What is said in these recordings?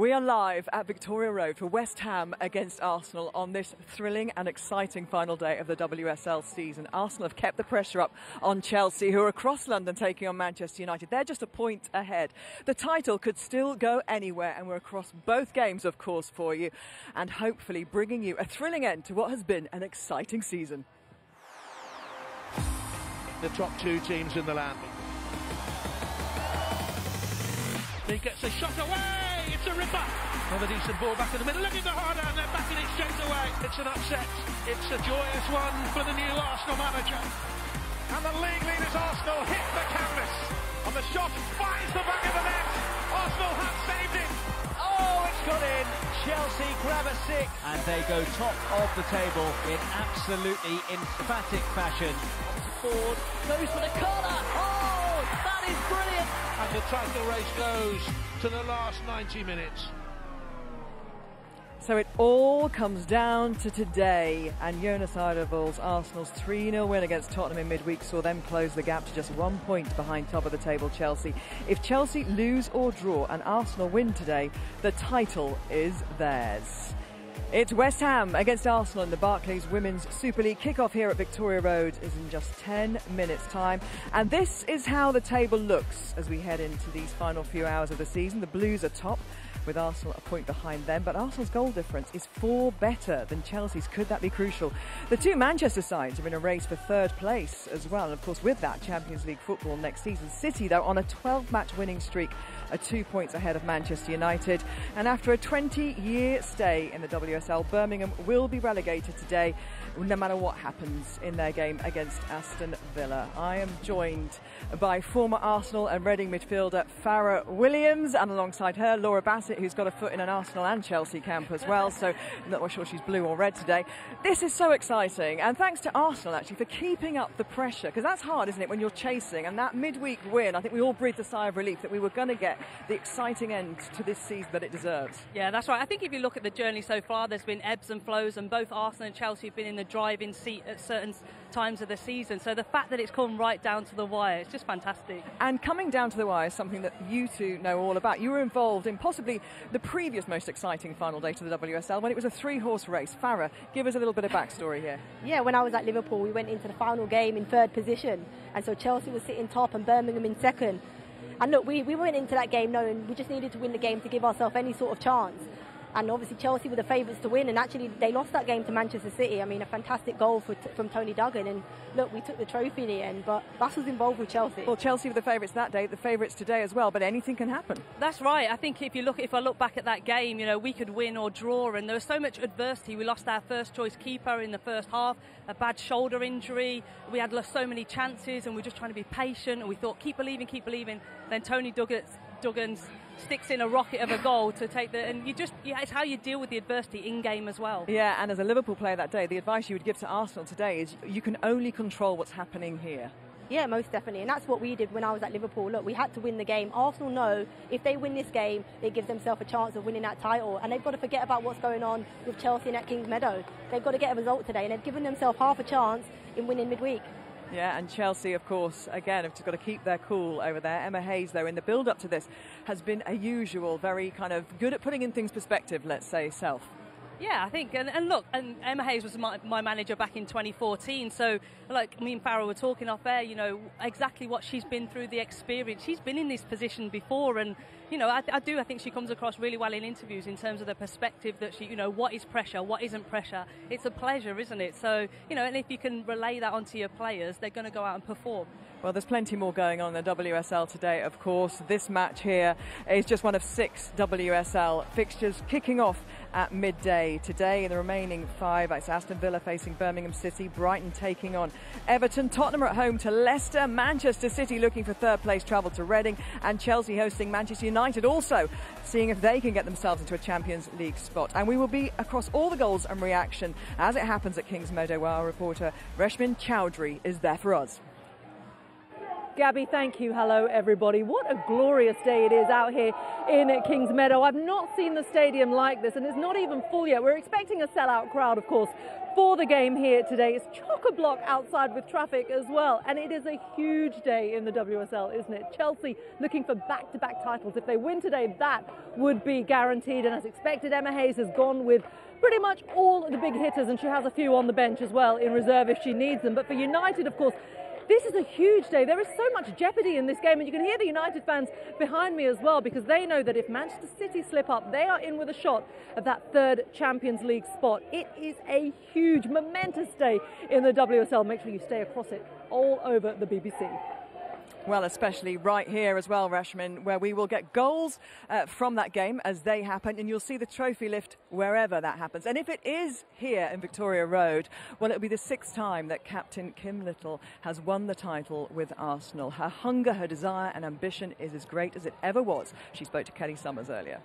We are live at Victoria Road for West Ham against Arsenal on this thrilling and exciting final day of the WSL season. Arsenal have kept the pressure up on Chelsea, who are across London taking on Manchester United. They're just a point ahead. The title could still go anywhere, and we're across both games, of course, for you, and hopefully bringing you a thrilling end to what has been an exciting season. The top two teams in the land. He gets a shot away, it's a ripper. Another decent ball back in the middle, looking for harder, and they're backing it straight away. It's an upset, it's a joyous one for the new Arsenal manager. And the league leaders Arsenal hit the canvas, and the shot finds the back of the net. Arsenal have saved it. Oh, it's got in. Chelsea grab a six. And they go top of the table in absolutely emphatic fashion. Ford goes for the corner. Oh, that is brilliant. And the title race goes to the last 90 minutes. So it all comes down to today, and Jonas Eidevall's Arsenal's 3-0 win against Tottenham in midweek saw them close the gap to just 1 point behind top of the table Chelsea. If Chelsea lose or draw and Arsenal win today, the title is theirs. It's West Ham against Arsenal in the Barclays Women's Super League. Kick-off here at Victoria Road is in just 10 minutes' time. And this is how the table looks as we head into these final few hours of the season. The Blues are top, with Arsenal a point behind them, but Arsenal's goal difference is 4 better than Chelsea's. Could that be crucial? The two Manchester sides are in a race for third place as well, and of course with that, Champions League football next season. City, though, on a 12-match winning streak, are 2 points ahead of Manchester United, and after a 20-year stay in the WSL, Birmingham will be relegated today, no matter what happens in their game against Aston Villa. I am joined by former Arsenal and Reading midfielder Farah Williams, and alongside her, Laura Bassett, who's got a foot in an Arsenal and Chelsea camp as well, so I'm not sure she's blue or red today. This is so exciting, and thanks to Arsenal, actually, for keeping up the pressure, because that's hard, isn't it, when you're chasing, and that midweek win, I think we all breathed a sigh of relief that we were going to get the exciting end to this season that it deserves. Yeah, that's right. I think if you look at the journey so far, there's been ebbs and flows, and both Arsenal and Chelsea have been in the driving seat at certain times of the season. So the fact that it's come right down to the wire, it's just fantastic. And coming down to the wire is something that you two know all about. You were involved in possibly the previous most exciting final day to the WSL when it was a 3-horse race. Farah, give us a little bit of backstory here. Yeah, when I was at Liverpool, we went into the final game in 3rd position, and so Chelsea was sitting top and Birmingham in 2nd. And look, we went into that game knowing we just needed to win the game to give ourselves any sort of chance. And obviously Chelsea were the favourites to win, and actually they lost that game to Manchester City. I mean, a fantastic goal from Tony Duggan, and look, we took the trophy in the end, but that's what's involved with Chelsea. Well, Chelsea were the favourites that day, the favourites today as well, but anything can happen. That's right. I think if I look back at that game, you know, we could win or draw, and there was so much adversity. We lost our first choice keeper in the first half, a bad shoulder injury. We had lost so many chances, and we're just trying to be patient, and we thought, keep believing. Then Tony Duggan sticks in a rocket of a goal to take and it's how you deal with the adversity in game as well. Yeah, and as a Liverpool player that day, the advice you would give to Arsenal today is you can only control what's happening here. Yeah, most definitely, and that's what we did when I was at Liverpool. Look, we had to win the game. Arsenal know if they win this game, it gives themselves a chance of winning that title, and they've got to forget about what's going on with Chelsea and at Kings Meadow. They've got to get a result today, and they've given themselves half a chance in winning midweek. Yeah, and Chelsea, of course, again, have just got to keep their cool over there. Emma Hayes, though, in the build-up to this, has been a usual, very kind of good at putting in things perspective, let's say, self. Yeah, I think, and look, and Emma Hayes was my manager back in 2014, so like me and Farah were talking off air, you know, exactly what she's been through, the experience. She's been in this position before, and, you know, I think she comes across really well in interviews in terms of the perspective that she, you know, what is pressure, what isn't pressure. It's a pleasure, isn't it? So, you know, and if you can relay that onto your players, they're going to go out and perform. Well, there's plenty more going on in the WSL today, of course. This match here is just one of 6 WSL fixtures kicking off at midday today. In the remaining 5, it's Aston Villa facing Birmingham City, Brighton taking on Everton, Tottenham are at home to Leicester, Manchester City looking for 3rd place travel to Reading, and Chelsea hosting Manchester United, also seeing if they can get themselves into a Champions League spot. And we will be across all the goals and reaction as it happens at Kings Meadow, where our reporter Reshmin Chowdhury is there for us. Gabby, thank you. Hello, everybody. What a glorious day it is out here in Kings Meadow. I've not seen the stadium like this, and it's not even full yet. We're expecting a sellout crowd, of course, for the game here today. It's chock-a-block outside with traffic as well, and it is a huge day in the WSL, isn't it? Chelsea looking for back-to-back titles. If they win today, that would be guaranteed, and as expected, Emma Hayes has gone with pretty much all the big hitters, and she has a few on the bench as well in reserve if she needs them. But for United, of course, this is a huge day. There is so much jeopardy in this game, and you can hear the United fans behind me as well, because they know that if Manchester City slip up, they are in with a shot at that third Champions League spot. It is a huge, momentous day in the WSL. Make sure you stay across it all over the BBC. Well, especially right here as well, Rashmin, where we will get goals from that game as they happen, and you'll see the trophy lift wherever that happens. And if it is here in Victoria Road, well, it'll be the 6th time that Captain Kim Little has won the title with Arsenal. Her hunger, her desire and ambition is as great as it ever was. She spoke to Kelly Summers earlier.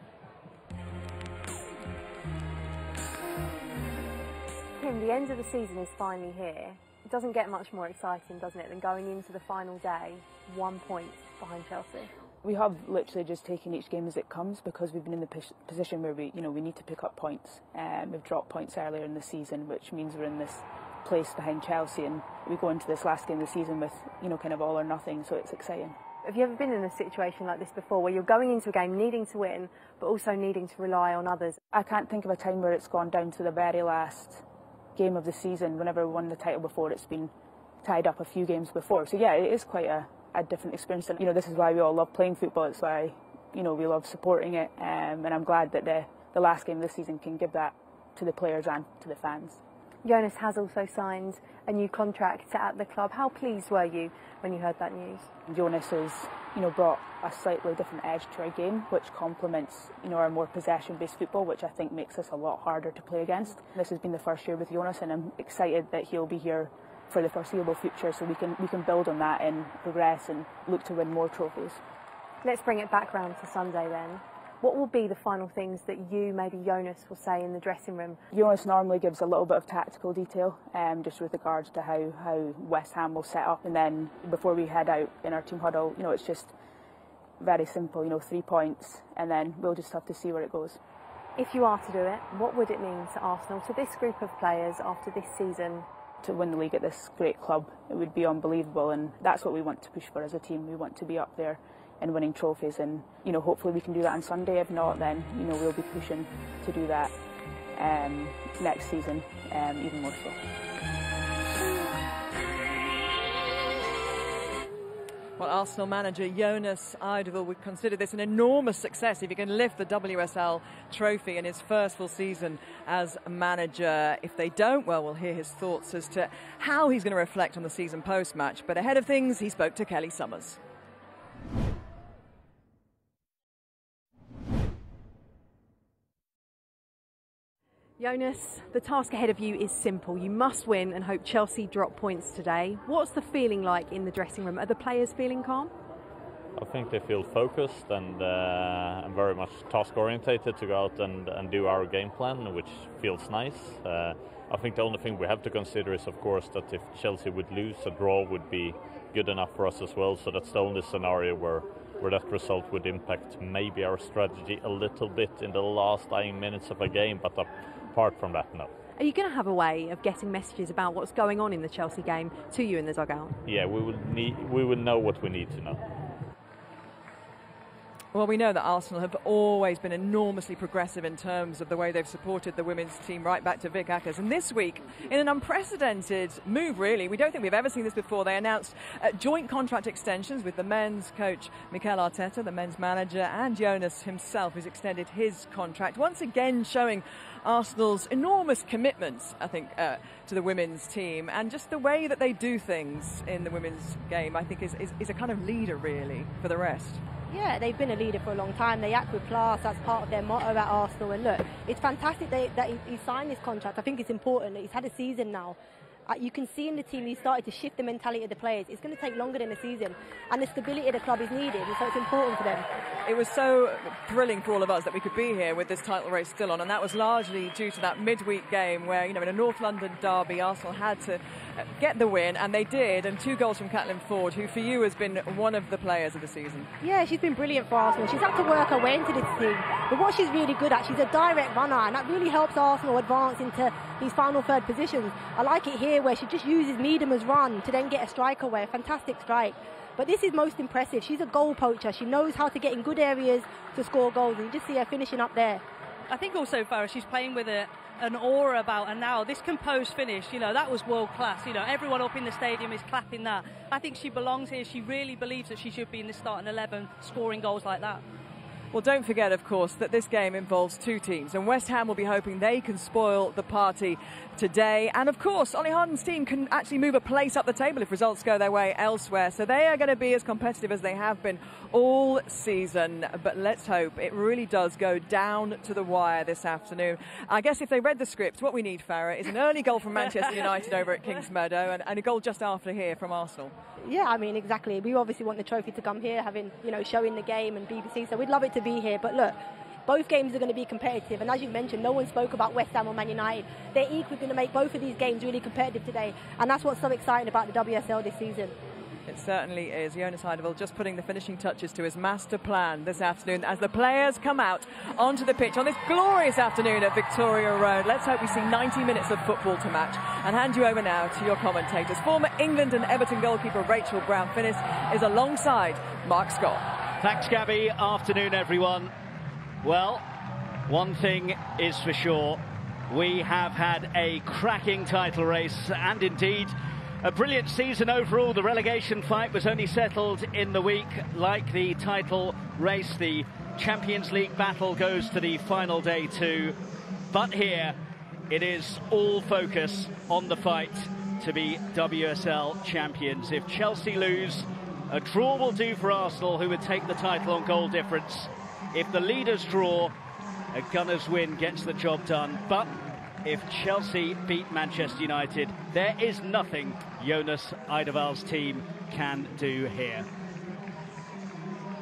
Kim, the end of the season is finally here. It doesn't get much more exciting, doesn't it, than going into the final day 1 point behind Chelsea. We have literally just taken each game as it comes, because we've been in the position where we need to pick up points. We've dropped points earlier in the season, which means we're in this place behind Chelsea, and we go into this last game of the season with kind of all or nothing, so it's exciting. Have you ever been in a situation like this before, where you're going into a game needing to win, but also needing to rely on others? I can't think of a time where it's gone down to the very last game of the season. Whenever we won the title before, it's been tied up a few games before. So yeah, it is quite a different experience. And this is why we all love playing football. It's why we love supporting it. And I'm glad that the last game of the season can give that to the players and to the fans. Jonas has also signed a new contract at the club. How pleased were you when you heard that news? Jonas has brought a slightly different edge to our game, which complements our more possession-based football, which I think makes us a lot harder to play against. This has been the first year with Jonas, and I'm excited that he'll be here for the foreseeable future, so we can build on that and progress and look to win more trophies. Let's bring it back round to Sunday then. What will be the final things that you, maybe Jonas, will say in the dressing room? Jonas normally gives a little bit of tactical detail, just with regards to how West Ham will set up, and then before we head out in our team huddle, it's just very simple, 3 points, and then we'll just have to see where it goes. If you are to do it, what would it mean to Arsenal, to this group of players after this season? To win the league at this great club, it would be unbelievable, and that's what we want to push for as a team. We want to be up there and winning trophies, and hopefully we can do that on Sunday. If not, then we'll be pushing to do that next season even more so. Well, Arsenal manager Jonas Eidevall would consider this an enormous success if he can lift the WSL trophy in his first full season as manager. If they don't, well, we'll hear his thoughts as to how he's going to reflect on the season post-match. But ahead of things, he spoke to Kelly Summers. Jonas, the task ahead of you is simple. You must win and hope Chelsea drop points today. What's the feeling like in the dressing room? Are the players feeling calm? I think they feel focused and very much task-orientated to go out and do our game plan, which feels nice. I think the only thing we have to consider is, of course, that if Chelsea would lose, a draw would be good enough for us as well. So that's the only scenario where that result would impact maybe our strategy a little bit in the last dying minutes of a game, but apart from that, no. Are you going to have a way of getting messages about what's going on in the Chelsea game to you in the dugout? Yeah, we will know what we need to know. Well, we know that Arsenal have always been enormously progressive in terms of the way they've supported the women's team right back to Vic Ackers. And this week, in an unprecedented move, really, we don't think we've ever seen this before, they announced joint contract extensions with the men's coach Mikel Arteta, the men's manager, and Jonas himself, who's extended his contract, once again showing Arsenal's enormous commitment, I think, to the women's team, and just the way that they do things in the women's game, I think, is a kind of leader, really, for the rest. Yeah, they've been a leader for a long time. They act with class. That's part of their motto at Arsenal. And look, it's fantastic that he signed this contract. I think it's important that he's had a season now. You can see in the team he's started to shift the mentality of the players. It's going to take longer than a season, and the stability of the club is needed, and so it's important for them. It was so thrilling for all of us that we could be here with this title race still on, and that was largely due to that midweek game where, in a North London derby, Arsenal had to get the win, and they did, and 2 goals from Caitlin Ford, who for you has been one of the players of the season. Yeah, she's been brilliant for Arsenal. She's had to work her way into this team, but what she's really good at, she's a direct runner, and that really helps Arsenal advance into these final third positions. I like it here where she just uses Miedema's run to then get a strike away, a fantastic strike. But this is most impressive. She's a goal poacher. She knows how to get in good areas to score goals, and you just see her finishing up there. I think also, Farah, she's playing with an aura about her now. This composed finish, you know, that was world class. You know, everyone up in the stadium is clapping that. I think she belongs here. She really believes that she should be in the starting 11 scoring goals like that. Well, don't forget, of course, that this game involves 2 teams, and West Ham will be hoping they can spoil the party today. And, of course, Ollie Harden's team can actually move a place up the table if results go their way elsewhere. So they are going to be as competitive as they have been all season. But let's hope it really does go down to the wire this afternoon. I guess if they read the script, what we need, Farah, is an early goal from Manchester United over at Kings Meadow and a goal just after here from Arsenal. Yeah, I mean, exactly. We obviously want the trophy to come here, having, you know, showing the game and BBC, so we'd love it to be here. But look, both games are going to be competitive, and as you mentioned, no one spoke about West Ham or Man United. They're equally going to make both of these games really competitive today, and that's what's so exciting about the WSL this season. It certainly is. Jonas Heideveld just putting the finishing touches to his master plan this afternoon as the players come out onto the pitch on this glorious afternoon at Victoria Road. Let's hope we see 90 minutes of football to match. And hand you over now to your commentators. Former England and Everton goalkeeper Rachel Brown-Finnis is alongside Mark Scott. Thanks, Gabby. Afternoon, everyone. Well, one thing is for sure. We have had a cracking title race, and indeed a brilliant season overall. The relegation fight was only settled in the week. Like the title race, the Champions League battle goes to the final day too. But here, it is all focus on the fight to be WSL champions. If Chelsea lose, a draw will do for Arsenal, who would take the title on goal difference. If the leaders draw, a Gunners win gets the job done. But if Chelsea beat Manchester United, there is nothing Jonas Heideveld's team can do here.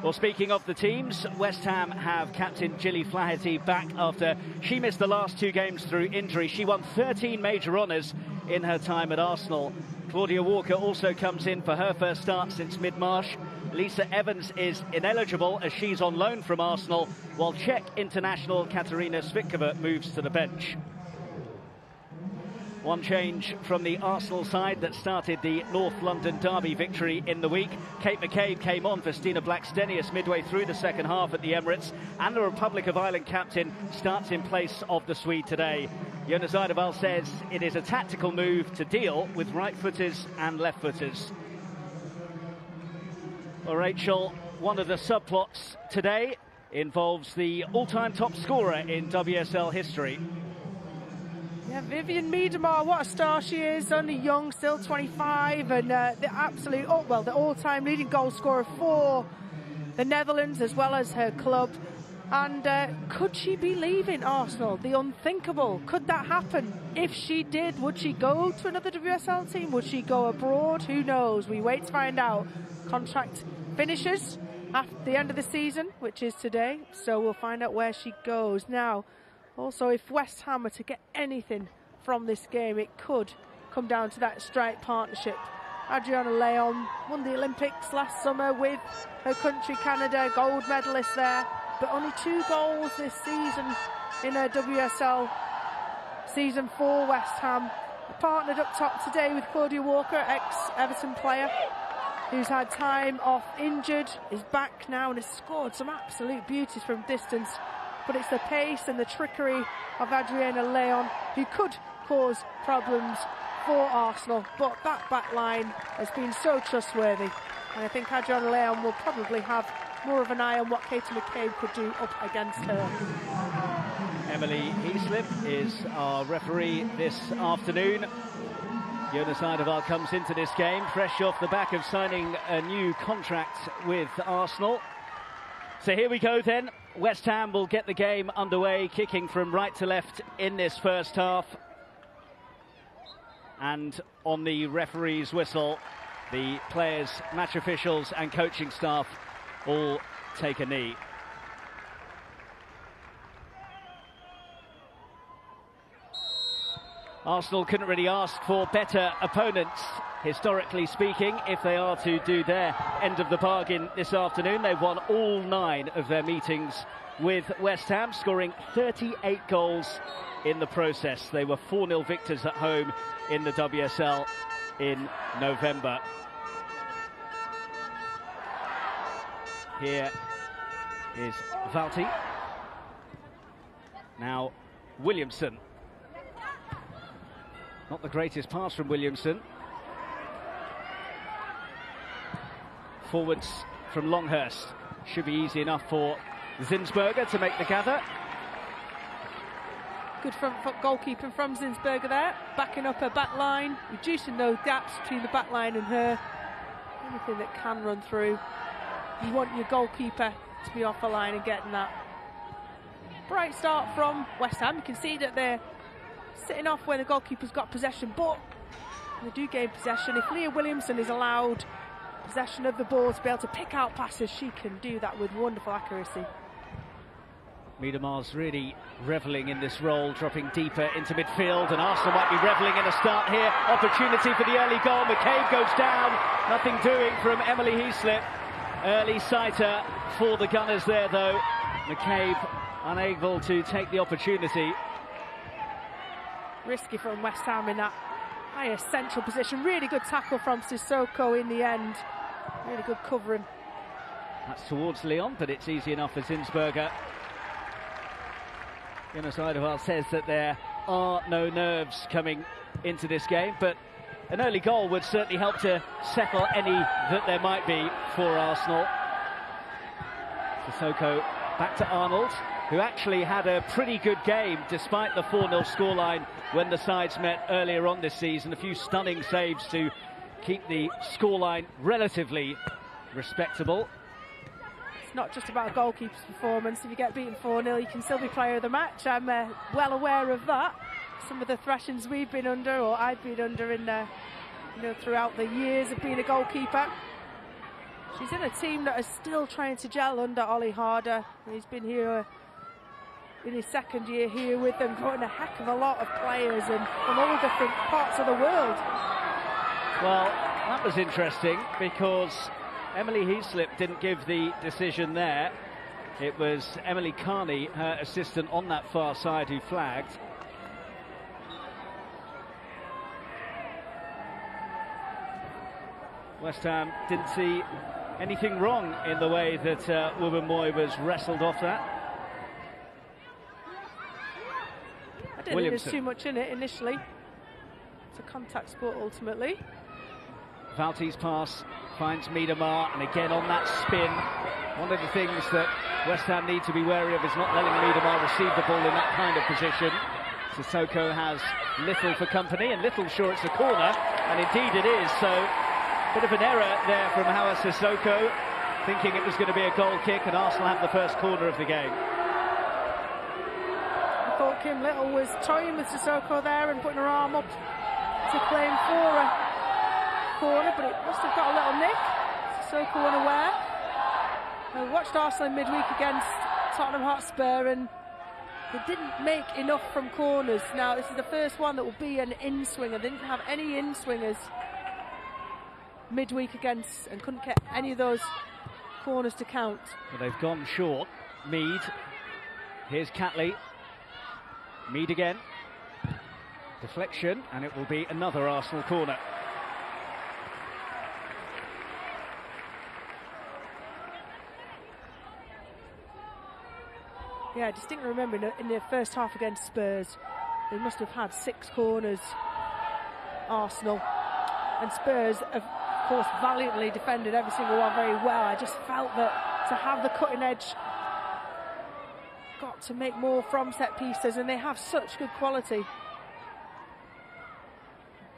Well, speaking of the teams, West Ham have captain Gilly Flaherty back after she missed the last 2 games through injury. She won 13 major honours in her time at Arsenal. Claudia Walker also comes in for her first start since mid-March. Lisa Evans is ineligible as she's on loan from Arsenal, while Czech international Katarina Svitkova moves to the bench. One change from the Arsenal side that started the North London derby victory in the week. Kate McCabe came on for Stina Blackstenius midway through the second half at the Emirates, and the Republic of Ireland captain starts in place of the Swede today. Jonas Heideveld says it is a tactical move to deal with right-footers and left-footers. Well, Rachel, one of the subplots today involves the all-time top scorer in WSL history. Yeah, Vivian Miedema, what a star she is, only young, still 25, and the absolute, the all-time leading goal scorer for the Netherlands as well as her club. And could she be leaving Arsenal? The unthinkable. Could that happen? If she did, would she go to another WSL team? Would she go abroad? Who knows? We wait to find out. Contract finishes at the end of the season, which is today, so we'll find out where she goes. Now, also, if West Ham were to get anything from this game, it could come down to that strike partnership. Adriana Leon won the Olympics last summer with her country, Canada, gold medalist there, but only 2 goals this season in her WSL season for West Ham. Partnered up top today with Claudia Walker, ex-Everton player, who's had time off injured, is back now and has scored some absolute beauties from distance. But it's the pace and the trickery of Adriana Leon who could cause problems for Arsenal. But that back line has been so trustworthy. And I think Adriana Leon will probably have more of an eye on what Katie McCabe could do up against her. Emily Heaslip is our referee this afternoon. Jonas Heideveld comes into this game fresh off the back of signing a new contract with Arsenal. So here we go then. West Ham will get the game underway, kicking from right to left in this first half. And on the referee's whistle, the players, match officials and coaching staff all take a knee. Arsenal couldn't really ask for better opponents, historically speaking, if they are to do their end of the bargain this afternoon. They've won all 9 of their meetings with West Ham, scoring 38 goals in the process. They were 4-0 victors at home in the WSL in November. Here is Valti. Now Williamson. Not the greatest pass from Williamson. Forwards from Longhurst. Should be easy enough for Zinsberger to make the gather. Good front foot goalkeeping from Zinsberger there, backing up her back line, reducing those gaps between the back line and her. Anything that can run through. You want your goalkeeper to be off the line and getting that. Bright start from West Ham. You can see that they're sitting off where the goalkeeper's got possession, but they do gain possession. If Leah Williamson is allowed possession of the ball to be able to pick out passes, she can do that with wonderful accuracy. Miedemar's really revelling in this role, dropping deeper into midfield, and Arsenal might be revelling in a start here. Opportunity for the early goal. McCabe goes down. Nothing doing from Emily Heaslip. Early sighter for the Gunners there, though. McCabe unable to take the opportunity. Risky from West Ham in that higher central position. Really good tackle from Sissoko in the end. Really good covering. That's towards Leon, but it's easy enough for Zinsberger. Jonas Eidevall says that there are no nerves coming into this game, but an early goal would certainly help to settle any that there might be for Arsenal. Sissoko back to Arnold, who actually had a pretty good game despite the 4-0 scoreline when the sides met earlier on this season. A few stunning saves to keep the scoreline relatively respectable. It's not just about a goalkeeper's performance. If you get beaten 4-0, you can still be player of the match. I'm well aware of that. Some of the thrashings we've been under, or I've been under in throughout the years of being a goalkeeper. She's in a team that is still trying to gel under Ollie Harder. He's been here in his second year here with them, brought in a heck of a lot of players and from all different parts of the world. Well, that was interesting because Emily Heaslip didn't give the decision there. It was Emily Carney, her assistant on that far side, who flagged. West Ham didn't see anything wrong in the way that Wubben-Moy was wrestled off that. I didn't think there's too much in it initially. It's a contact sport ultimately. Valti's pass finds Miedemar, and again on that spin. One of the things that West Ham need to be wary of is not letting Miedemar receive the ball in that kind of position. Sissoko has Little for company, and Little sure it's a corner, and indeed it is. So bit of an error there from Hawa Sissoko, thinking it was going to be a goal kick, and Arsenal have the first corner of the game. I thought Kim Little was toying with Sissoko there and putting her arm up to claim for a corner, but it must have got a little nick. Sissoko unaware. I watched Arsenal in midweek against Tottenham Hotspur, and they didn't make enough from corners. Now this is the first one that will be an in-swinger. They didn't have any in-swingers midweek against, and couldn't get any of those corners to count. Well, they've gone short. Mead. Here's Catley. Mead again. Deflection, and it will be another Arsenal corner. Yeah, I distinctly remember in the first half against Spurs, they must have had 6 corners, Arsenal. And Spurs have, of course, valiantly defended every single one very well. I just felt that to have the cutting edge, got to make more from set pieces, and they have such good quality.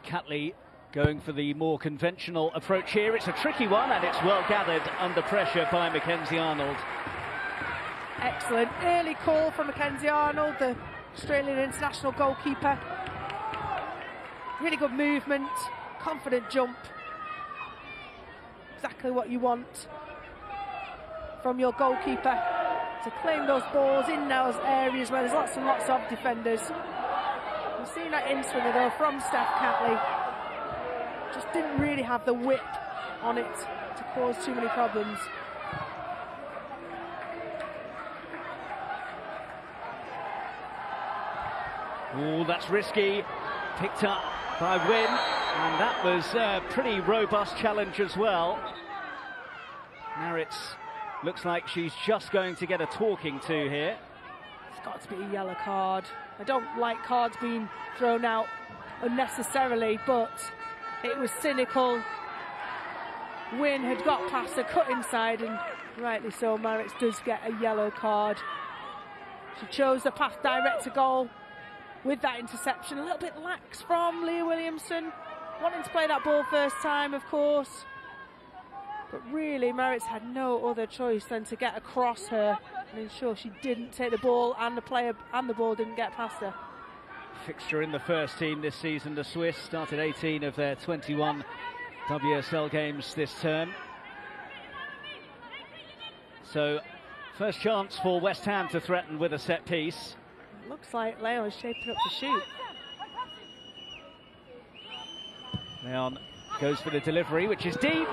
Catley going for the more conventional approach here. It's a tricky one, and it's well gathered under pressure by Mackenzie Arnold. Excellent early call from Mackenzie Arnold, the Australian international goalkeeper. Really good movement, confident jump. Exactly what you want from your goalkeeper, to claim those balls in those areas where there's lots and lots of defenders. You've seen that in-swinger though from Steph Catley. Just didn't really have the whip on it to cause too many problems. Oh, that's risky. Picked up by Wynne, and that was a pretty robust challenge as well. Maritz looks like she's just going to get a talking to here. It's got to be a yellow card. I don't like cards being thrown out unnecessarily, but it was cynical. Wynne had got past her, cut inside, and rightly so, Maritz does get a yellow card. She chose the path direct to goal with that interception. A little bit lax from Leah Williamson, wanting to play that ball first time, of course. But really, Maritz had no other choice than to get across her and ensure she didn't take the ball and the player and the ball didn't get past her. Fixture in the first team this season, the Swiss started 18 of their 21 WSL games this term. So, first chance for West Ham to threaten with a set piece. Looks like Leon is shaping up to shoot. Leon goes for the delivery, which is deep.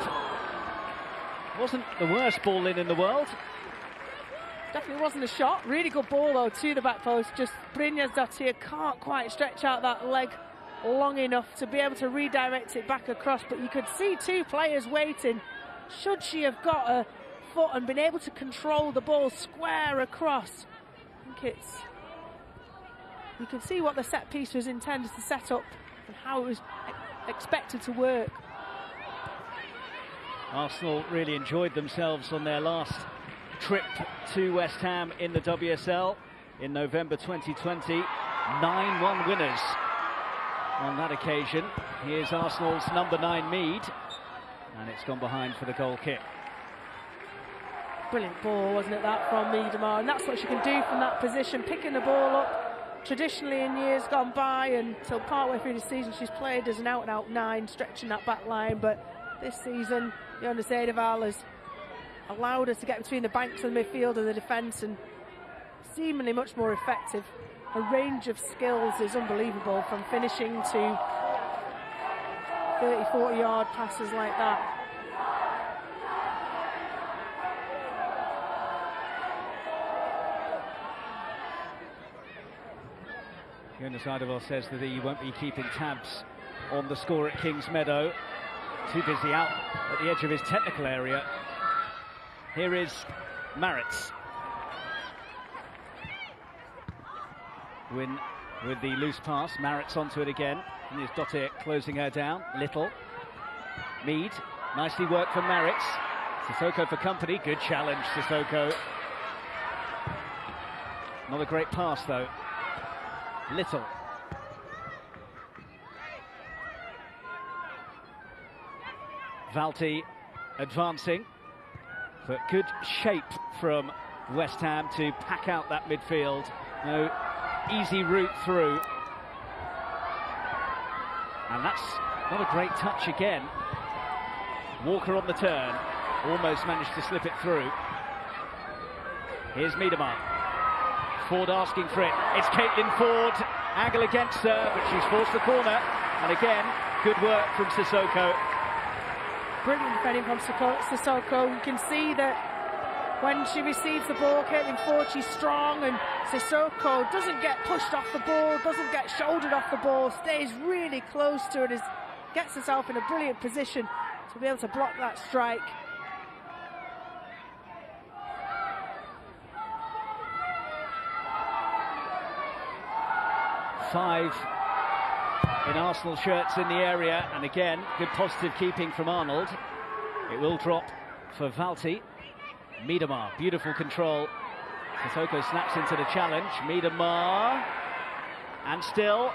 Wasn't the worst ball in the world. Definitely wasn't a shot. Really good ball though to the back post. Just Brynjarsdottir can't quite stretch out that leg long enough to be able to redirect it back across. But you could see two players waiting. Should she have got a foot and been able to control the ball square across? I think it's... You can see what the set piece was intended to set up and how it was expected to work. Arsenal really enjoyed themselves on their last trip to West Ham in the WSL in November 2020. 9-1 winners on that occasion. Here's Arsenal's number 9 Mead, and it's gone behind for the goal kick. Brilliant ball, wasn't it, that from Miedema? And that's what she can do from that position, picking the ball up. Traditionally in years gone by, until partway through the season, she's played as an out-and-out 9, stretching that back line, but this season, Jonas Edeval has allowed her to get between the banks of the midfield and the defence, and seemingly much more effective. Her range of skills is unbelievable, from finishing to 30-40 yard passes like that. Jonas Edeval says that he won't be keeping tabs on the score at Kings Meadow. Too busy out at the edge of his technical area. Here is Maritz. Wynne with the loose pass. Maritz onto it again. And here's Dottir closing her down. Little. Mead. Nicely worked from Maritz. Sissoko for company. Good challenge, Sissoko. Not a great pass, though. Little. Valti advancing, but good shape from West Ham to pack out that midfield. No easy route through. And that's not a great touch again. Walker on the turn, almost managed to slip it through. Here's Miedema. Ford asking for it. It's Caitlin Ford. Angle against her, but she's forced the corner. And again, good work from Sissoko. Brilliant defending from Sissoko. You can see that when she receives the ball, Caitlin Ford, she's strong, and Sissoko doesn't get pushed off the ball, doesn't get shouldered off the ball, stays really close to it, gets herself in a brilliant position to be able to block that strike. Five in Arsenal shirts in the area, and again, good positive keeping from Arnold. It will drop for Valti. Miedema, beautiful control. Sissoko snaps into the challenge. Miedema, and still.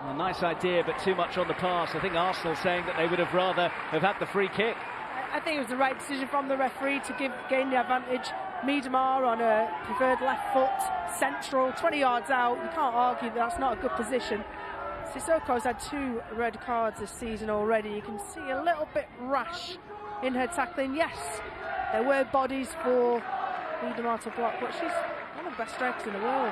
A nice idea, but too much on the pass. I think Arsenal saying that they would have rather have had the free kick. I think it was the right decision from the referee to gain the advantage. Miedema on a preferred left foot, central, 20 yards out. You can't argue that that's not a good position. Sissoko's had 2 red cards this season already. You can see a little bit rash in her tackling. Yes, there were bodies for Miedema to block, but she's one of the best strikers in the world.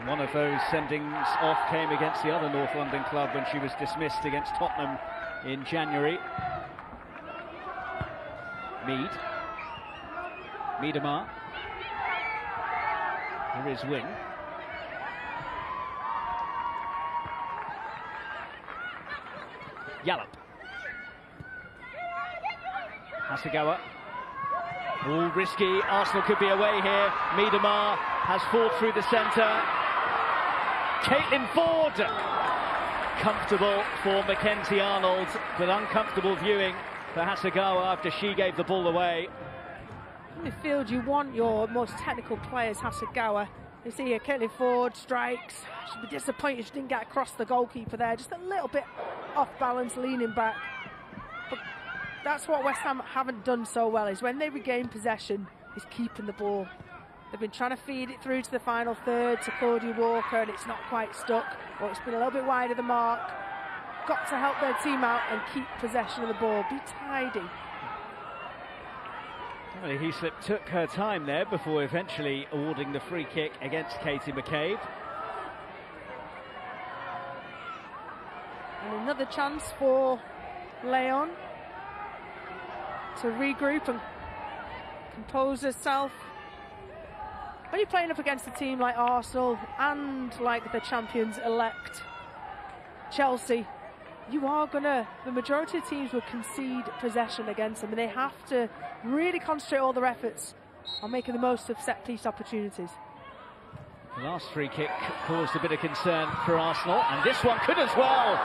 One of those sendings off came against the other North London club when she was dismissed against Tottenham in January. Mead. Miedemar. Here is Wing. Yallop. Hasegawa. All risky. Arsenal could be away here. Miedemar has fought through the centre. Caitlin Ford. Comfortable for Mackenzie Arnold, but uncomfortable viewing for Hasegawa after she gave the ball away. In midfield, you want your most technical players. Hasegawa. You see here, Caitlin Ford strikes. She'll be disappointed she didn't get across the goalkeeper there. Just a little bit off balance, leaning back. But that's what West Ham haven't done so well, is when they regain possession, is keeping the ball. They've been trying to feed it through to the final third to Claudia Walker, and it's not quite stuck, or it's been a little bit wide of the mark. Got to help their team out and keep possession of the ball. Be tidy. Well, Heaslip took her time there before eventually awarding the free kick against Katie McCabe. And another chance for Leon to regroup and compose herself. When you're playing up against a team like Arsenal and like the champions-elect Chelsea, you are gonna, the majority of teams will concede possession against them, and they have to really concentrate all their efforts on making the most of set-piece opportunities. The last free kick caused a bit of concern for Arsenal, and this one could as well.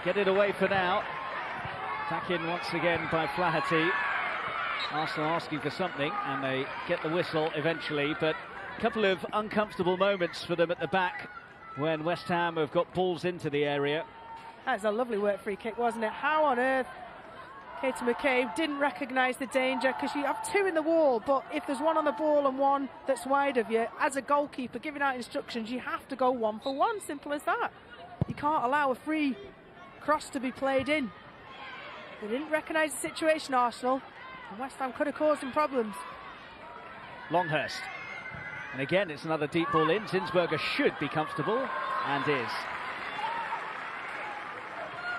Get it away for now. Back in once again by Flaherty. Arsenal asking for something, and they get the whistle eventually, but a couple of uncomfortable moments for them at the back when West Ham have got balls into the area. That's a lovely work free kick, wasn't it? How on earth Katie McCabe didn't recognise the danger, because you have two in the wall, but if there's one on the ball and one that's wide of you, as a goalkeeper giving out instructions, you have to go 1 for 1, simple as that. You can't allow a free cross to be played in. They didn't recognise the situation, Arsenal, and West Ham could have caused them problems. Longhurst. And again, it's another deep ball in. Zinsberger should be comfortable, and is.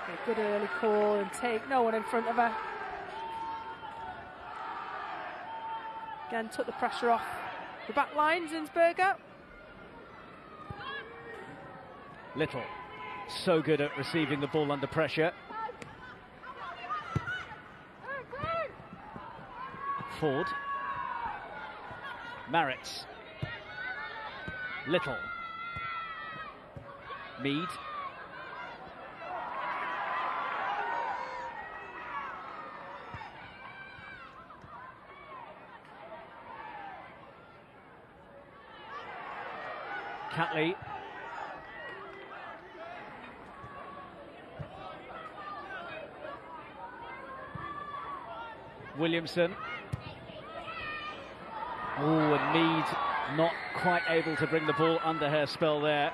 A good early call and take no one in front of her. Again, took the pressure off the back line, Zinsberger. Little. So good at receiving the ball under pressure. Ford. Maritz. Little. Mead. Catley. Williamson. Oh, and Mead not quite able to bring the ball under her spell there.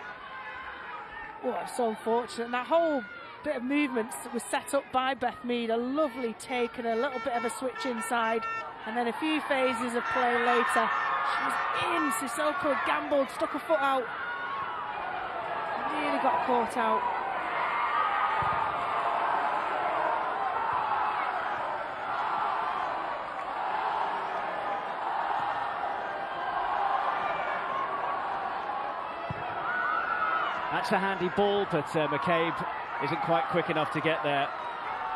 Oh, it's so unfortunate. And that whole bit of movement that was set up by Beth Mead, a lovely take and a little bit of a switch inside, and then a few phases of play later. She was in. Sissoko gambled, stuck her foot out. Really got caught out. That's a handy ball, but McCabe isn't quite quick enough to get there.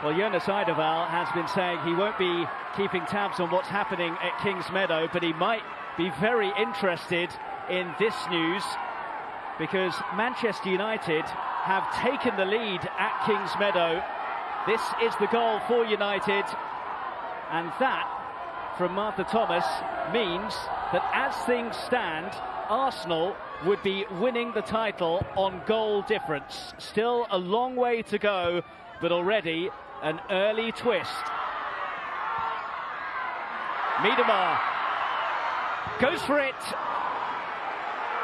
Well, Jonas Eiderval has been saying he won't be keeping tabs on what's happening at Kings Meadow, but he might be very interested in this news, because Manchester United have taken the lead at Kings Meadow. This is the goal for United, and that, from Martha Thomas, means that as things stand, Arsenal would be winning the title on goal difference. Still a long way to go, but already an early twist. Miedemar goes for it.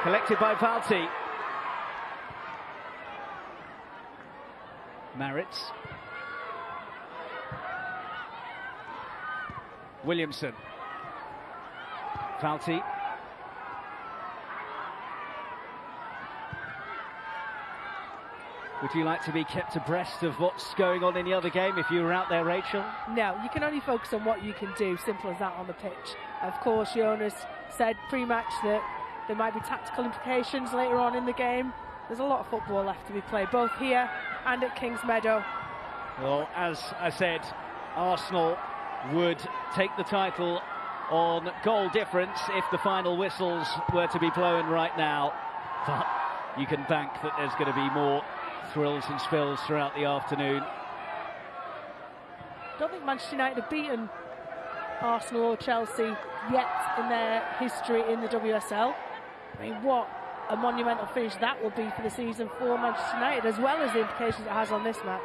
Collected by Valti. Maritz. Williamson. Valti. Would you like to be kept abreast of what's going on in the other game if you were out there, Rachel? No, you can only focus on what you can do, simple as that on the pitch. Of course, Jonas said pre-match that there might be tactical implications later on in the game. There's a lot of football left to be played, both here and at Kings Meadow. Well, as I said, Arsenal would take the title on goal difference if the final whistles were to be blown right now. But you can bank that there's going to be more thrills and spills throughout the afternoon. I don't think Manchester United have beaten Arsenal or Chelsea yet in their history in the WSL. I mean, what a monumental finish that will be for the season for Manchester United, as well as the implications it has on this match.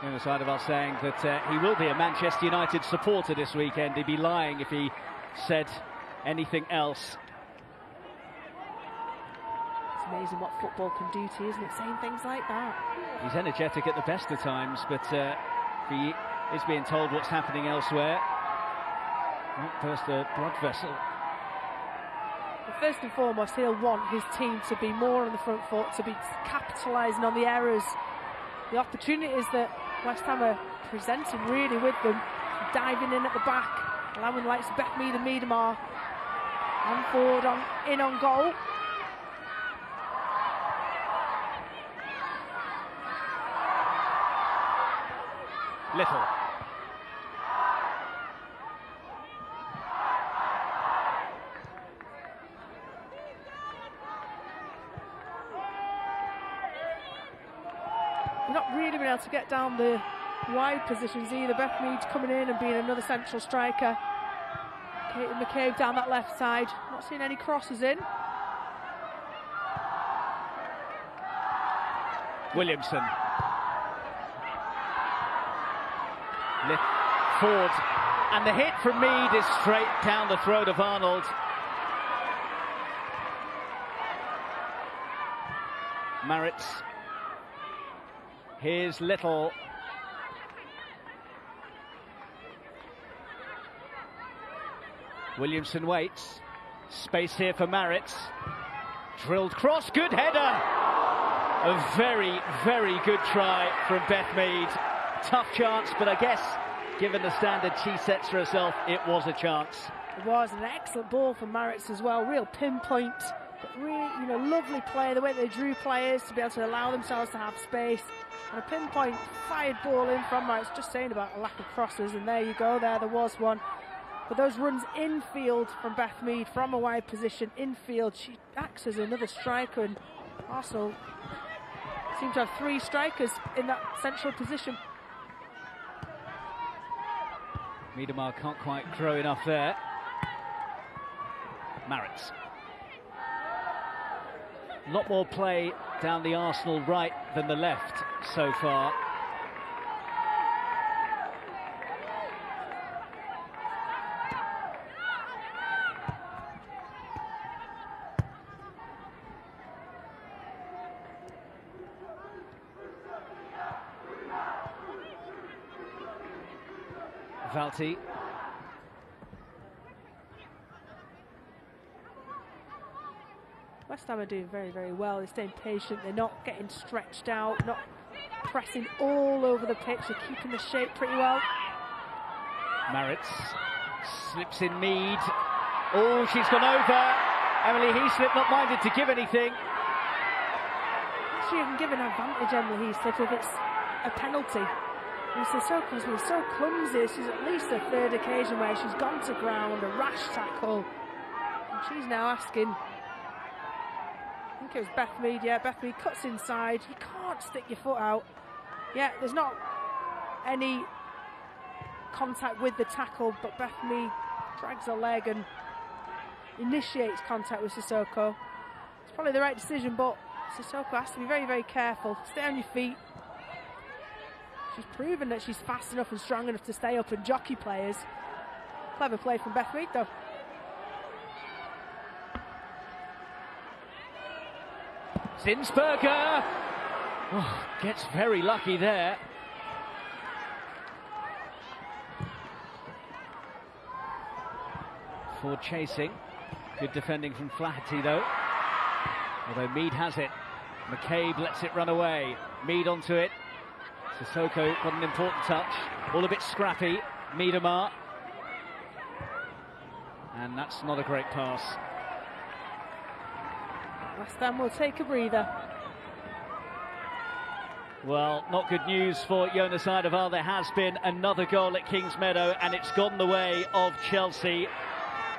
The other side of us saying that he will be a Manchester United supporter this weekend. He'd be lying if he said anything else. It's amazing what football can do to you, isn't it? Saying things like that. He's energetic at the best of times, but he is being told what's happening elsewhere. Might burst a blood vessel. But first and foremost, he'll want his team to be more on the front foot, to be capitalising on the errors, the opportunities that West Ham are presenting really with them, diving in at the back, allowing the likes of Beckmead and Miedemar and forward in on goal. Little. We've not really been able to get down the wide positions either. Beckmead coming in and being another central striker. Katie McCabe down that left side. Not seeing any crosses in. Williamson. Forward, and the hit from Mead is straight down the throat of Arnold. Maritz. Here's Little. Williamson waits. Space here for Maritz. Drilled cross, good header. A very, very good try from Beth Mead. Tough chance, but I guess, given the standard she sets for herself, it was a chance. It was an excellent ball from Maritz as well, real pinpoint, but really, lovely play, the way they drew players to be able to allow themselves to have space. And a pinpoint fired ball in from Maritz, just saying about a lack of crosses, and there you go, there was one. But those runs infield from Beth Mead, from a wide position, infield, she acts as another striker, and Arsenal seem to have three strikers in that central position. Miedemar can't quite grow enough there. Maritz. A lot more play down the Arsenal right than the left so far. Valti. West Ham are doing very, very well. They're staying patient. They're not getting stretched out, not pressing all over the pitch. They're keeping the shape pretty well. Maritz slips in Mead. Oh, she's gone over. Emily Heaslip not minded to give anything. She can give an advantage, Emily Heaslip, if it's a penalty. Sissoko's been so clumsy. This is at least the third occasion where she's gone to ground, a rash tackle. And she's now asking, I think it was Beth Mead, yeah, Beth Mead cuts inside. You can't stick your foot out. Yeah, there's not any contact with the tackle, but Beth Mead drags her leg and initiates contact with Sissoko. It's probably the right decision, but Sissoko has to be very, very careful. Stay on your feet. She's proven that she's fast enough and strong enough to stay up and jockey players. Clever play from Beth Mead, though. Zinsberger gets very lucky there. Ford chasing. Good defending from Flaherty, though. Although Mead has it. McCabe lets it run away. Mead onto it. Sissoko got an important touch. All a bit scrappy. Miedemar. And that's not a great pass. West Ham will take a breather. Well, not good news for Jonas Eidevall. There has been another goal at Kingsmeadow, and it's gone the way of Chelsea.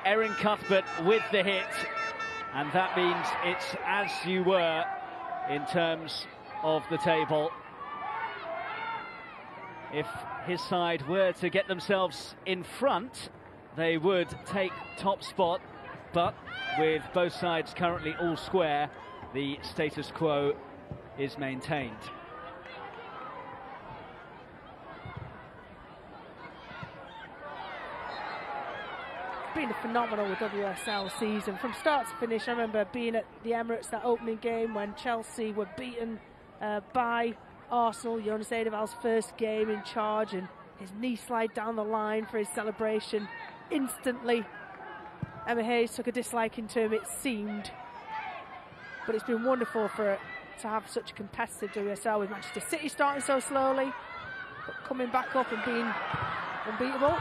Erin Cuthbert with the hit, and that means it's as you were in terms of the table. If his side were to get themselves in front, they would take top spot, but with both sides currently all square, the status quo is maintained. Been a phenomenal WSL season from start to finish. I remember being at the Emirates, that opening game when Chelsea were beaten by Arsenal. Jonas Eidevall's first game in charge, and his knee slide down the line for his celebration. Instantly, Emma Hayes took a disliking to him, it seemed. But it's been wonderful for it to have such a competitive WSL, with Manchester City starting so slowly, but coming back up and being unbeatable.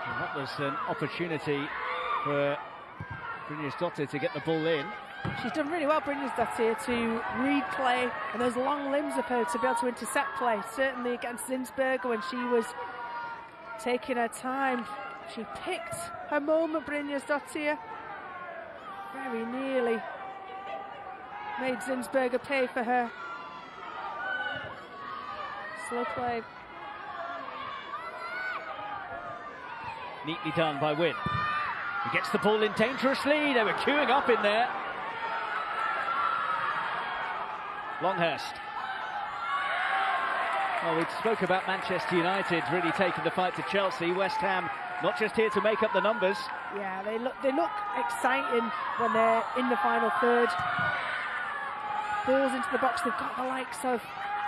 And that was an opportunity for Brynjarsdottir to get the ball in. She's done really well, Brynjarsdottir, to read play, and those long limbs of her to be able to intercept play. Certainly against Zinsberger when she was taking her time. She picked her moment, Brynjarsdottir. Very nearly made Zinsberger pay for her slow play. Neatly done by Wynn. He gets the ball in dangerously. They were queuing up in there. Longhurst. Well, we spoke about Manchester United really taking the fight to Chelsea. West Ham not just here to make up the numbers. Yeah, they look exciting when they're in the final third. Balls into the box. They've got the likes of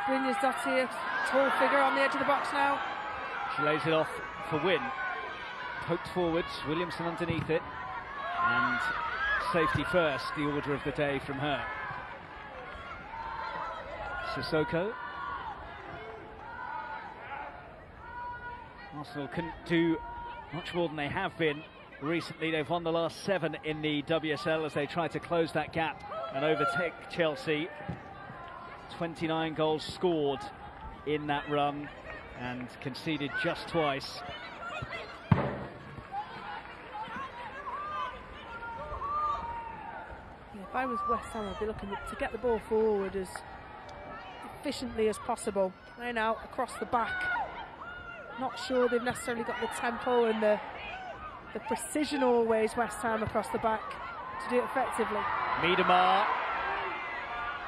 Brynjarsdottir, tall figure on the edge of the box now. She lays it off for Wynn. Poked forwards, Williamson underneath it, and safety first, the order of the day from her. Sissoko. Arsenal couldn't do much more than they have been recently. They've won the last 7 in the WSL as they try to close that gap and overtake Chelsea. 29 goals scored in that run and conceded just twice. If I was West Ham, I'd be looking to get the ball forward as efficiently as possible. Playing out across the back. Not sure they've necessarily got the tempo and the precision always, West Ham, across the back to do it effectively. Miedemar,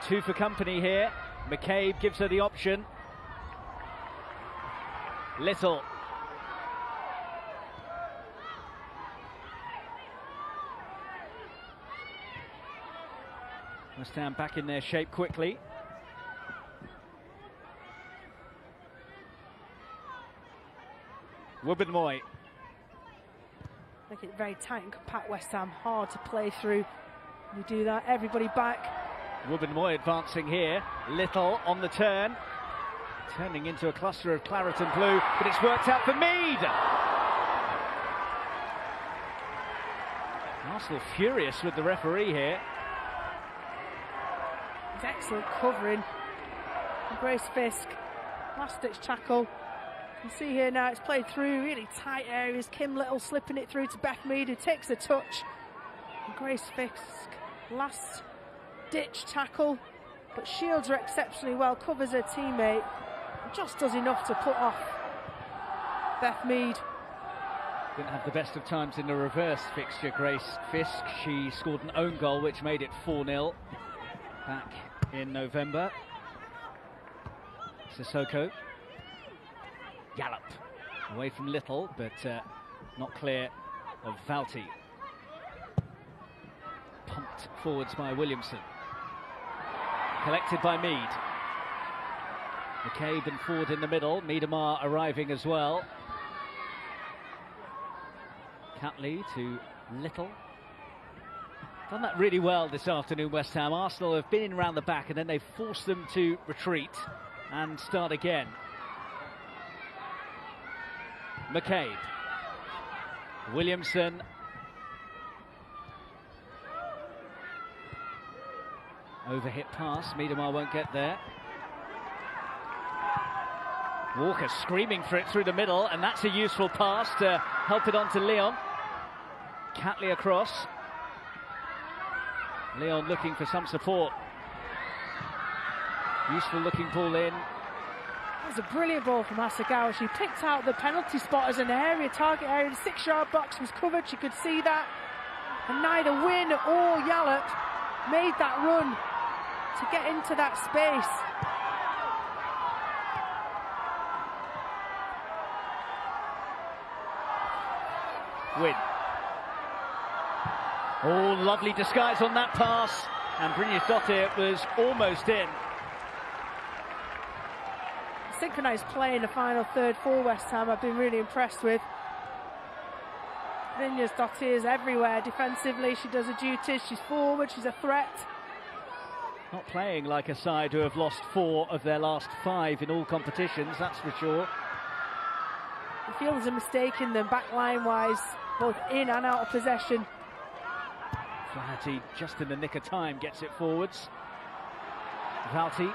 2 for company here. McCabe gives her the option. Little. West Ham back in their shape quickly. Wubben-Moy. Make it very tight and compact, West Ham. Hard to play through. We do that, everybody back. Wubben-Moy advancing here. Little on the turn. Turning into a cluster of claret and blue, but it's worked out for Mead. Arsenal furious with the referee here. It's excellent covering. And Grace Fisk, last ditch tackle. You can see here now it's played through really tight areas. Kim Little slipping it through to Beth Mead, who takes the touch. And Grace Fisk, last ditch tackle, but shields her exceptionally well, covers her teammate, and just does enough to put off Beth Mead. Didn't have the best of times in the reverse fixture, Grace Fisk. She scored an own goal which made it 4-0 back in November. Sissoko. Gallop away from Little, but not clear of Valti. Pumped forwards by Williamson. Collected by Mead. McCabe and Ford in the middle. Miedemar arriving as well. Catley to Little. Done that really well this afternoon, West Ham. Arsenal have been in around the back and then they've forced them to retreat and start again. McCabe. Williamson. Overhit pass. Miedemar won't get there. Walker screaming for it through the middle, and that's a useful pass to help it on to Leon. Catley across. Leon looking for some support. Useful looking ball in. That was a brilliant ball from Asagawa. She picked out the penalty spot as an area, target area. The 6-yard box was covered, she could see that. And neither Wynn or Yallop made that run to get into that space. Wynn. Oh, lovely disguise on that pass. And Brynjarsdottir was almost in. Synchronised play in the final third for West Ham I've been really impressed with. Brynjarsdottir is everywhere defensively. She does her duties. She's forward. She's a threat. Not playing like a side who have lost 4 of their last 5 in all competitions, that's for sure. I feel there's a mistake in them backline-wise, both in and out of possession. Flaherty just in the nick of time gets it forwards. Valti.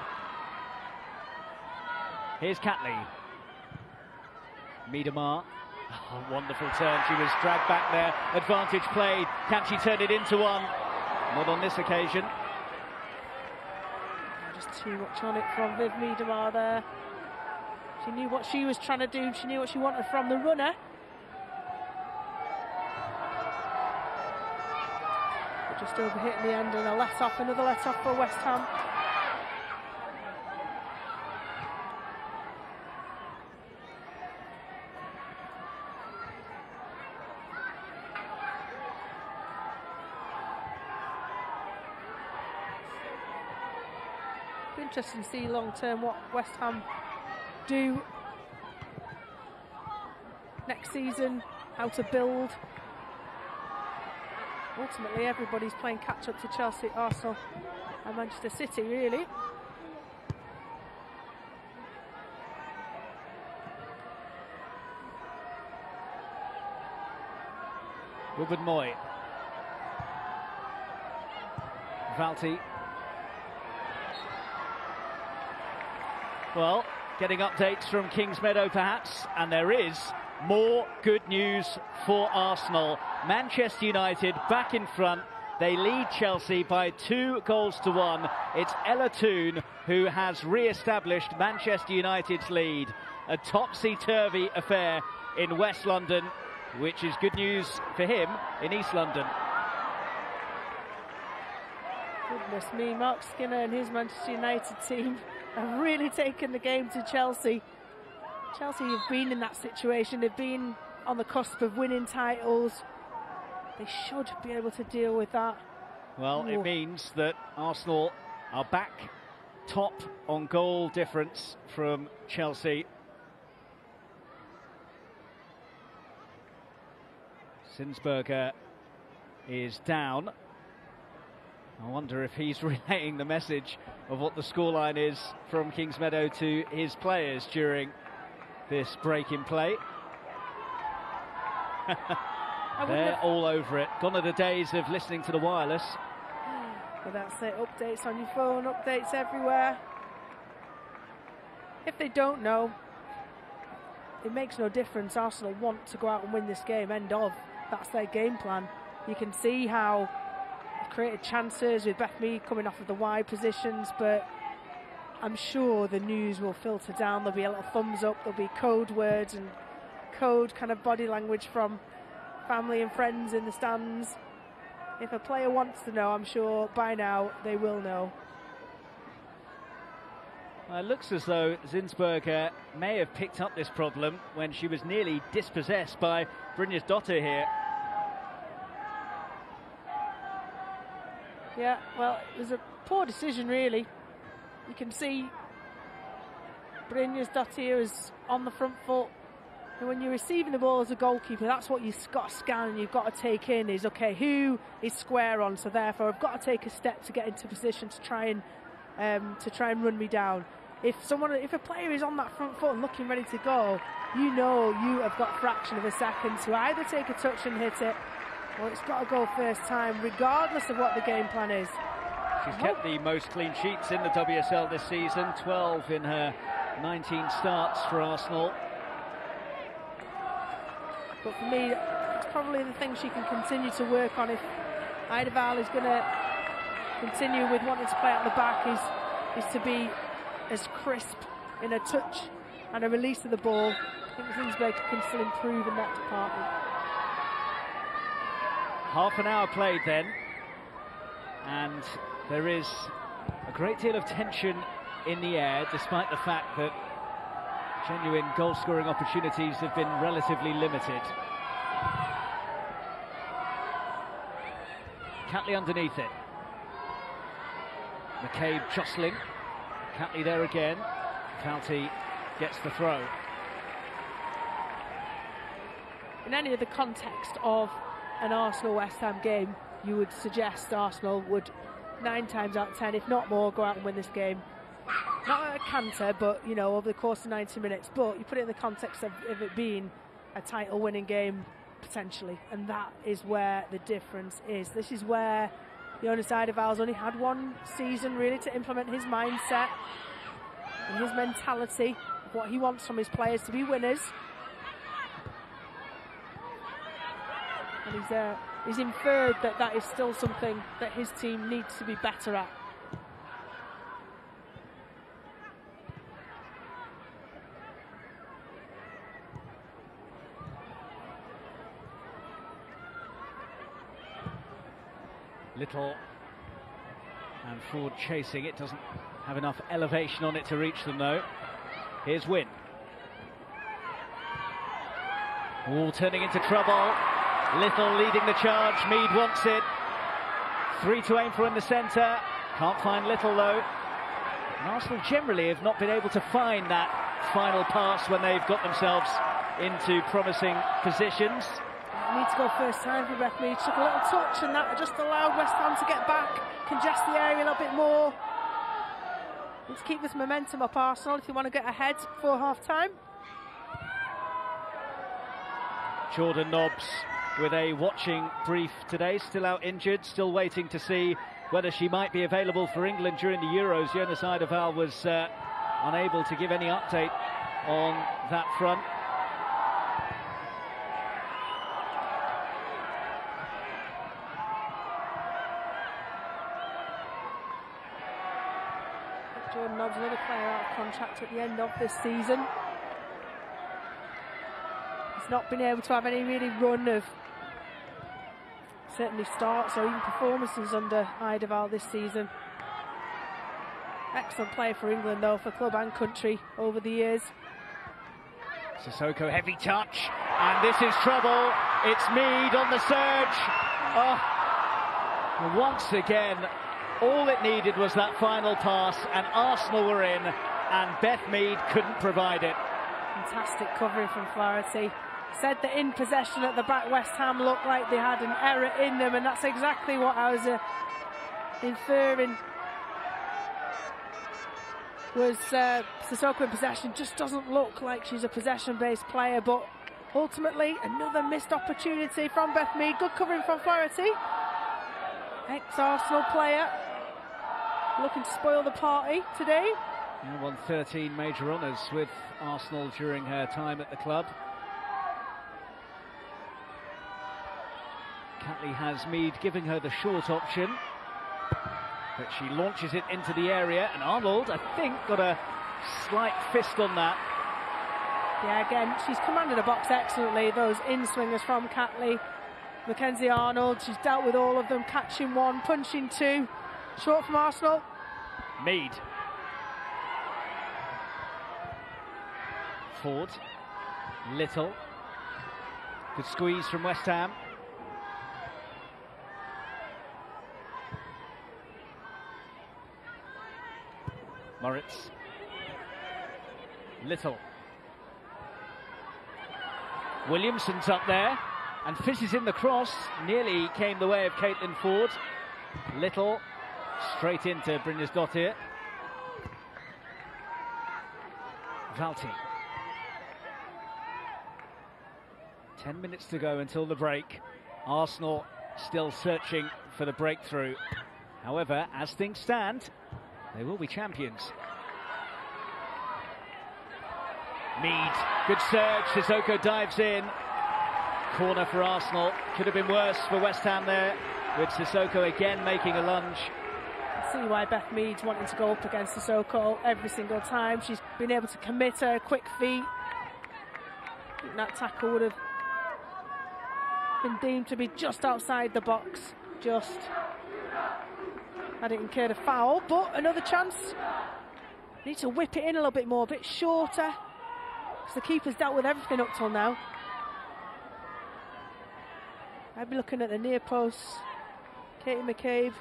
Here's Catley. Miedemar. Oh, wonderful turn. She was dragged back there. Advantage played. Can she turn it into one? Not on this occasion. Just too much on it from Viv Miedemar there. She knew what she was trying to do. She knew what she wanted from the runner. But just overhit in the end and a let-off, another let-off for West Ham. Interesting to see long-term what West Ham do next season, how to build. Ultimately, everybody's playing catch-up to Chelsea, Arsenal and Manchester City, really. Ruben Moy. Valti. Well, getting updates from Kingsmeadow perhaps, and there is more good news for Arsenal. Manchester United back in front. They lead Chelsea by 2-1. It's Ella Toone who has re-established Manchester United's lead. A topsy-turvy affair in West London, which is good news for him in East London. Goodness me, Mark Skinner and his Manchester United team have really taken the game to Chelsea. Chelsea have been in that situation. They've been on the cusp of winning titles. They should be able to deal with that. Well, it means that Arsenal are back top on goal difference from Chelsea. Zinsberger is down. I wonder if he's relaying the message of what the scoreline is from Kingsmeadow to his players during this break in play. They're all over it. Gone are the days of listening to the wireless. Well, that's it. Updates on your phone, updates everywhere. If they don't know, it makes no difference. Arsenal want to go out and win this game. End of. That's their game plan. You can see how created chances with Beth Mead coming off of the wide positions, but I'm sure the news will filter down. There'll be a little thumbs up, there'll be code words and code kind of body language from family and friends in the stands. If a player wants to know, I'm sure by now they will know. It looks as though Zinsberger may have picked up this problem when she was nearly dispossessed by Brynjarsdottir here. Yeah, well, it was a poor decision, really. You can see Brynjarsdottir is on the front foot. And when you're receiving the ball as a goalkeeper, that's what you've got to scan and you've got to take in is, okay, who is square on? So therefore, I've got to take a step to get into position to try and run me down. If a player is on that front foot and looking ready to go, you know you have got a fraction of a second to either take a touch and hit it, or it's got to go first time, regardless of what the game plan is. She's kept the most clean sheets in the WSL this season, 12 in her 19 starts for Arsenal. But for me, it's probably the thing she can continue to work on. If Ida Val is going to continue with wanting to play out the back, is to be as crisp in a touch and a release of the ball. I think Zinsberg can still improve in that department. Half an hour played then, and there is a great deal of tension in the air, despite the fact that genuine goal-scoring opportunities have been relatively limited. Catley underneath it. McCabe jostling. Catley there again. Couty gets the throw. In any other context of an Arsenal-West Ham game, you would suggest Arsenal would 9 times out of 10, if not more, go out and win this game. Not at a canter, but, you know, over the course of 90 minutes. But you put it in the context of it being a title-winning game, potentially. And that is where the difference is. This is where Jonas Eidevall's only had one season, really, to implement his mindset and his mentality, what he wants from his players to be winners. And he's inferred that that is still something that his team needs to be better at. Little and Ford chasing it, doesn't have enough elevation on it to reach them though. Here's Wynn. All turning into trouble. Little leading the charge. Mead wants it. 3 to aim for in the centre. Can't find Little though. And Arsenal generally have not been able to find that final pass when they've got themselves into promising positions. Need to go first time for Beth Mead. Took a little touch and that just allowed West Ham to get back, congest the area a little bit more. Let's keep this momentum up, Arsenal, if you want to get ahead before half-time. Jordan Nobbs with a watching brief today, still out injured, still waiting to see whether she might be available for England during the Euros. Jonas Eidevall was unable to give any update on that front. Jordan Nobbs, another player out of contract at the end of this season. He's not been able to have any really run of certainly starts or even performances under Eidevall this season. Excellent player for England though, for club and country over the years. Sissoko, heavy touch, and this is trouble. It's Mead on the surge. Oh. Once again, all it needed was that final pass, and Arsenal were in, and Beth Mead couldn't provide it. Fantastic covering from Flaherty. Said that in possession at the back, West Ham looked like they had an error in them, and that's exactly what I was inferring. Was Sissoko in possession? Just doesn't look like she's a possession-based player, but ultimately another missed opportunity from Beth Mead. Good covering from Flaherty. Ex-Arsenal player, looking to spoil the party today. Won 13 major honours with Arsenal during her time at the club. Catley has Mead giving her the short option, but she launches it into the area, and Arnold, I think, got a slight fist on that. Yeah, again, she's commanded the box excellently, those in-swingers from Catley. Mackenzie Arnold, she's dealt with all of them, catching one, punching two. Short from Arsenal. Mead. Ford. Little. Good squeeze from West Ham. Moritz. Little. Williamson's up there and fizzes in the cross. Nearly came the way of Caitlin Ford. Little straight into Brynjarsdottir. Valti. 10 minutes to go until the break. Arsenal still searching for the breakthrough. However, as things stand, they will be champions. Mead, good surge. Sissoko dives in. Corner for Arsenal. Could have been worse for West Ham there, with Sissoko again making a lunge. I see why Beth Mead's wanting to go up against Sissoko every single time. She's been able to commit her quick feet. I think that tackle would have been deemed to be just outside the box. Just had it incurred a foul, but another chance. Need to whip it in a little bit more, a bit shorter, because the keeper's dealt with everything up till now. I'd be looking at the near post. Katie McCabe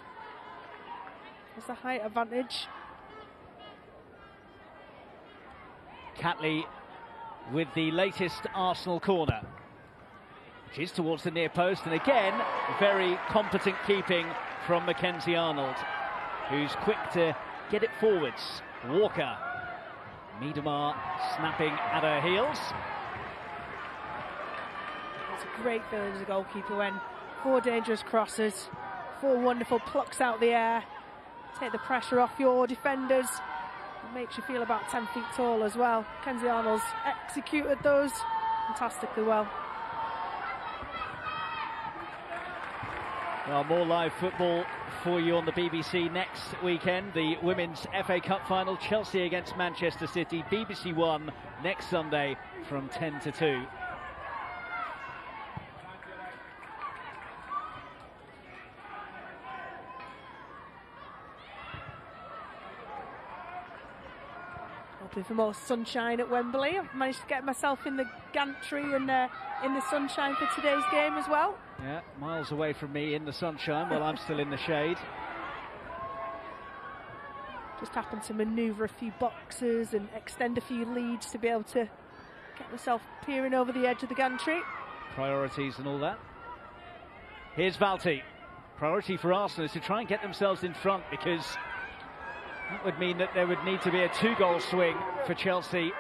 has the height advantage. Catley with the latest Arsenal corner, which is towards the near post, and again very competent keeping from Mackenzie Arnold, who's quick to get it forwards. Walker, Miedemar snapping at her heels. It's a great feeling as a goalkeeper when 4 dangerous crosses, 4 wonderful plucks out the air, take the pressure off your defenders. It makes you feel about 10 feet tall as well. Mackenzie Arnold's executed those fantastically well. Well, more live football for you on the BBC next weekend. The Women's FA Cup final, Chelsea against Manchester City, BBC One next Sunday from 10 to 2. Hoping for more sunshine at Wembley. I've managed to get myself in the gantry and in the sunshine for today's game as well. Yeah, miles away from me in the sunshine while I'm still in the shade. Just happened to manoeuvre a few boxes and extend a few leads to be able to get myself peering over the edge of the gantry. Priorities and all that. Here's Valti. Priority for Arsenal is to try and get themselves in front, because that would mean that there would need to be a 2-goal swing for Chelsea.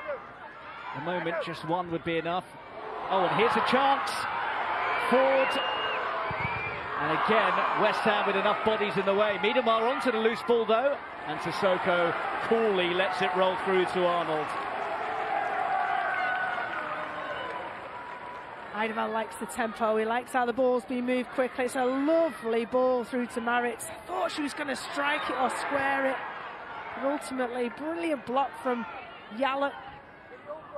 At the moment, just one would be enough. Oh, and here's a chance. Ford. And again, West Ham with enough bodies in the way. Miedemar onto the loose ball, though. And Sissoko coolly lets it roll through to Arnold. Eidevall likes the tempo. He likes how the ball's being moved quickly. It's a lovely ball through to Maritz. I thought she was going to strike it or square it. But ultimately, brilliant block from Yallop.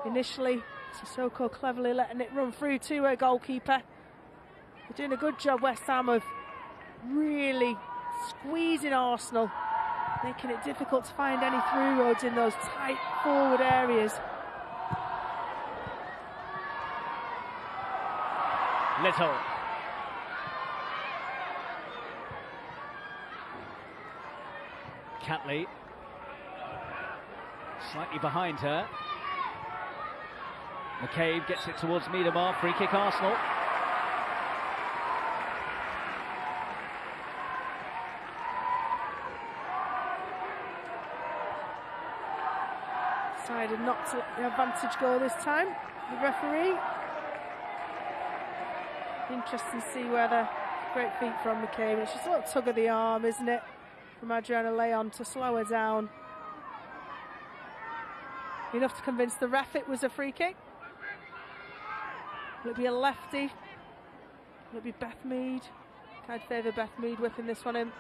Initially, Sissoko cleverly letting it run through to her goalkeeper. They're doing a good job, West Ham, of really squeezing Arsenal, making it difficult to find any through roads in those tight forward areas. Little. Catley slightly behind her. McCabe gets it towards Miedemar. Free kick Arsenal. Decided not to let the advantage go this time, the referee. Interesting to see whether great feet from McCabe. It's just a little tug of the arm, isn't it, from Adriana Leon to slow her down. Enough to convince the ref it was a free kick. Will it be a lefty? Will it be Beth Mead? I'd favour Beth Mead whipping this one in.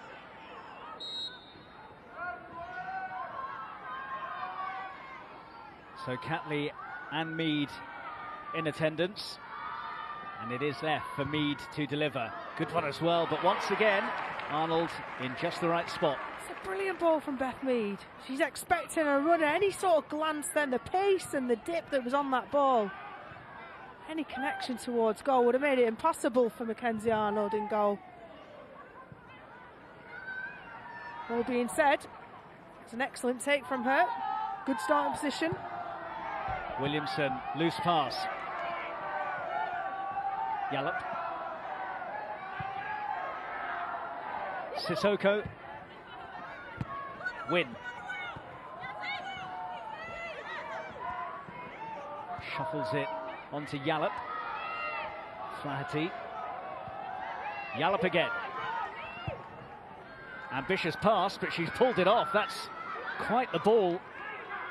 So Catley and Mead in attendance, and it is left for Mead to deliver. Good one as well, but once again Arnold in just the right spot. It's a brilliant ball from Beth Mead. She's expecting a runner, any sort of glance then, the pace and the dip that was on that ball. Any connection towards goal would have made it impossible for Mackenzie Arnold in goal. All being said, it's an excellent take from her. Good starting position. Williamson, loose pass. Yallop. Sissoko. Win. Shuffles it onto Yallop. Flaherty. Yallop again. Ambitious pass, but she's pulled it off. That's quite the ball.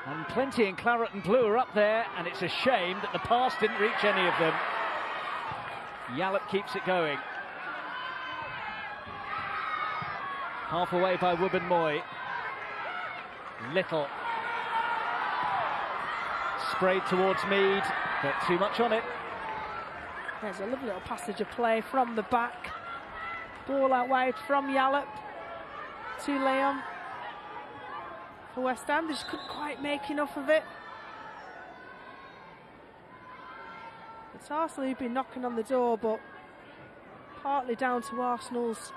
And plenty in claret and blue are up there, and it's a shame that the pass didn't reach any of them. Yallop keeps it going. Half away by Wubben-Moy. Little. Sprayed towards Mead, but too much on it. There's a lovely little passage of play from the back. Ball out wide from Yallop to Leon. For West Ham, they just couldn't quite make enough of it. It's Arsenal who've been knocking on the door, but partly down to Arsenal's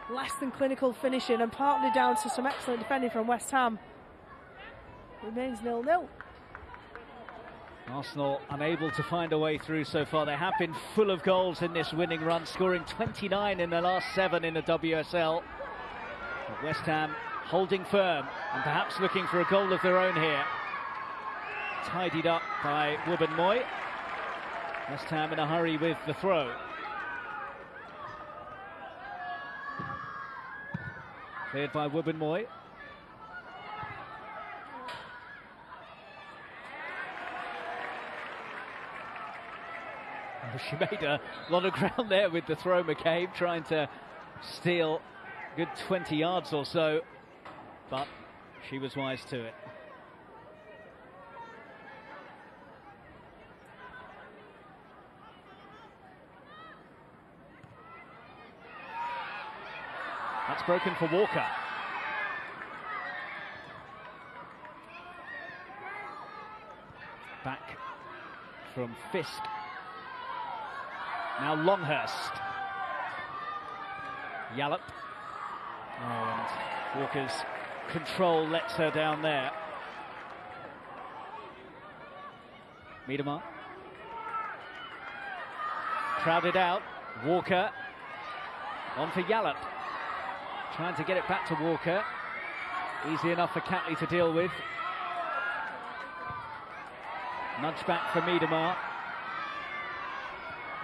less than clinical finishing and partly down to some excellent defending from West Ham. Remains 0-0. Arsenal unable to find a way through so far. They have been full of goals in this winning run, scoring 29 in the last 7 in the WSL. But West Ham holding firm and perhaps looking for a goal of their own here. Tidied up by Wubben-Moy. West Ham in a hurry with the throw. Cleared by Wubben-Moy. She made a lot of ground there with the throw, McCabe, trying to steal a good 20 yards or so, but she was wise to it. That's broken for Walker. Back from Fisk. Now Longhurst. Yallop. Oh, and Walker's control lets her down there. Miedema. Crowded out. Walker. On for Yallop. Trying to get it back to Walker. Easy enough for Catley to deal with. Nudge back for Miedema.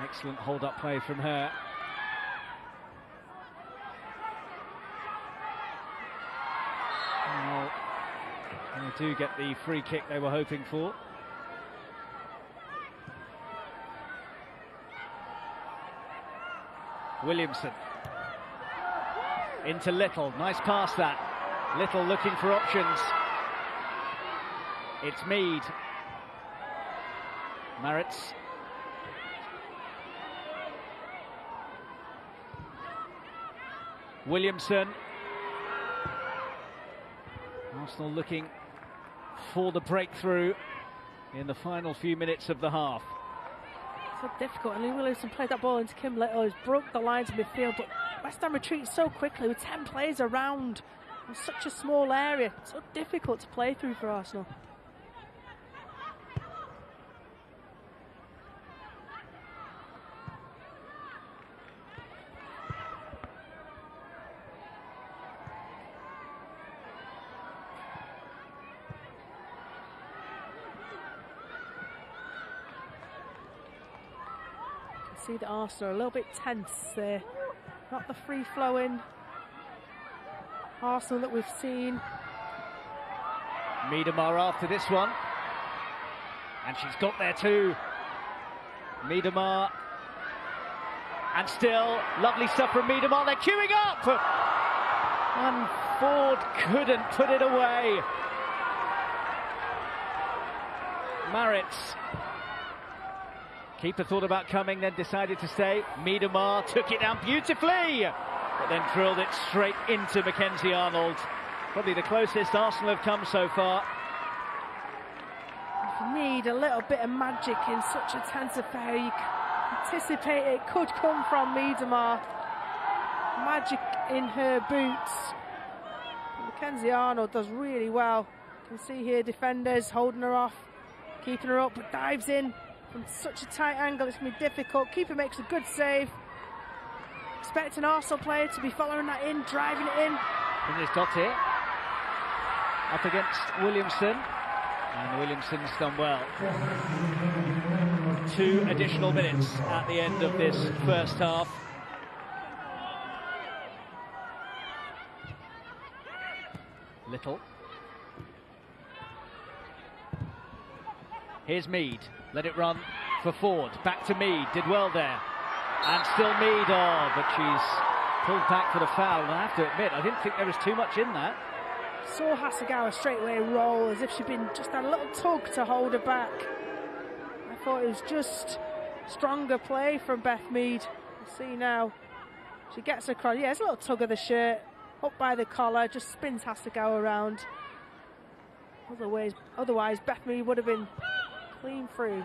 Excellent hold-up play from her. Well, they do get the free kick they were hoping for. Williamson. Into Little. Nice pass that. Little looking for options. It's Mead. Maritz. Williamson. Arsenal looking for the breakthrough in the final few minutes of the half. So difficult. And Williamson played that ball into Kim Little, who's broke the lines of midfield, but West Ham retreats so quickly with 10 players around in such a small area. So difficult to play through for Arsenal. See that Arsenal are a little bit tense there. Not the free-flowing Arsenal that we've seen. Miedema after this one. And she's got there too. Miedema. And still, lovely stuff from Miedema. They're queuing up! And Ford couldn't put it away. Maritz. Keeper thought about coming, then decided to stay. Miedema took it down beautifully, but then drilled it straight into Mackenzie Arnold. Probably the closest Arsenal have come so far. You need a little bit of magic in such a tense affair. You anticipate it could come from Miedema. Magic in her boots. Mackenzie Arnold does really well. You can see here defenders holding her off, keeping her up, but dives in from such a tight angle, it's going to be difficult. Keeper makes a good save. Expect an Arsenal player to be following that in, driving it in. And there's Dottie up against Williamson, and Williamson's done well. 2 additional minutes at the end of this first half. Little. Here's Mead. Let it run for Ford. Back to Mead. Did well there. And still Mead. Oh, but she's pulled back for the foul. And I have to admit, I didn't think there was too much in that. Saw Hasegawa straight away roll as if she'd been just had a little tug to hold her back. I thought it was just stronger play from Beth Mead. We'll see now. She gets across. Yeah, it's a little tug of the shirt. Up by the collar, just spins Hasegawa around. Otherwise, Beth Mead would have been clean through.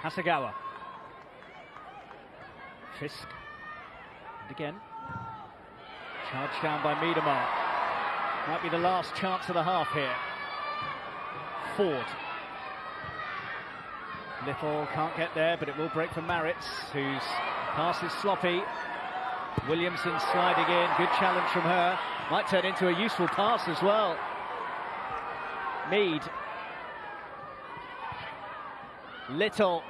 Hasegawa. Fisk. And again. Charged down by Miedemar. Might be the last chance of the half here. Ford. Little can't get there, but it will break for Maritz, whose pass is sloppy. Williamson sliding in, good challenge from her. Might turn into a useful pass as well. Mead. Little.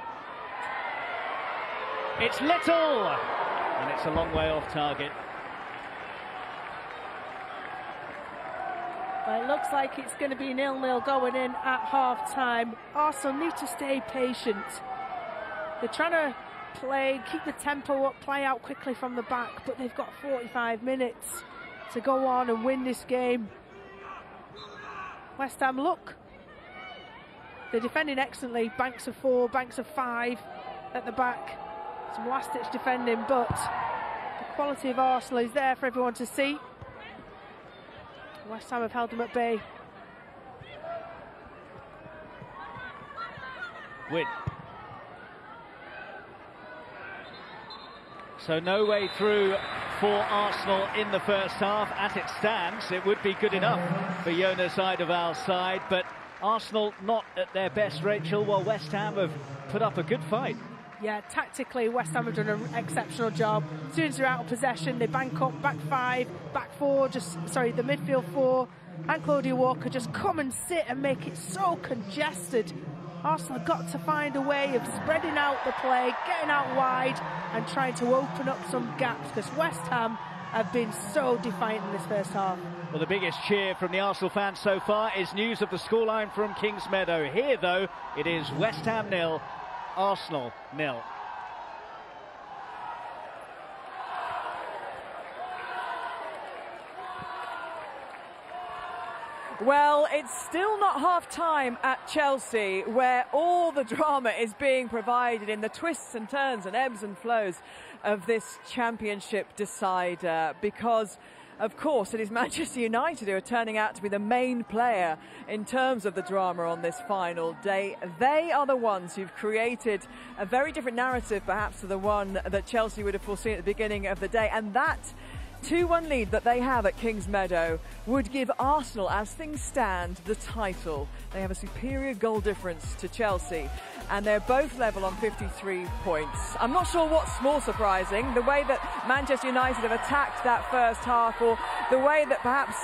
It's Little! And it's a long way off target. Well, it looks like it's going to be 0-0 going in at half-time. Arsenal need to stay patient. They're trying to play, keep the tempo up, play out quickly from the back, but they've got 45 minutes to go on and win this game. West Ham, look. They're defending excellently. Banks of 4, banks of 5 at the back. Some last-ditch defending, but the quality of Arsenal is there for everyone to see. West Ham have held them at bay. Win. So no way through for Arsenal in the first half. As it stands, it would be good enough for Jonas Eidevall's side, but Arsenal not at their best, Rachel, while West Ham have put up a good fight. Yeah, tactically, West Ham have done an exceptional job. As soon as they're out of possession, they bank up, back 5, back 4, the midfield 4, and Claudia Walker just come and sit and make it so congested. Arsenal have got to find a way of spreading out the play, getting out wide, and trying to open up some gaps, because West Ham have been so defiant in this first half. Well, the biggest cheer from the Arsenal fans so far is news of the scoreline from Kingsmeadow. Here, though, it is West Ham 0, Arsenal 0. Well, it's still not half-time at Chelsea, where all the drama is being provided in the twists and turns and ebbs and flows of this championship decider, because of course it is Manchester United who are turning out to be the main player in terms of the drama on this final day. They are the ones who've created a very different narrative perhaps to the one that Chelsea would have foreseen at the beginning of the day, and that 2-1 lead that they have at Kingsmeadow would give Arsenal, as things stand, the title. They have a superior goal difference to Chelsea, and they're both level on 53 points. I'm not sure what's more surprising, the way that Manchester United have attacked that first half, or the way that perhaps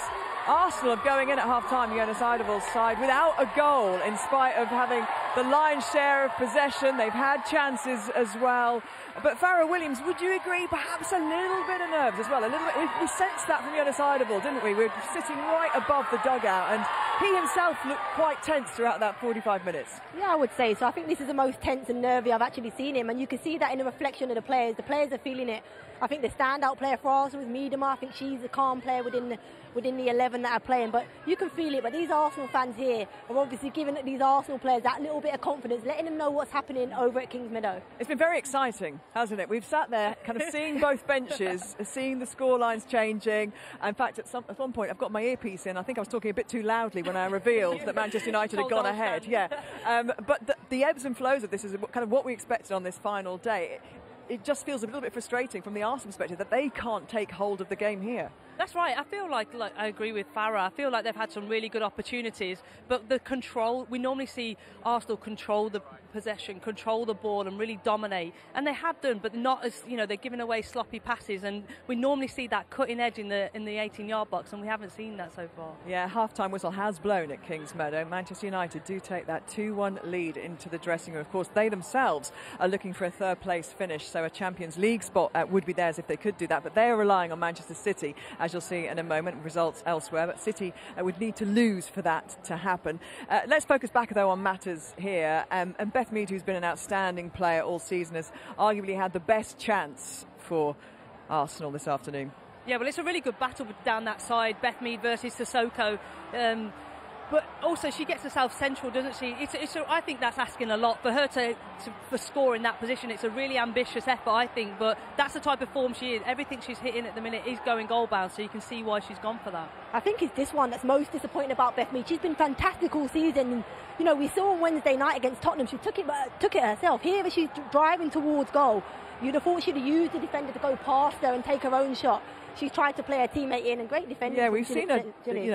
Arsenal are going in at half-time, Jonas Eidevall's side, without a goal, in spite of having the lion's share of possession. They've had chances as well. But Farrah Williams, would you agree, perhaps a little bit of nerves as well? A little bit. We sensed that from Jonas Eidevall, didn't we? We were sitting right above the dugout, and he himself looked quite tense throughout that 45 minutes. Yeah, I would say so. I think this is the most tense and nervy I've actually seen him, and you can see that in the reflection of the players. The players are feeling it. I think the standout player for Arsenal is Miedemar. I think she's a calm player within the 11 that are playing, but you can feel it. But these Arsenal fans here are obviously giving these Arsenal players that little bit of confidence, letting them know what's happening over at Kingsmeadow. It's been very exciting, hasn't it? We've sat there kind of seeing both benches, seeing the scorelines changing. In fact, at one point, I've got my earpiece in. I think I was talking a bit too loudly when I revealed that Manchester United had gone ahead. Yeah, but the ebbs and flows of this is kind of what we expected on this final day. It just feels a little bit frustrating from the Arsenal perspective that they can't take hold of the game here. That's right. I feel like I agree with Farah. I feel like they've had some really good opportunities, but the control, we normally see Arsenal control the possession, control the ball and really dominate, and they have done, but not as, you know, they're giving away sloppy passes, and we normally see that cutting edge in the 18-yard box, and we haven't seen that so far. Yeah, half-time whistle has blown at Kings Meadow. Manchester United do take that 2-1 lead into the dressing room. Of course, they themselves are looking for a third-place finish, so a Champions League spot would be theirs if they could do that, but they are relying on Manchester City, as you'll see in a moment, results elsewhere, but City would need to lose for that to happen. Let's focus back, though, on matters here, and Beth Mead, who's been an outstanding player all season, has arguably had the best chance for Arsenal this afternoon. Yeah, well, it's a really good battle down that side, Beth Mead versus Sissoko. But also she gets herself central, doesn't she? I think that's asking a lot for her for score in that position. It's a really ambitious effort, I think, but that's the type of form she is. Everything she's hitting at the minute is going goal bound, so you can see why she's gone for that. I think it's this one that's most disappointing about Beth Mead. She's been fantastic all season. And, you know, we saw on Wednesday night against Tottenham, she took it herself. Here, she's driving towards goal. You'd have thought she'd have used the defender to go past her and take her own shot. She's tried to play her teammate in, and great defending. Yeah, we've seen her,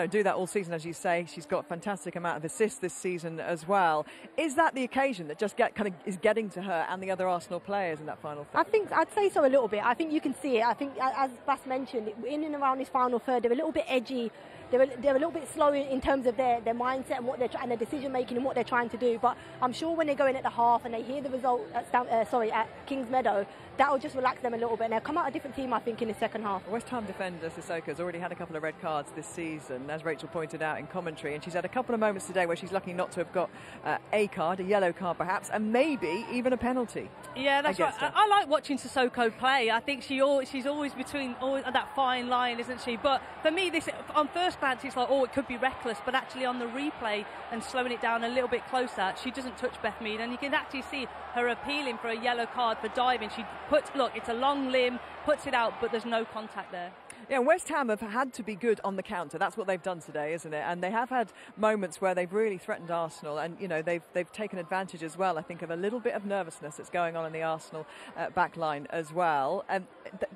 do that all season, as you say. She's got a fantastic amount of assists this season as well. Is that the occasion that just is getting to her and the other Arsenal players in that final third? I think I'd say so a little bit. I think you can see it. I think, as Bas mentioned, in and around this final third, they're a little bit edgy. They're a little bit slow in terms of their mindset and what they're and their decision making and what they're trying to do. But I'm sure when they go in at the half and they hear the result at Kings Meadow, that will just relax them a little bit. And they'll come out a different team, I think, in the second half. West Ham defender Sissoko has already had a couple of red cards this season, as Rachel pointed out in commentary, and she's had a couple of moments today where she's lucky not to have got a card, a yellow card perhaps, and maybe even a penalty. Yeah, that's right. I like watching Sissoko play. I think she's always between that fine line, isn't she? But for me, this on first glance, it's like, it could be reckless, but actually on the replay and slowing it down a little bit closer, she doesn't touch Beth Mead, and you can actually see her appealing for a yellow card for diving. It's a long limb, puts it out, but there's no contact there. Yeah, West Ham have had to be good on the counter. That's what they've done today, isn't it? And they have had moments where they've really threatened Arsenal, and you know they've taken advantage as well, I think, of a little bit of nervousness that's going on in the Arsenal back line as well. And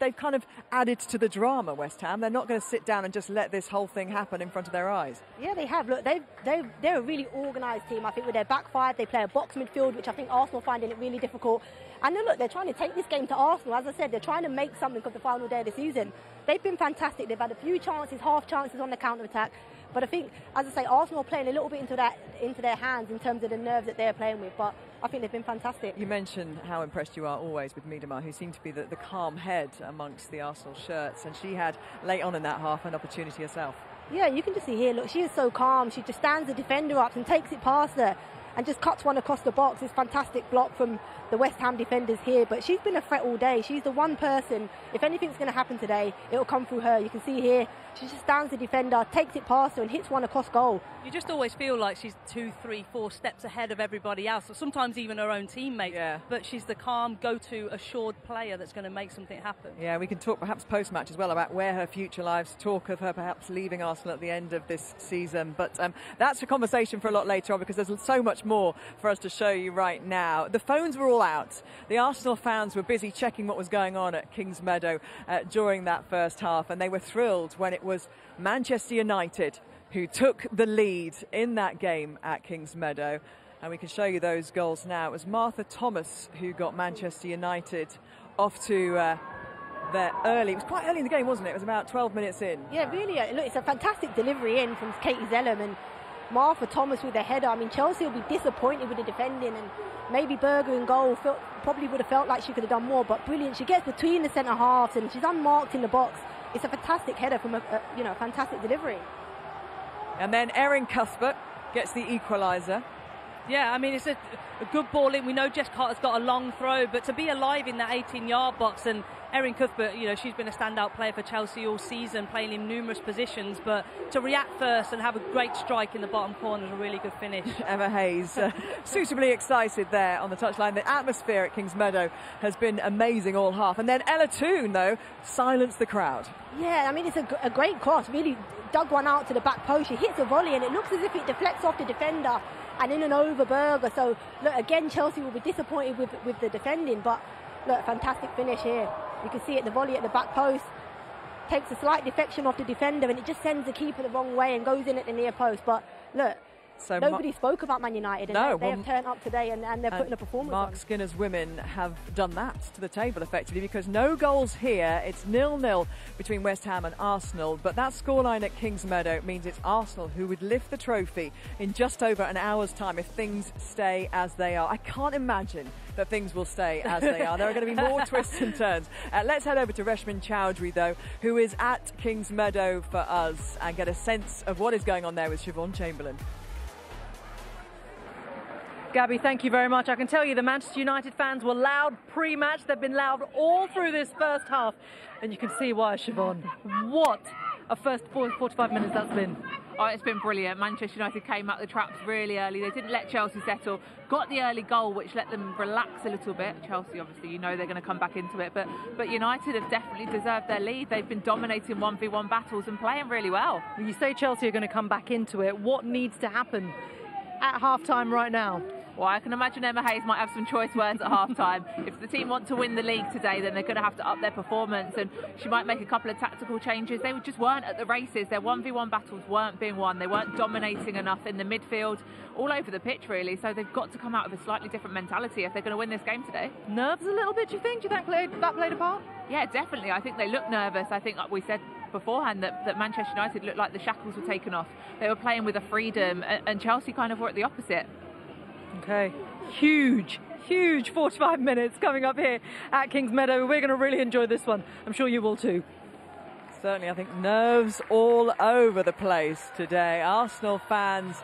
they've kind of added to the drama, West Ham. They're not going to sit down and just let this whole thing happen in front of their eyes. Yeah, they have. Look, they're a really organised team. I think with their back five, they play a box midfield, which I think Arsenal finding it really difficult. And look, they're trying to take this game to Arsenal. As I said, they're trying to make something of the final day of the season. They've been fantastic. They've had a few chances, half chances on the counter-attack. But I think, as I say, Arsenal are playing a little bit into their hands in terms of the nerves that they're playing with. But I think they've been fantastic. You mentioned how impressed you are always with Miedema, who seemed to be the calm head amongst the Arsenal shirts. And she had, late on in that half, an opportunity herself. Yeah, you can just see here, look, she is so calm. She just stands the defender up and takes it past her and just cuts one across the box. It's fantastic block from the West Ham defenders here, but she's been a threat all day. She's the one person, if anything's going to happen today, it'll come through her. You can see here, she just stands the defender, takes it past her and hits one across goal. You just always feel like she's 2, 3, 4 steps ahead of everybody else, or sometimes even her own teammates. Yeah. But she's the calm, go-to, assured player that's going to make something happen. Yeah, we can talk perhaps post-match as well about where her future lies, talk of her perhaps leaving Arsenal at the end of this season. But that's a conversation for a lot later on, because there's so much more for us to show you right now. The phones were all out. The Arsenal fans were busy checking what was going on at Kings Meadow during that first half, and they were thrilled when it was Manchester United who took the lead in that game at Kings Meadow. And we can show you those goals now. It was Martha Thomas who got Manchester United off to their early. It was quite early in the game, wasn't it? It was about 12 minutes in. Yeah, really. Look, it's a fantastic delivery in from Katie Zellum and Martha Thomas with the header. I mean, Chelsea will be disappointed with the defending, and maybe Berger in goal probably would have felt like she could have done more, but brilliant. She gets between the centre halves and she's unmarked in the box. It's a fantastic header from a fantastic delivery. And then Erin Cuthbert gets the equaliser. Yeah, I mean, it's a good ball in. We know Jess Carter's got a long throw, but to be alive in that 18-yard box, and Erin Cuthbert, she's been a standout player for Chelsea all season, playing in numerous positions, but to react first and have a great strike in the bottom corner is a really good finish. Emma Hayes, suitably excited there on the touchline. The atmosphere at Kings Meadow has been amazing all half. And then Ella Toone, though, silenced the crowd. Yeah, I mean, it's a great cross. Really dug one out to the back post. She hits a volley and it looks as if it deflects off the defender and in and over Berger. So, look, again, Chelsea will be disappointed with the defending, but look, fantastic finish here. You can see it, the volley at the back post. takes a slight defection off the defender, and it just sends the keeper the wrong way and goes in at the near post. But look, so nobody spoke about Man United, and they have turned up today and they're putting a performance Mark on. Skinner's women have done that to the table effectively, because no goals here. It's 0-0 between West Ham and Arsenal, but that scoreline at Kingsmeadow means it's Arsenal who would lift the trophy in just over an hour's time if things stay as they are. I can't imagine that things will stay as they are. There are going to be more twists and turns. Let's head over to Reshman Chowdhury, though, who is at Kingsmeadow for us, and get a sense of what is going on there with Siobhan Chamberlain. Gabby, thank you very much. I can tell you the Manchester United fans were loud pre-match. They've been loud all through this first half. And you can see why, Siobhan. What a first 45 minutes that's been. Oh, it's been brilliant. Manchester United came out the traps really early. They didn't let Chelsea settle. Got the early goal, which let them relax a little bit. Chelsea, obviously, you know they're going to come back into it. But United have definitely deserved their lead. They've been dominating 1v1 battles and playing really well. You say Chelsea are going to come back into it. What needs to happen at half-time right now? Well, I can imagine Emma Hayes might have some choice words at half-time. If the team want to win the league today, then they're going to have to up their performance, and she might make a couple of tactical changes. They just weren't at the races. Their 1v1 battles weren't being won. They weren't dominating enough in the midfield, all over the pitch, really. So they've got to come out with a slightly different mentality if they're going to win this game today. Nerves a little bit, do you think? Do you think that played a part? Yeah, definitely. I think they look nervous. I think, like we said beforehand, that Manchester United looked like the shackles were taken off. They were playing with a freedom, and Chelsea kind of were at the opposite. Okay, huge 45 minutes coming up here at Kingsmeadow. We're going to really enjoy this one. I'm sure you will too. Certainly, I think nerves all over the place today. Arsenal fans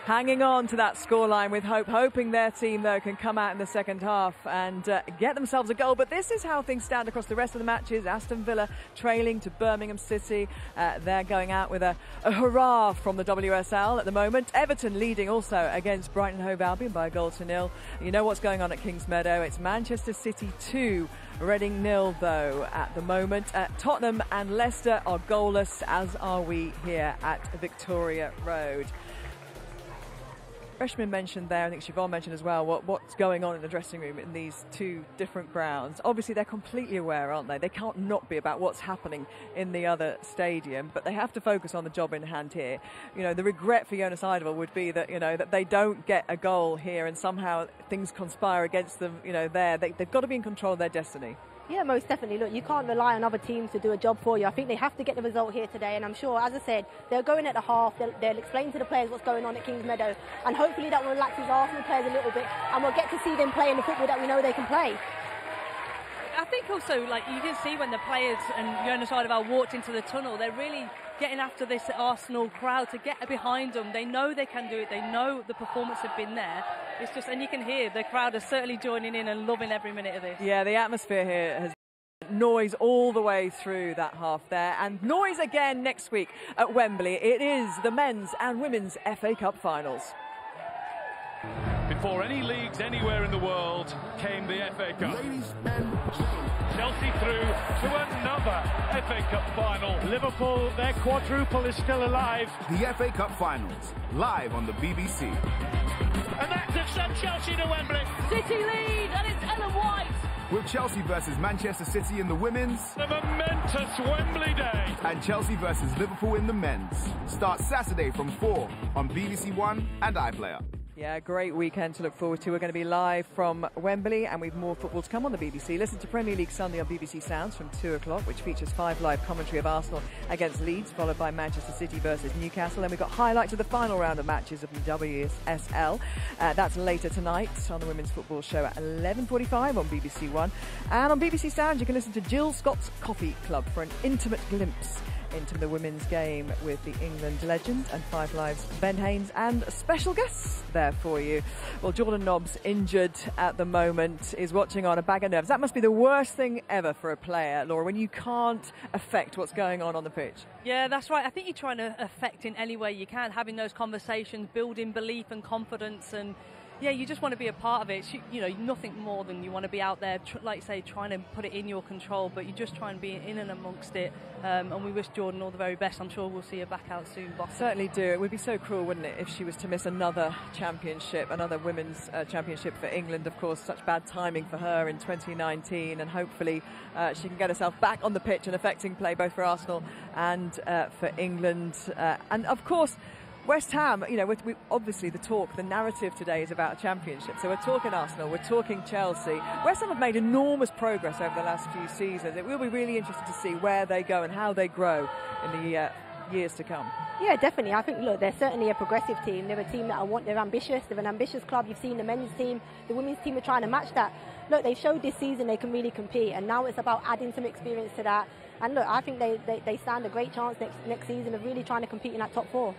hanging on to that scoreline with hope, hoping their team, though, can come out in the second half and get themselves a goal. But this is how things stand across the rest of the matches. Aston Villa trailing to Birmingham City. They're going out with a hurrah from the WSL at the moment. Everton leading also against Brighton Hove Albion by 1-0. You know what's going on at Kingsmeadow. It's Manchester City 2, Reading 0, though, at the moment. Tottenham and Leicester are goalless, as are we here at Victoria Road. Reshman mentioned there, I think Siobhan mentioned as well, what's going on in the dressing room in these two different grounds. Obviously, they're completely aware, aren't they? They can't not be about what's happening in the other stadium, but they have to focus on the job in hand here. You know, the regret for Jonas Eidevall would be that, you know, that they don't get a goal here and somehow things conspire against them, you know, there. They've got to be in control of their destiny. Yeah, most definitely. Look, you can't rely on other teams to do a job for you. I think they have to get the result here today, and I'm sure, as I said, they'll go in at the half, they'll explain to the players what's going on at Kingsmeadow, and hopefully that will relax these Arsenal players a little bit, and we'll get to see them playing the football that we know they can play. I think also, like, you can see when the players and Jonas Eidevall walked into the tunnel, they're really getting after this Arsenal crowd to get behind them. They know they can do it. They know the performance have been there. It's just, and you can hear the crowd are certainly joining in and loving every minute of this. Yeah, the atmosphere here has noise all the way through that half there, and noise again next week at Wembley. It is the men's and women's FA Cup finals. Before any leagues anywhere in the world came the FA Cup. Ladies and Chelsea through to another FA Cup final. Liverpool, their quadruple is still alive. The FA Cup finals, live on the BBC. And that has sent Chelsea to Wembley. City lead, and it's Ellen White. With Chelsea versus Manchester City in the women's. The momentous Wembley day. And Chelsea versus Liverpool in the men's. Starts Saturday from 4 on BBC One and iPlayer. Yeah, great weekend to look forward to. We're going to be live from Wembley, and we've more football to come on the BBC. Listen to Premier League Sunday on BBC Sounds from 2 o'clock, which features 5 live commentary of Arsenal against Leeds, followed by Manchester City versus Newcastle. Then we've got highlights of the final round of matches of the WSL. That's later tonight on the Women's Football Show at 11:45 on BBC One. And on BBC Sounds, you can listen to Jill Scott's Coffee Club for an intimate glimpse into the women's game with the England legend, and 5 Live's Ben Haynes and special guests there for you. Well, Jordan Nobbs, injured at the moment, is watching on a bag of nerves. That must be the worst thing ever for a player, Laura, when you can't affect what's going on the pitch. Yeah, that's right. I think you're trying to affect in any way you can, having those conversations, building belief and confidence, and Yeah, you just want to be a part of it. You know, nothing more than you want to be out there, like you say, trying to put it in your control, but you just try and be in and amongst it. And we wish Jordan all the very best. I'm sure we'll see her back out soon. Certainly do. It would be so cruel, wouldn't it, if she was to miss another championship, another women's championship for England. Of course, such bad timing for her in 2019, and hopefully she can get herself back on the pitch and affecting play both for Arsenal and for England. And of course, West Ham, you know, obviously the narrative today is about a championship. So we're talking Arsenal, we're talking Chelsea. West Ham have made enormous progress over the last few seasons. It will be really interesting to see where they go and how they grow in the years to come. Yeah, definitely. I think, look, they're certainly a progressive team. They're a team they're ambitious. They're an ambitious club. You've seen the men's team, the women's team are trying to match that. Look, they've showed this season they can really compete, and now it's about adding some experience to that. And look, I think they stand a great chance next season of really trying to compete in that top four.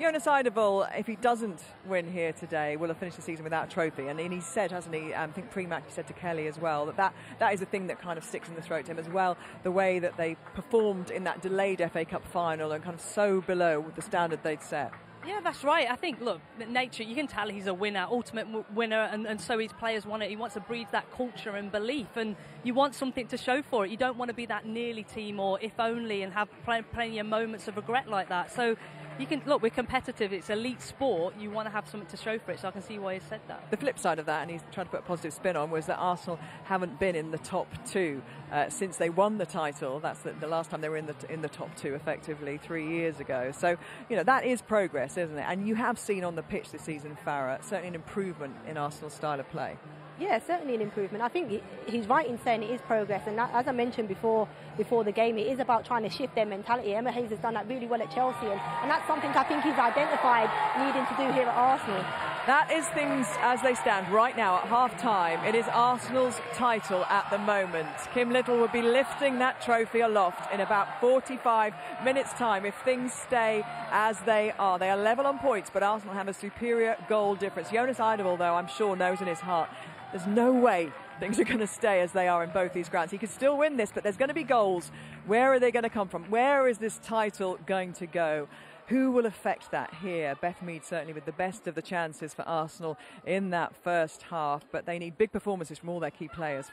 Jonas Eidevall, if he doesn't win here today, will have finished the season without a trophy. And he said, hasn't he, I think pre-match he said to Kelly as well, that is a thing that kind of sticks in the throat to him as well, the way that they performed in that delayed FA Cup final and kind of so below the standard they'd set. Yeah, that's right. I think, look, nature, you can tell he's a winner, ultimate winner, and so his players want it. He wants to breed that culture and belief, and you want something to show for it. You don't want to be that nearly team or if only and have plenty of moments of regret like that. So you can, look, we're competitive. It's elite sport. You want to have something to show for it, so I can see why he said that. The flip side of that, and he's trying to put a positive spin on, was that Arsenal haven't been in the top two since they won the title. That's the last time they were in the top two, effectively, 3 years ago. So, you know, that is progress, isn't it? And you have seen on the pitch this season, Farah, certainly an improvement in Arsenal's style of play. Yeah, certainly an improvement. I think he's right in saying it is progress, and that, as I mentioned before the game, it is about trying to shift their mentality. Emma Hayes has done that really well at Chelsea, and that's something I think he's identified needing to do here at Arsenal. That is things as they stand right now at half-time. It is Arsenal's title at the moment. Kim Little will be lifting that trophy aloft in about 45 minutes' time if things stay as they are. They are level on points, but Arsenal have a superior goal difference. Jonas Eidevall, though, I'm sure knows in his heart there's no way things are going to stay as they are in both these grounds. He could still win this, but there's going to be goals. Where are they going to come from? Where is this title going to go? Who will affect that here? Beth Mead certainly with the best of the chances for Arsenal in that first half, but they need big performances from all their key players.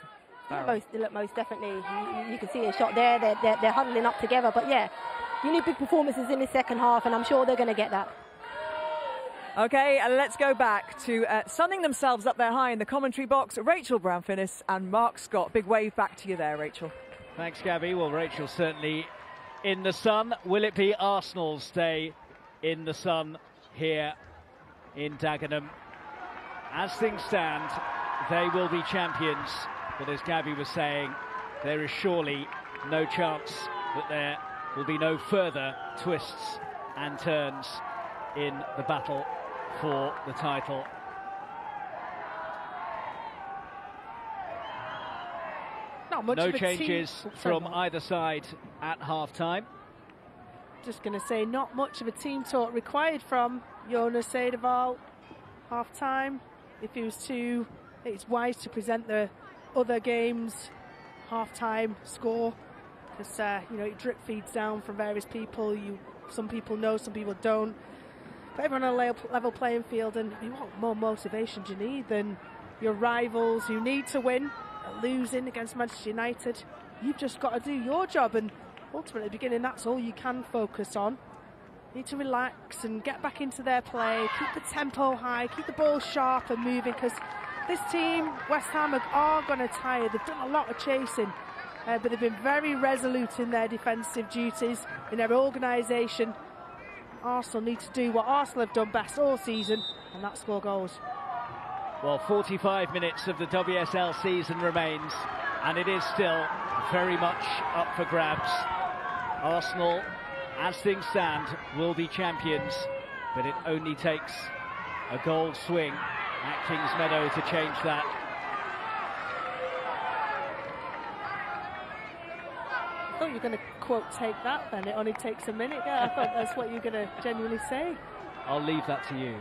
Most definitely. You can see a shot there. They're huddling up together, but yeah, you need big performances in the second half, and I'm sure they're going to get that. OK, and let's go back to sunning themselves up there high in the commentary box. Rachel Brown-Finnis and Mark Scott. Big wave back to you there, Rachel. Thanks, Gabby. Well, Rachel certainly in the sun. Will it be Arsenal's day in the sun here in Dagenham? As things stand, they will be champions. But as Gabby was saying, there is surely no chance that there will be no further twists and turns in the battle for the title. Not much no of a changes from either side at half-time. Just going to say, not much of a team talk required from Jonas Eidevall. Half-time, if he was to, it's wise to present the other games half-time score, because you know, it drip feeds down from various people. Some people know, some people don't. But everyone on a level playing field, and what more motivation do you need than your rivals who need to win, losing against Manchester United? You've just got to do your job, and ultimately, at the beginning, that's all you can focus on. You need to relax and get back into their play, keep the tempo high, keep the ball sharp and moving, because this team, West Ham, are going to tire. They've done a lot of chasing, but they've been very resolute in their defensive duties, in their organisation. Arsenal need to do what Arsenal have done best all season, and that's score goals. Well, 45 minutes of the WSL season remains, and it is still very much up for grabs. Arsenal, as things stand, will be champions, but it only takes a goal swing at Kings Meadow to change that. I thought you were going to quote "take that" then. It only takes a minute. Yeah, I thought that's what you were going to genuinely say. I'll leave that to you.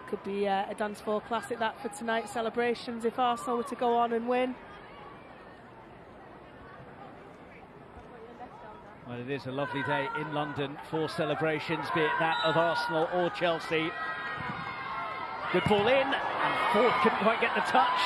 Could be a dance floor classic that for tonight's celebrations if Arsenal were to go on and win. Well, it It is a lovely day in London for celebrations, be it that of Arsenal or Chelsea. Good ball in, and Ford couldn't quite get the touch.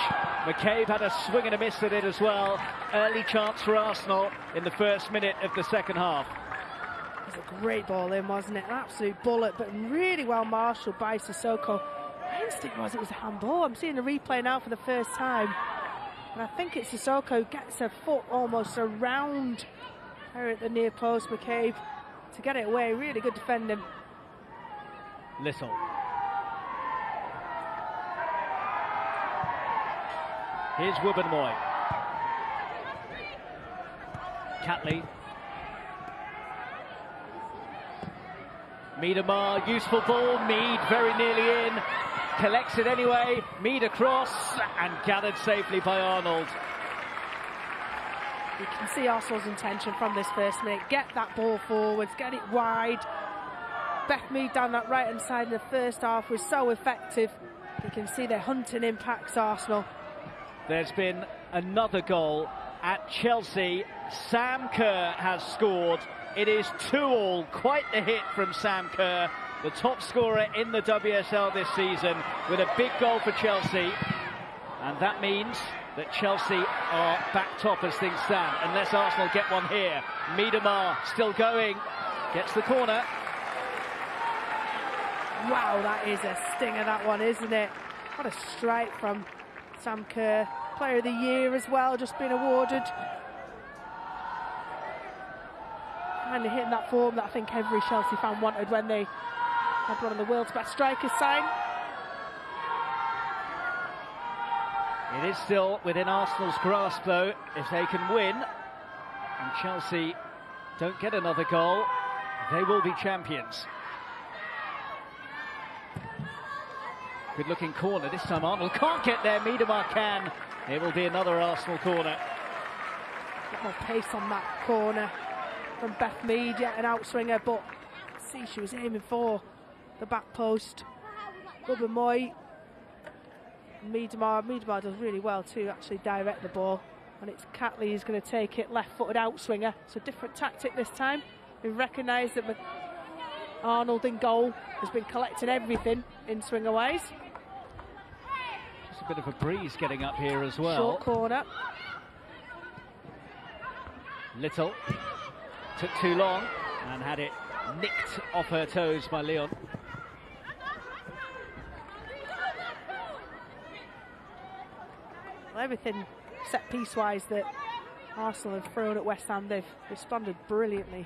McCabe had a swing and a miss at it as well. Early chance for Arsenal in the first minute of the second half. It was a great ball in, wasn't it? An absolute bullet, but really well marshalled by Sissoko. My instinct was it was a handball. I'm seeing the replay now for the first time. And I think it's Sissoko gets her foot almost around her at the near post, McCabe, to get it away. Really good defending. Little. Here's Wubbenmoy. Catley. Miedemar, useful ball. Mead very nearly in. Collects it anyway. Mead across and gathered safely by Arnold. You can see Arsenal's intention from this first minute. Get that ball forwards, get it wide. Beth Mead down that right-hand side in the first half was so effective. You can see they're hunting impacts, Arsenal. There's been another goal at Chelsea. Sam Kerr has scored. It is 2-2. Quite the hit from Sam Kerr, the top scorer in the WSL this season, with a big goal for Chelsea. And that means that Chelsea are back top as things stand, unless Arsenal get one here. Miedemar still going, gets the corner. Wow, that is a stinger, that one, isn't it? What a strike from Sam Kerr. Player of the Year as well, just been awarded. And hitting that form that I think every Chelsea fan wanted when they had one of the world's best strikers signed. It is still within Arsenal's grasp, though, if they can win. And Chelsea don't get another goal, they will be champions. Good looking corner, this time Arnold can't get there, Miedemar can. It will be another Arsenal corner. Got more pace on that corner from Beth Mead, yet an outswinger, but see, she was aiming for the back post. Wubbenmoy, Miedemar does really well to actually direct the ball, and it's Catley who's going to take it, left-footed outswinger. It's a different tactic this time. We recognise that Arnold in goal has been collecting everything in swinger-wise. Just a bit of a breeze getting up here as well. Short corner. Little took too long and had it nicked off her toes by Leon. Well, everything set piece wise that Arsenal have thrown at West Ham, they've responded brilliantly.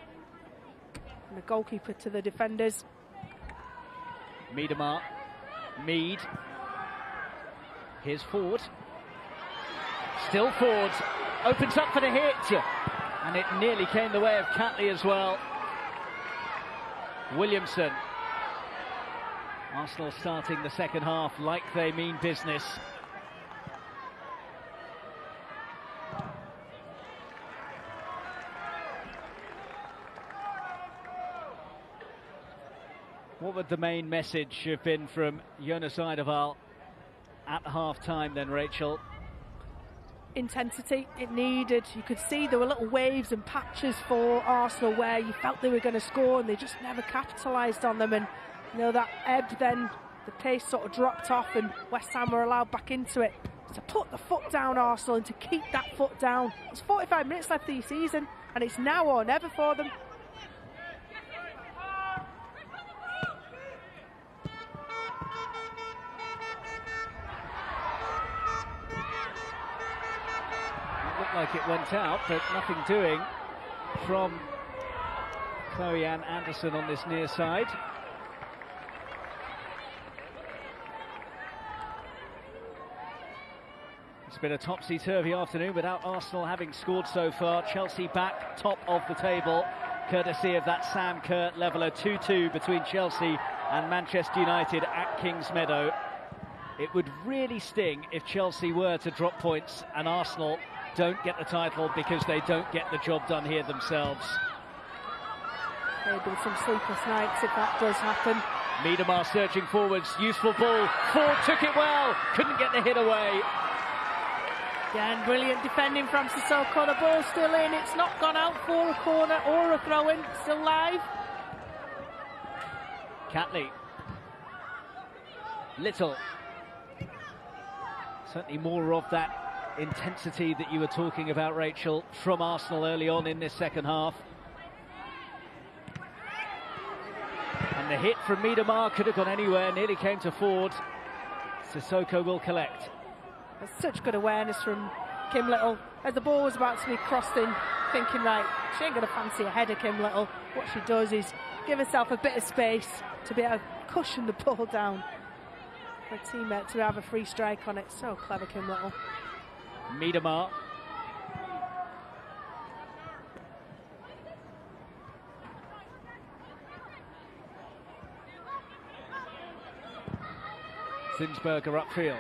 From the goalkeeper to the defenders. Miedemar, Mead. Here's Ford. Still Ford. Opens up for the hit. And it nearly came the way of Catley as well. Williamson. Arsenal starting the second half like they mean business. What would the main message have been from Jonas Eidevall at half-time then, Rachel? Intensity, it needed. You could see there were little waves and patches for Arsenal where you felt they were going to score and they just never capitalised on them. And, you know, that ebbed, then the pace sort of dropped off and West Ham were allowed back into it. To put the foot down, Arsenal, and to keep that foot down. It's 45 minutes left of the season and it's now or never for them. Like it went out, but nothing doing from Chloe-Ann Anderson on this near side. It's been a topsy-turvy afternoon without Arsenal having scored so far. Chelsea back top of the table, courtesy of that Sam Kerr leveller. 2-2 between Chelsea and Manchester United at Kingsmeadow. It would really sting if Chelsea were to drop points and Arsenal don't get the title because they don't get the job done here themselves. There'll be some sleepless nights if that does happen. Miedemar surging forwards, useful ball. Ford took it well, couldn't get the hit away. Again, brilliant defending from Sissoko. The ball's still in. It's not gone out for a corner or a throw-in. Still live. Catley. Little. Certainly more of that intensity that you were talking about, Rachel, from Arsenal early on in this second half. And the hit from Miedemar could have gone anywhere, nearly came to Ford. Sissoko will collect. There's such good awareness from Kim Little. As the ball was about to be crossed in, thinking, right, she ain't going to fancy a header, Kim Little. What she does is give herself a bit of space to be able to cushion the ball down for a teammate to have a free strike on it. So clever, Kim Little. Miedemar. Zinsberger upfield.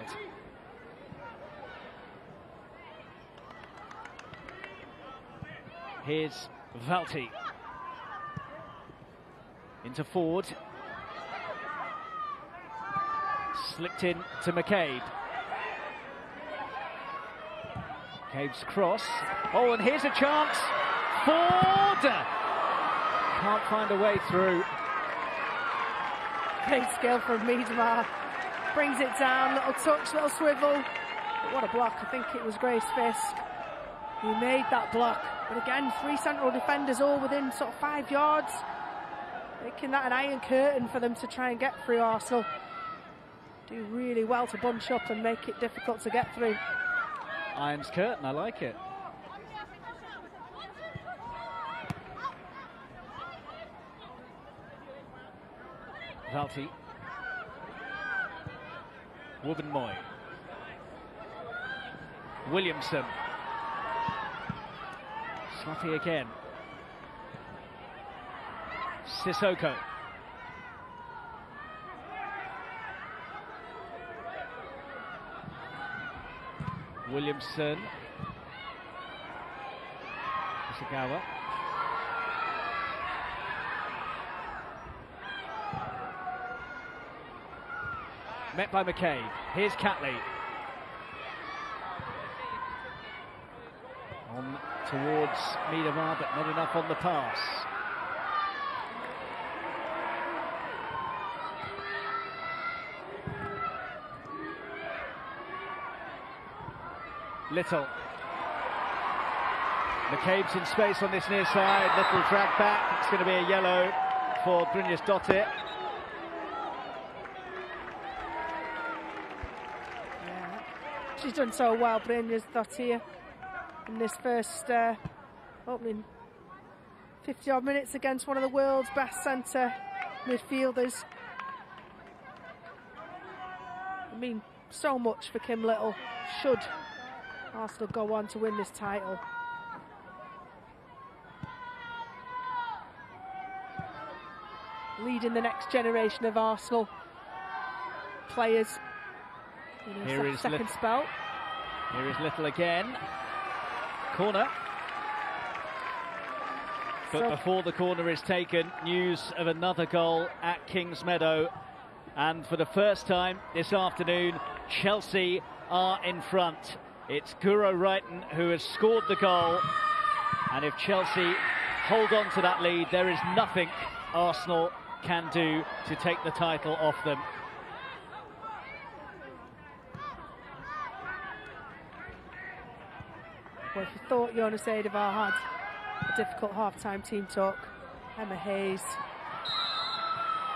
Here's Valti. Into Ford. Slipped in to McCabe. McCabe's cross. Oh, and here's a chance. Ford! Can't find a way through. Great skill from Miedemar. Brings it down, little touch, little swivel. But what a block. I think it was Grace Fisk who made that block. But again, 3 central defenders all within sort of 5 yards. Making that an iron curtain for them to try and get through Arsenal. Do really well to bunch up and make it difficult to get through. Iron's curtain, I like it. Valti. Wubben-Moy. Williamson. Sloppy again. Sissoko. Williamson. Isagawa. Met by McCabe. Here's Catley. On towards Miedemar, but not enough on the pass. Little. McCabe's in space on this near side. Little drag back. It's going to be a yellow for Brynjas Dottir. She's done so well, Brynjas Dottir, in this first opening 50-odd minutes against one of the world's best centre midfielders. I mean, so much for Kim Little, should Arsenal go on to win this title. Leading the next generation of Arsenal players. Here is second spell. Here is Little again. Corner. But before the corner is taken, news of another goal at Kingsmeadow. And for the first time this afternoon, Chelsea are in front. It's Guro Reiten who has scored the goal. And if Chelsea hold on to that lead, there is nothing Arsenal can do to take the title off them. Well, if you thought Jonas Eidevall had a difficult half-time team talk, Emma Hayes,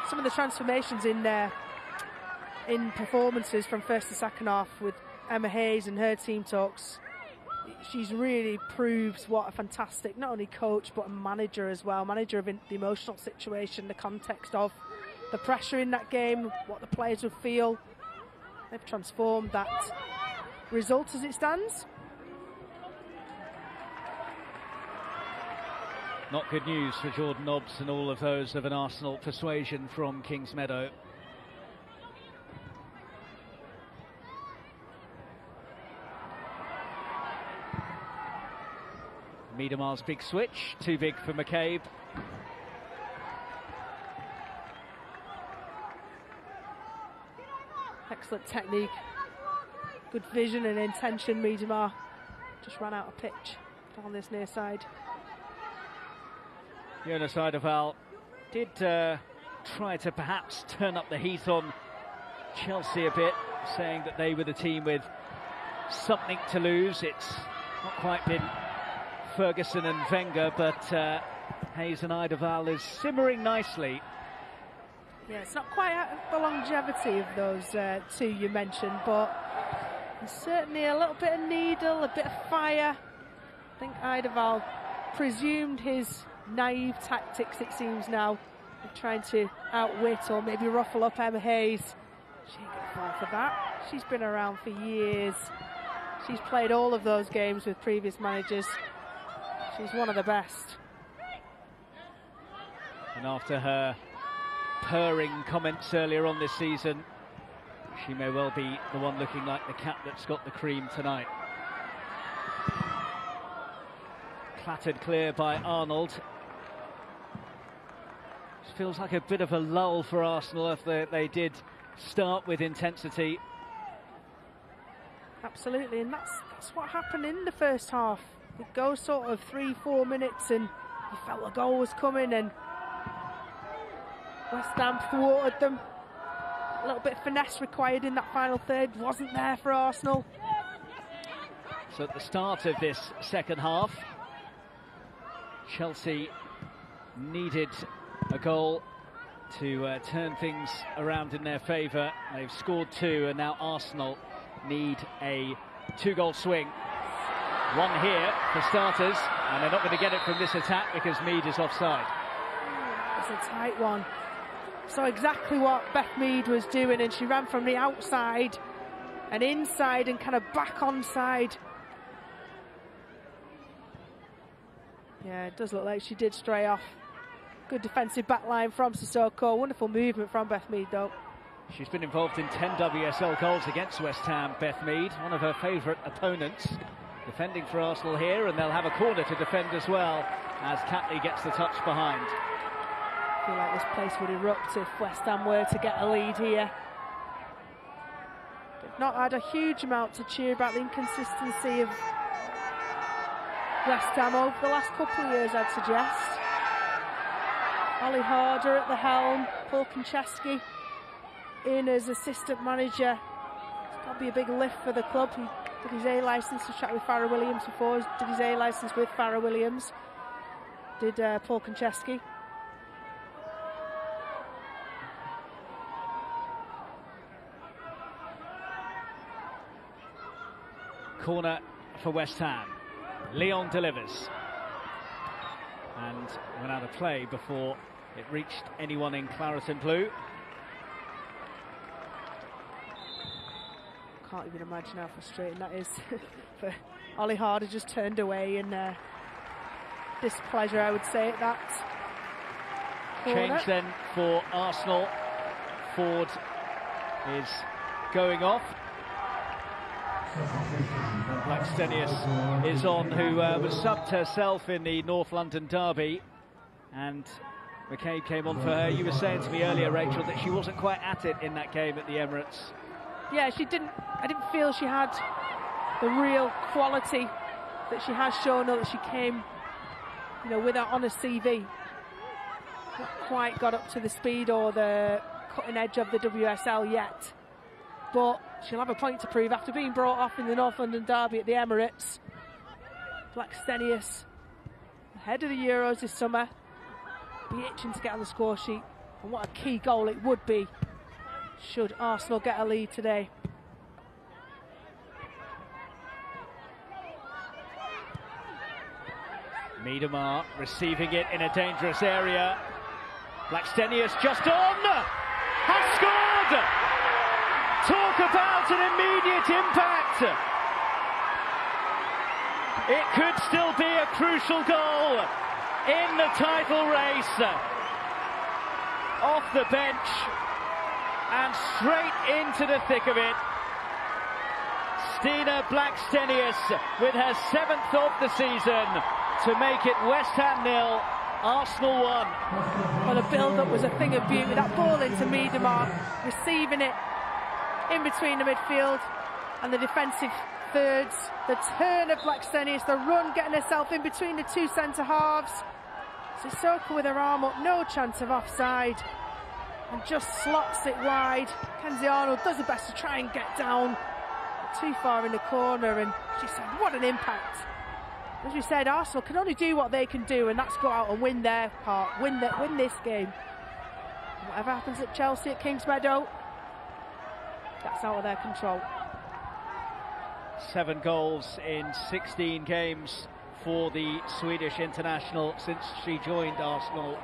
some of the transformations in there, in performances from first to second half with Emma Hayes and her team talks, she's really proves what a fantastic, not only coach, but a manager as well, manager of the emotional situation, the context of the pressure in that game, what the players would feel. They've transformed that result as it stands. Not good news for Jordan Nobbs and all of those of an Arsenal persuasion from Kingsmeadow. Miedemar's big switch, too big for McCabe. Excellent technique Good vision and intention. Miedema just ran out of pitch down this near side. Jonas Eidevall did try to perhaps turn up the heat on Chelsea a bit, saying that they were the team with something to lose. It's not quite been Ferguson and Wenger, but Hayes and Eidevall is simmering nicely. Yeah, it's not quite the longevity of those two you mentioned, but there's certainly a little bit of needle, a bit of fire. I think Eidevall presumed his naive tactics, it seems now, of trying to outwit or maybe ruffle up Emma Hayes. She ain't gonna fall for that. She's been around for years. She's played all of those games with previous managers. She's one of the best. And after her purring comments earlier on this season, she may well be the one looking like the cat that's got the cream tonight. Clattered clear by Arnold. It feels like a bit of a lull for Arsenal if they did start with intensity. Absolutely, and that's what happened in the first half. It goes sort of 3-4 minutes and you felt a goal was coming, and West Ham thwarted them. A little bit of finesse required in that final third wasn't there for Arsenal. So at the start of this second half, Chelsea needed a goal to turn things around in their favour. They've scored 2, and now Arsenal need a 2-goal swing. One here for starters, and they're not going to get it from this attack because Mead is offside. It's a tight one. So exactly what Beth Mead was doing, and she ran from the outside and inside and kind of back onside. Yeah, it does look like she did stray off. Good defensive back line from Sissoko. Wonderful movement from Beth Mead, though. She's been involved in 10 WSL goals against West Ham, Beth Mead, one of her favourite opponents. Defending for Arsenal here, and they'll have a corner to defend as well as Catley gets the touch behind. I feel like this place would erupt if West Ham were to get a lead here. They've not had a huge amount to cheer about the inconsistency of West Ham over the last couple of years, I'd suggest. Ollie Harder at the helm, Paul Konchesky in as assistant manager. It's got to be a big lift for the club. He did his A licence to chat with Farrah Williams before, did his A licence with Farrah Williams, did Paul Konchesky. Corner for West Ham. Leon delivers. And went out of play before it reached anyone in claret and blue. Can't even imagine how frustrating that is for Ollie Harder, just turned away in displeasure, I would say, at that corner. Change then for Arsenal. Ford is going off. Blackstenius is on, who was subbed herself in the North London derby, and McCabe came on for her. You were saying to me earlier, Rachel, that she wasn't quite at it in that game at the Emirates. Yeah, she didn't. I didn't feel she had the real quality that she has shown, or that she came, with her on a CV. Not quite got up to the speed or the cutting edge of the WSL yet, but she'll have a point to prove after being brought off in the North London derby at the Emirates. Blackstenius, ahead of the Euros this summer, be itching to get on the score sheet, and what a key goal it would be should Arsenal get a lead today. Miedema receiving it in a dangerous area. Blackstenius just on, has scored! Talk about an immediate impact. It could still be a crucial goal in the title race. Off the bench and straight into the thick of it. Stina Blackstenius with her 7th of the season to make it West Ham 0, Arsenal 1. Well, the build-up was a thing of beauty. That ball into Miedema, receiving it in between the midfield, and the defensive thirds. The turn of Blackstenius, the run getting herself in between the two centre halves. Sissoko with her arm up, no chance of offside, and just slots it wide. Kenzie Arnold does her best to try and get down, but too far in the corner, and she said, what an impact. As we said, Arsenal can only do what they can do, and that's go out and win their part, win this game. Whatever happens at Chelsea, at Kingsmeadow, that's out of their control. 7 goals in 16 games for the Swedish international since she joined Arsenal.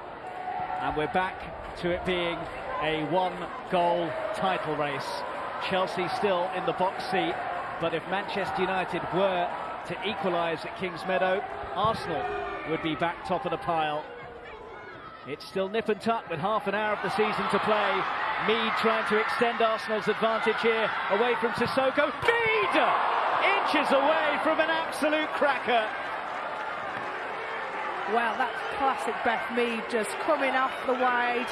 And we're back to it being a 1-goal title race. Chelsea still in the box seat, but if Manchester United were to equalise at Kingsmeadow, Arsenal would be back top of the pile. It's still nip and tuck with half an hour of the season to play. Mead trying to extend Arsenal's advantage here, away from Sissoko. Mead! Inches away from an absolute cracker. Well, that's classic Beth Mead, just coming off the wide.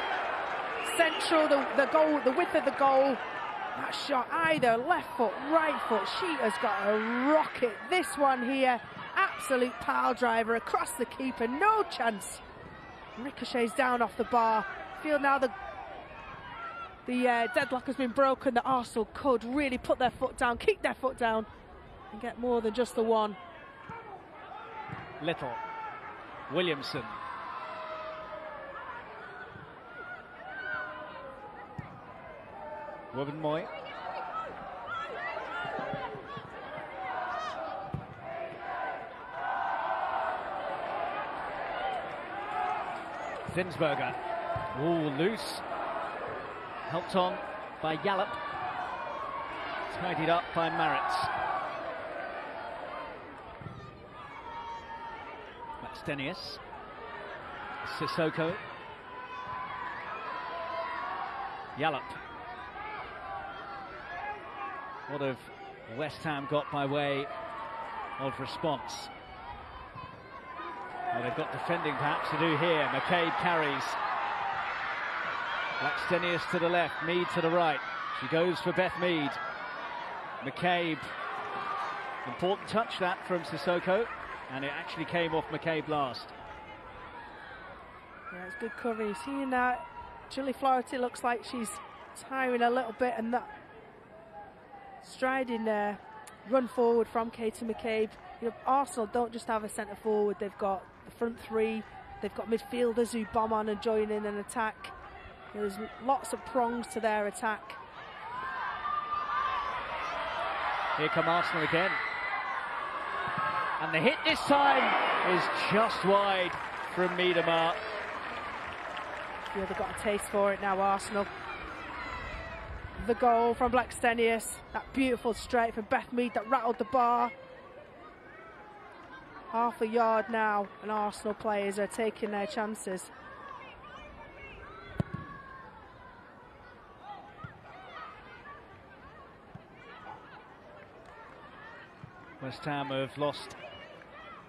Central, the goal, the width of the goal. That shot, either left foot, right foot, she has got a rocket. This one here, absolute pile driver across the keeper, no chance. Ricochets down off the bar. Feel now the deadlock has been broken, that Arsenal could really put their foot down, keep their foot down, and get more than just the one. Little. Williamson. Wubben-Moy. Zinsberger. Ooh, loose. Helped on by Yallop. Tidied up by Maritz. Stenius. Sissoko. Yallop. What have West Ham got by way of response? Well, they've got defending perhaps to do here. McCabe carries. Blackstenius to the left, Mead to the right. She goes for Beth Mead. McCabe. Important touch that from Sissoko, and it actually came off McCabe last. Yeah, it's good cover. You're seeing that Julie Flaherty looks like she's tiring a little bit, and that striding run forward from Katie McCabe. You know, Arsenal don't just have a centre forward, they've got the front three, they've got midfielders who bomb on and join in an attack. There's lots of prongs to their attack. Here come Arsenal again. And the hit this time is just wide from Miedema. Yeah, they've got a taste for it now, Arsenal. The goal from Blackstenius, that beautiful straight from Beth Mead that rattled the bar. Half a yard now, and Arsenal players are taking their chances. West Ham have lost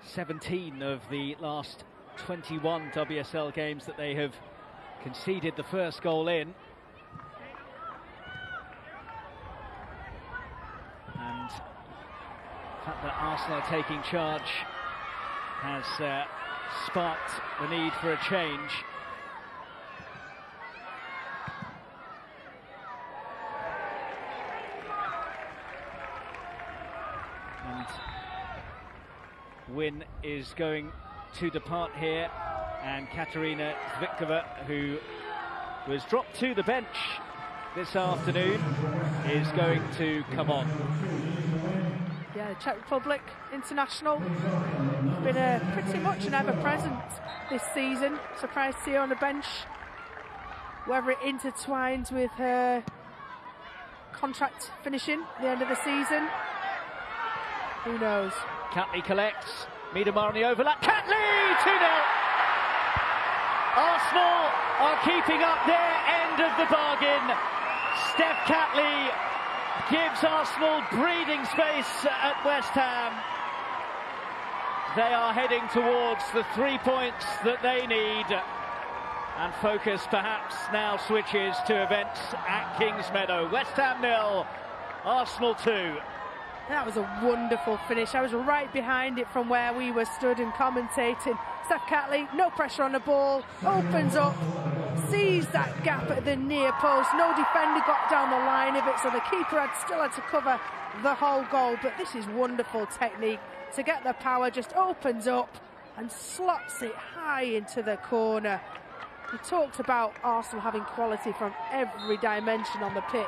17 of the last 21 WSL games that they have conceded the first goal in. And the fact that Arsenal are taking charge has sparked the need for a change. And Wynn is going to depart here, and Katarina Zvikova, who was dropped to the bench this afternoon, is going to come on. Yeah, the Czech Republic international, been pretty much an ever-present this season. Surprised to see her on the bench. Whether it intertwines with her contract finishing at the end of the season, who knows? Catley collects. Miedema on the overlap. Catley! 2-0! Arsenal are keeping up their end of the bargain. Steph Catley gives Arsenal breathing space at West Ham. They are heading towards the 3 points that they need. And focus perhaps now switches to events at Kingsmeadow. West Ham 0, Arsenal 2. That was a wonderful finish. I was right behind it from where we were stood and commentating. Steph Catley, no pressure on the ball, opens up, sees that gap at the near post. No defender got down the line of it, so the keeper still had to cover the whole goal. But this is wonderful technique to get the power, just opens up and slots it high into the corner. We talked about Arsenal having quality from every dimension on the pitch.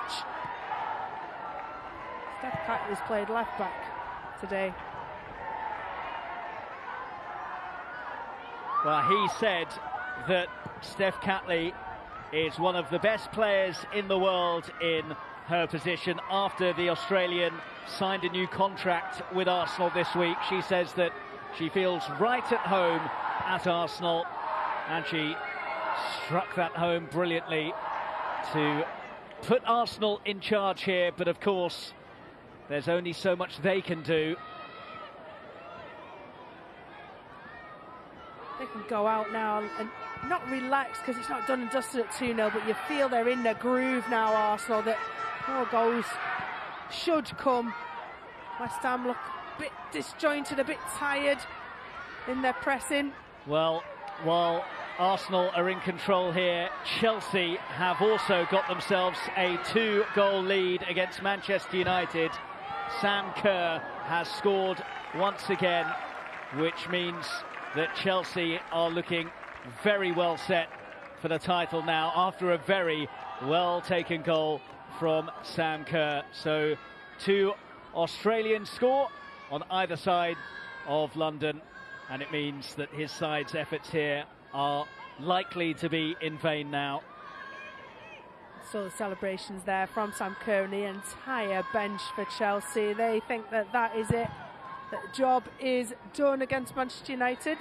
Steph Catley's played left back today. Well, he said that Steph Catley is one of the best players in the world in her position after the Australian signed a new contract with Arsenal this week. She says that she feels right at home at Arsenal, and she struck that home brilliantly to put Arsenal in charge here, but of course there's only so much they can do. They can go out now and not relax because it's not done and dusted at 2-0, but you feel they're in the groove now, Arsenal, that more goals should come. West Ham look a bit disjointed, a bit tired in their pressing. Well, while Arsenal are in control here, Chelsea have also got themselves a 2-goal lead against Manchester United. Sam Kerr has scored once again, which means that Chelsea are looking very well set for the title now after a very well taken goal from Sam Kerr. So 2 Australians score on either side of London, and it means that his side's efforts here are likely to be in vain now. So the celebrations there from Sam Kerr and the entire bench for Chelsea. They think that that is it. That the job is done against Manchester United.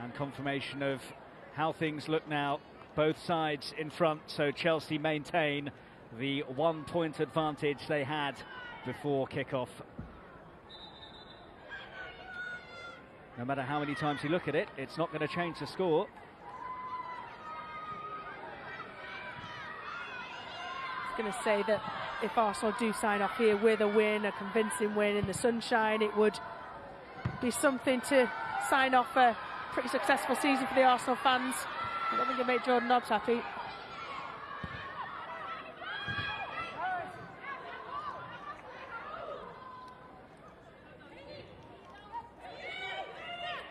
And confirmation of how things look now. Both sides in front, so Chelsea maintain the 1-point advantage they had before kick-off. No matter how many times you look at it, it's not going to change the score. I was going to say that if Arsenal do sign off here with a win, a convincing win in the sunshine, it would be something to sign off a pretty successful season for the Arsenal fans. I don't think it'll make Jordan Nobbs happy.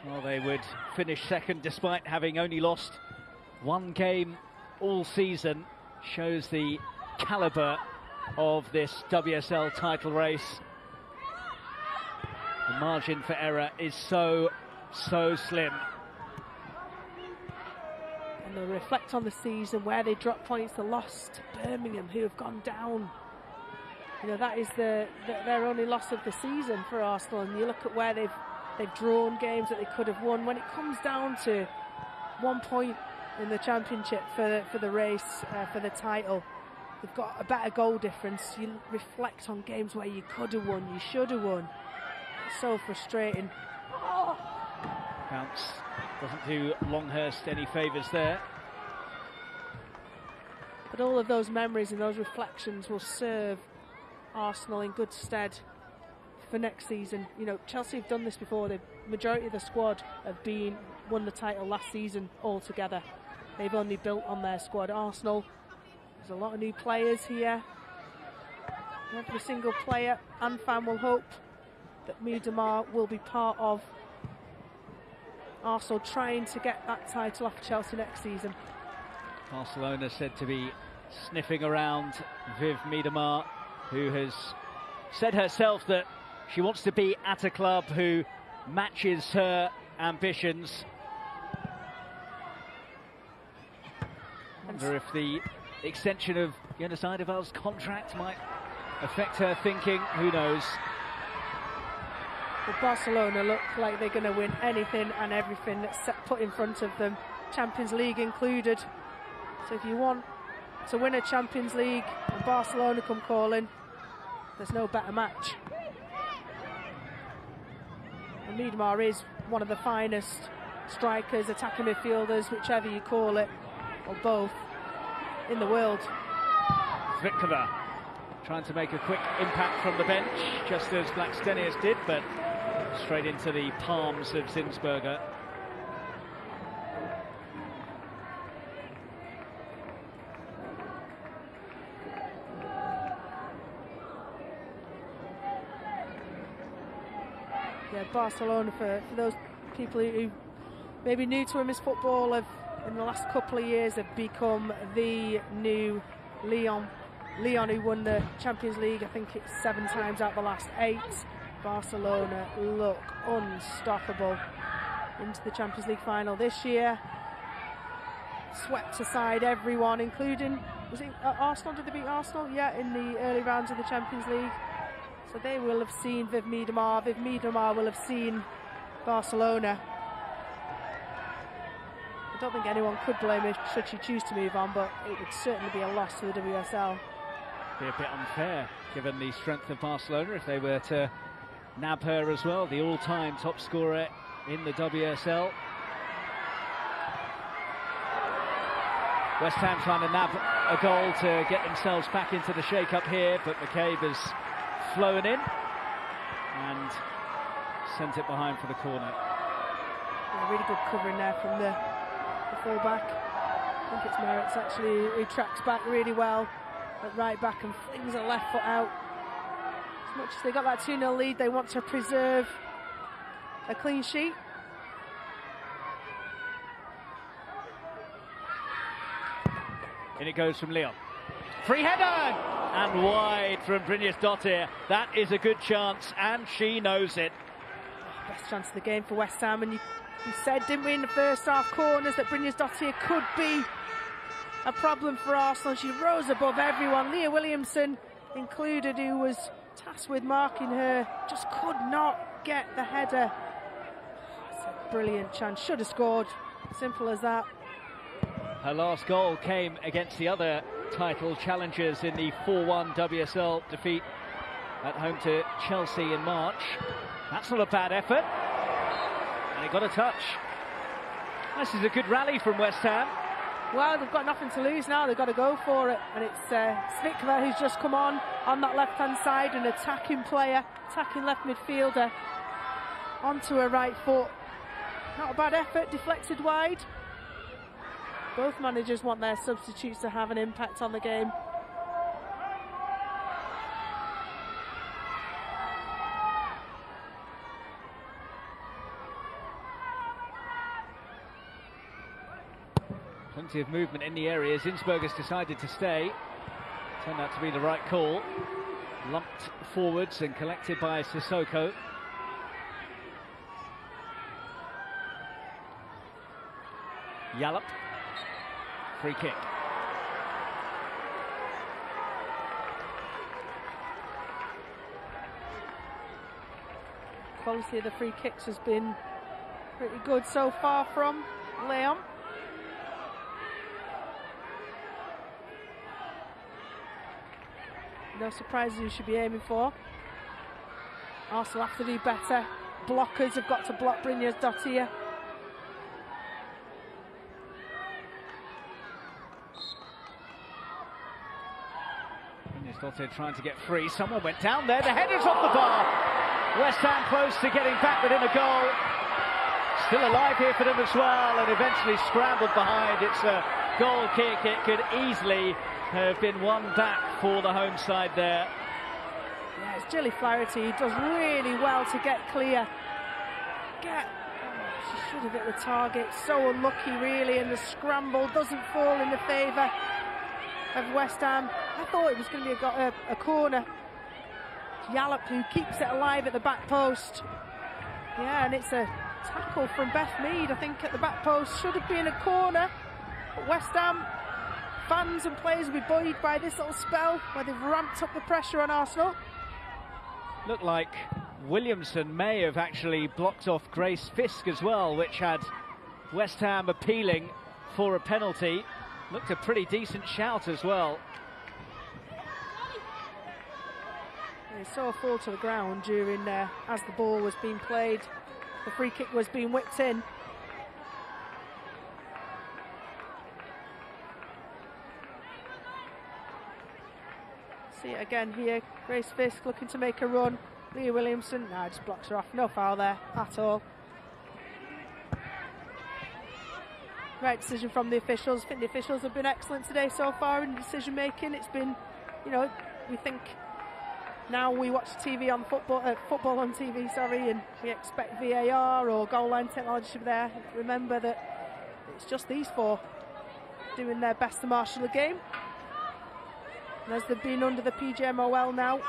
Well, they would finish second despite having only lost 1 game all season. Shows the calibre of this WSL title race. The margin for error is so slim. And they'll reflect on the season where they dropped points. They lost to Birmingham, who have gone down. You know, that is their only loss of the season for Arsenal. And you look at where they've drawn games that they could have won. When it comes down to 1 point in the championship for the race for the title, they've got a better goal difference. You reflect on games where you could have won, you should have won. It's so frustrating. Bounce doesn't do Longhurst any favours there. But all of those memories and those reflections will serve Arsenal in good stead for next season. You know, Chelsea have done this before. The majority of the squad have won the title last season altogether. They've only built on their squad. Arsenal, there's a lot of new players here. Every single player and fan will hope that Miedema will be part of Arsenal trying to get that title off Chelsea next season. Barcelona said to be sniffing around Viv Miedema, who has said herself that she wants to be at a club who matches her ambitions. I wonder if the extension of Jonas Eidevall's contract might affect her thinking. Who knows? But Barcelona look like they're going to win anything and everything that's put in front of them, Champions League included. So if you want to win a Champions League and Barcelona come calling, there's no better match. And Miedema is one of the finest strikers, attacking midfielders, whichever you call it, or both, in the world. Zvikova trying to make a quick impact from the bench, just as Blackstenius did, but straight into the palms of Zinsberger. Yeah, Barcelona, for those people who may be new to women's football, have in the last couple of years have become the new Lyon. Lyon, who won the Champions League, I think it's 7 times out of the last 8. Barcelona look unstoppable into the Champions League final this year. Swept aside everyone, including, was it Arsenal? Did they beat Arsenal? Yeah, in the early rounds of the Champions League. So they will have seen Viv Miedema. Viv Miedema will have seen Barcelona. I don't think anyone could blame her should she choose to move on, but it would certainly be a loss to the WSL. Be a bit unfair, given the strength of Barcelona, if they were to nab her as well, the all-time top scorer in the WSL. West Ham trying to nab a goal to get themselves back into the shake-up here, but McCabe has flown in and sent it behind for the corner. Yeah, really good covering there from the full-back. I think it's Merritt's actually, who tracks back really well at right back and flings a left foot out. As much as they got that 2-0 lead, they want to preserve a clean sheet. In it goes from Leon. Free header! And wide from Brynjas Dottir. That is a good chance, and she knows it. Best chance of the game for West Ham, and you said, didn't we, in the first half corners, that Brynjas Dottir could be a problem for Arsenal. She rose above everyone. Leah Williamson included, who was tasked with marking her, just could not get the header. It's a brilliant chance. Should have scored. Simple as that. Her last goal came against the other title challengers in the 4-1 WSL defeat at home to Chelsea in March. That's not a bad effort. And it got a touch. This is a good rally from West Ham. Well, they've got nothing to lose now. They've got to go for it. And it's Svikva who's just come on that left-hand side, an attacking player, attacking left midfielder, onto her right foot. Not a bad effort, deflected wide. Both managers want their substitutes to have an impact on the game. Plenty of movement in the area. Zinsberger's decided to stay. Turned out to be the right call. Lumped forwards and collected by Sissoko. Yallop. Free kick. Quality of the free kicks has been pretty good so far from Leon. No surprises who should be aiming for. Arsenal have to do better. Blockers have got to block Brynjas Dottir. Brynjas Dottir trying to get free. Someone went down there. The header's off the bar. West Ham close to getting back within a goal. Still alive here for them as well, and eventually scrambled behind. It's a goal kick. It could easily have been won back for the home side there. Yeah, it's Jilly Flaherty. He does really well to get clear. She should have hit the target. So unlucky, really, and the scramble doesn't fall in the favour of West Ham. I thought it was going to be a corner. Yallop, who keeps it alive at the back post. Yeah, and it's a tackle from Beth Mead, I think, at the back post. Should have been a corner. But West Ham fans and players will be buoyed by this little spell where they've ramped up the pressure on Arsenal. Looked like Williamson may have actually blocked off Grace Fisk as well, which had West Ham appealing for a penalty. Looked a pretty decent shout as well. They saw a fall to the ground during as the ball was being played. The free kick was being whipped in. See it again here. Grace Fisk looking to make a run. Leah Williamson, no, just blocks her off. No foul there at all. Right decision from the officials. I think the officials have been excellent today so far in decision making. It's been, you know, we think now we watch TV on football on TV, sorry, and we expect VAR or goal line technology to be there. Remember that it's just these four doing their best to marshal the game. And as they've been under the PGMOL now,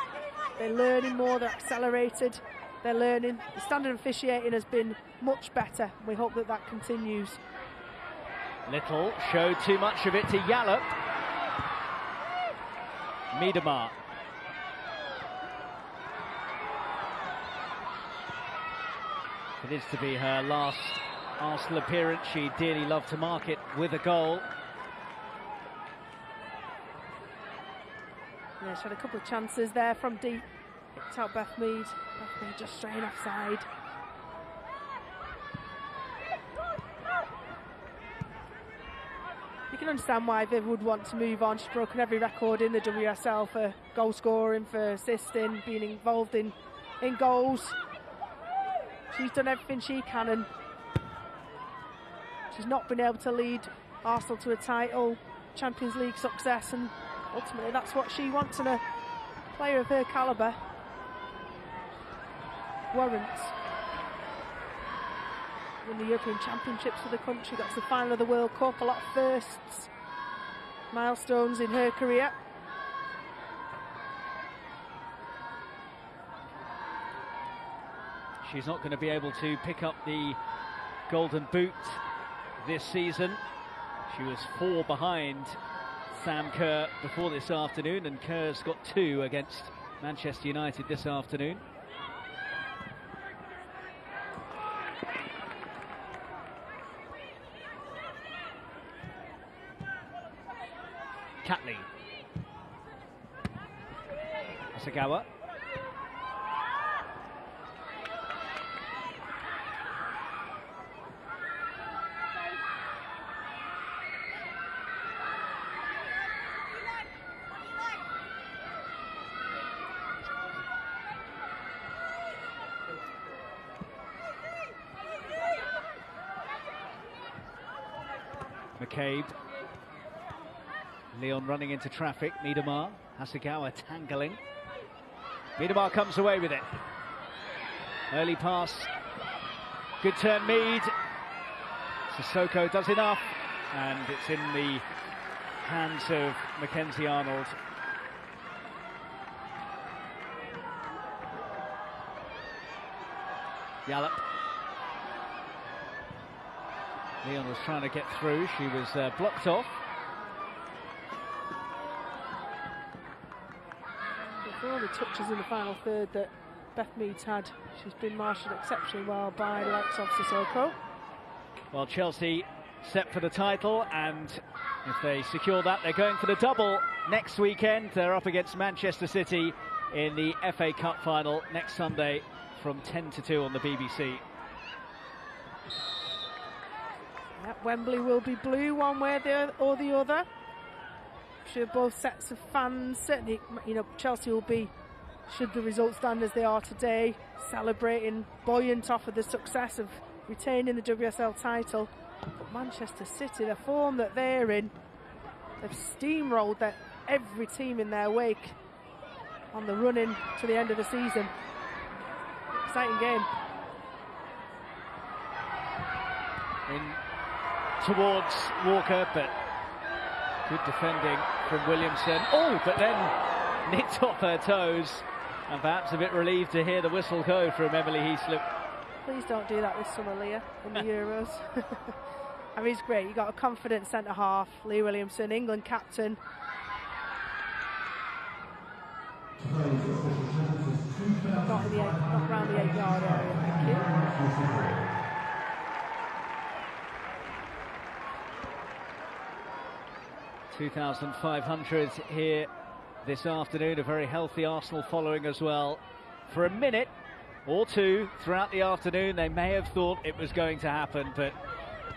they're learning more, they're accelerated, they're learning. The standard of officiating has been much better. We hope that that continues. Little showed too much of it to Yallop. Miedemar. It is to be her last Arsenal appearance. She'd dearly love to mark it with a goal. Yeah, she had a couple of chances there from deep. Picked out Beth Mead. Beth Mead just straight offside. You can understand why they would want to move on. She's broken every record in the WSL for goal scoring, for assisting, being involved in goals. She's done everything she can, and she's not been able to lead Arsenal to a title, Champions League success, and ultimately that's what she wants, and a player of her calibre warrants. Won the European Championships for the country, got to the final of the World Cup, a lot of firsts, milestones in her career. She's not going to be able to pick up the Golden Boot this season. She was 4 behind Sam Kerr before this afternoon, and Kerr's got 2 against Manchester United this afternoon. Catley. Asagawa. McCabe. Leon running into traffic. Miedemar. Hasegawa tangling. Miedemar comes away with it. Early pass. Good turn, Mead. Sissoko does enough. And it's in the hands of Mackenzie Arnold. Yallop. Leon was trying to get through. She was blocked off. For all the touches in the final third that Beth Mead's had, she's been marshalled exceptionally well by the likes of Sissoko. Well, Chelsea set for the title, and if they secure that, they're going for the double next weekend. They're up against Manchester City in the FA Cup final next Sunday from 10 to 2 on the BBC. Yep, Wembley will be blue one way or the other. I'm sure both sets of fans, certainly, you know, Chelsea will be, should the results stand as they are today, celebrating, buoyant off of the success of retaining the WSL title. But Manchester City, the form that they're in, they've steamrolled every team in their wake on the run in to the end of the season. Exciting game. Towards Walker, but good defending from Williamson. Oh, but then nicked off her toes, and perhaps a bit relieved to hear the whistle go from Emily Heaslip. Please don't do that this summer, Leah, in the Euros. I mean, it's great. You've got a confident centre-half, Leah Williamson, England captain. Not around the 8-yard area, thank you. 2,500 here this afternoon, a very healthy Arsenal following as well. For a minute or two throughout the afternoon, they may have thought it was going to happen, but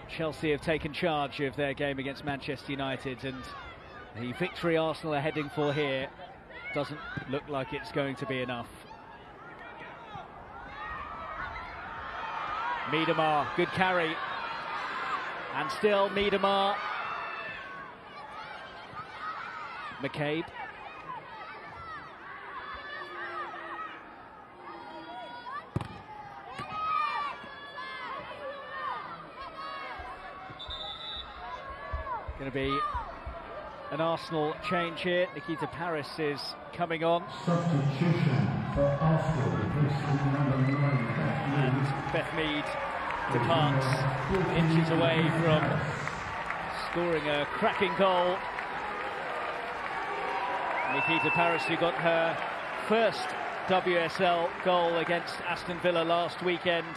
Chelsea have taken charge of their game against Manchester United, and the victory Arsenal are heading for here doesn't look like it's going to be enough. Miedemar, good carry. And still Miedemar. McCabe. Going to be an Arsenal change here. Nikita Paris is coming on. Substitution for Arsenal. And Beth Mead departs inches away from scoring a cracking goal. Nikita Paris, who got her first WSL goal against Aston Villa last weekend,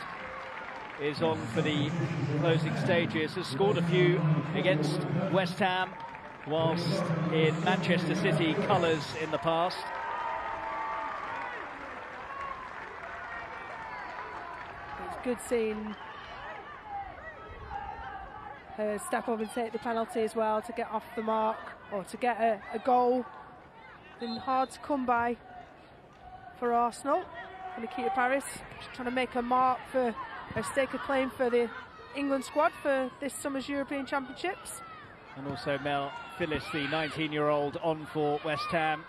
is on for the closing stages. Has scored a few against West Ham, whilst in Manchester City colours in the past. It's good seeing her step up and take the penalty as well to get off the mark, or to get a goal. Been hard to come by for Arsenal. Nikita Paris trying to make a mark for a stake of claim for the England squad for this summer's European Championships. And also Mel Phillis, the 19-year-old, on for West Ham.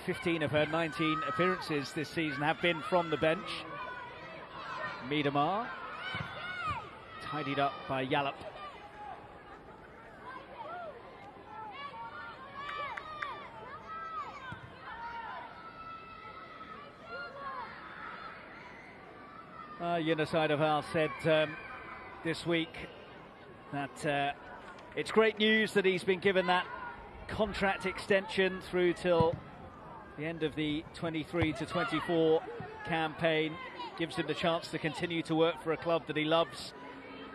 15 of her 19 appearances this season have been from the bench. Miedemar, tidied up by Yallop. Jonas Eidevall said this week that it's great news that he's been given that contract extension through till the end of the 23 to 24 campaign. Gives him the chance to continue to work for a club that he loves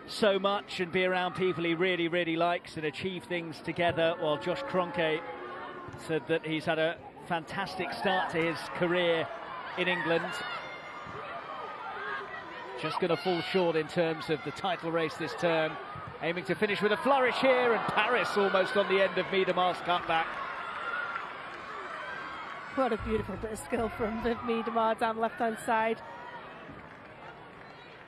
so much and be around people he really, really likes and achieve things together. While Josh Kroenke said that he's had a fantastic start to his career in England. Just going to fall short in terms of the title race this term. Aiming to finish with a flourish here, and Paris almost on the end of Miedemar's cutback. What a beautiful bit of skill from Viv Miedemar down the left-hand side.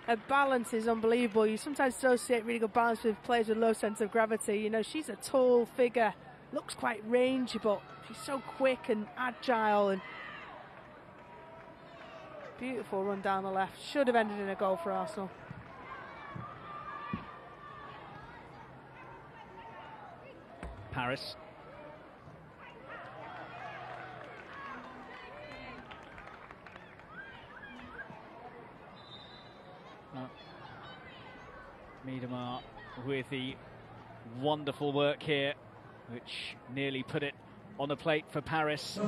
Her balance is unbelievable. You sometimes associate really good balance with players with low sense of gravity. You know, she's a tall figure, looks quite rangy, but she's so quick and agile, and beautiful run down the left. Should have ended in a goal for Arsenal. Paris. Miedemar with the wonderful work here, which nearly put it on the plate for Paris.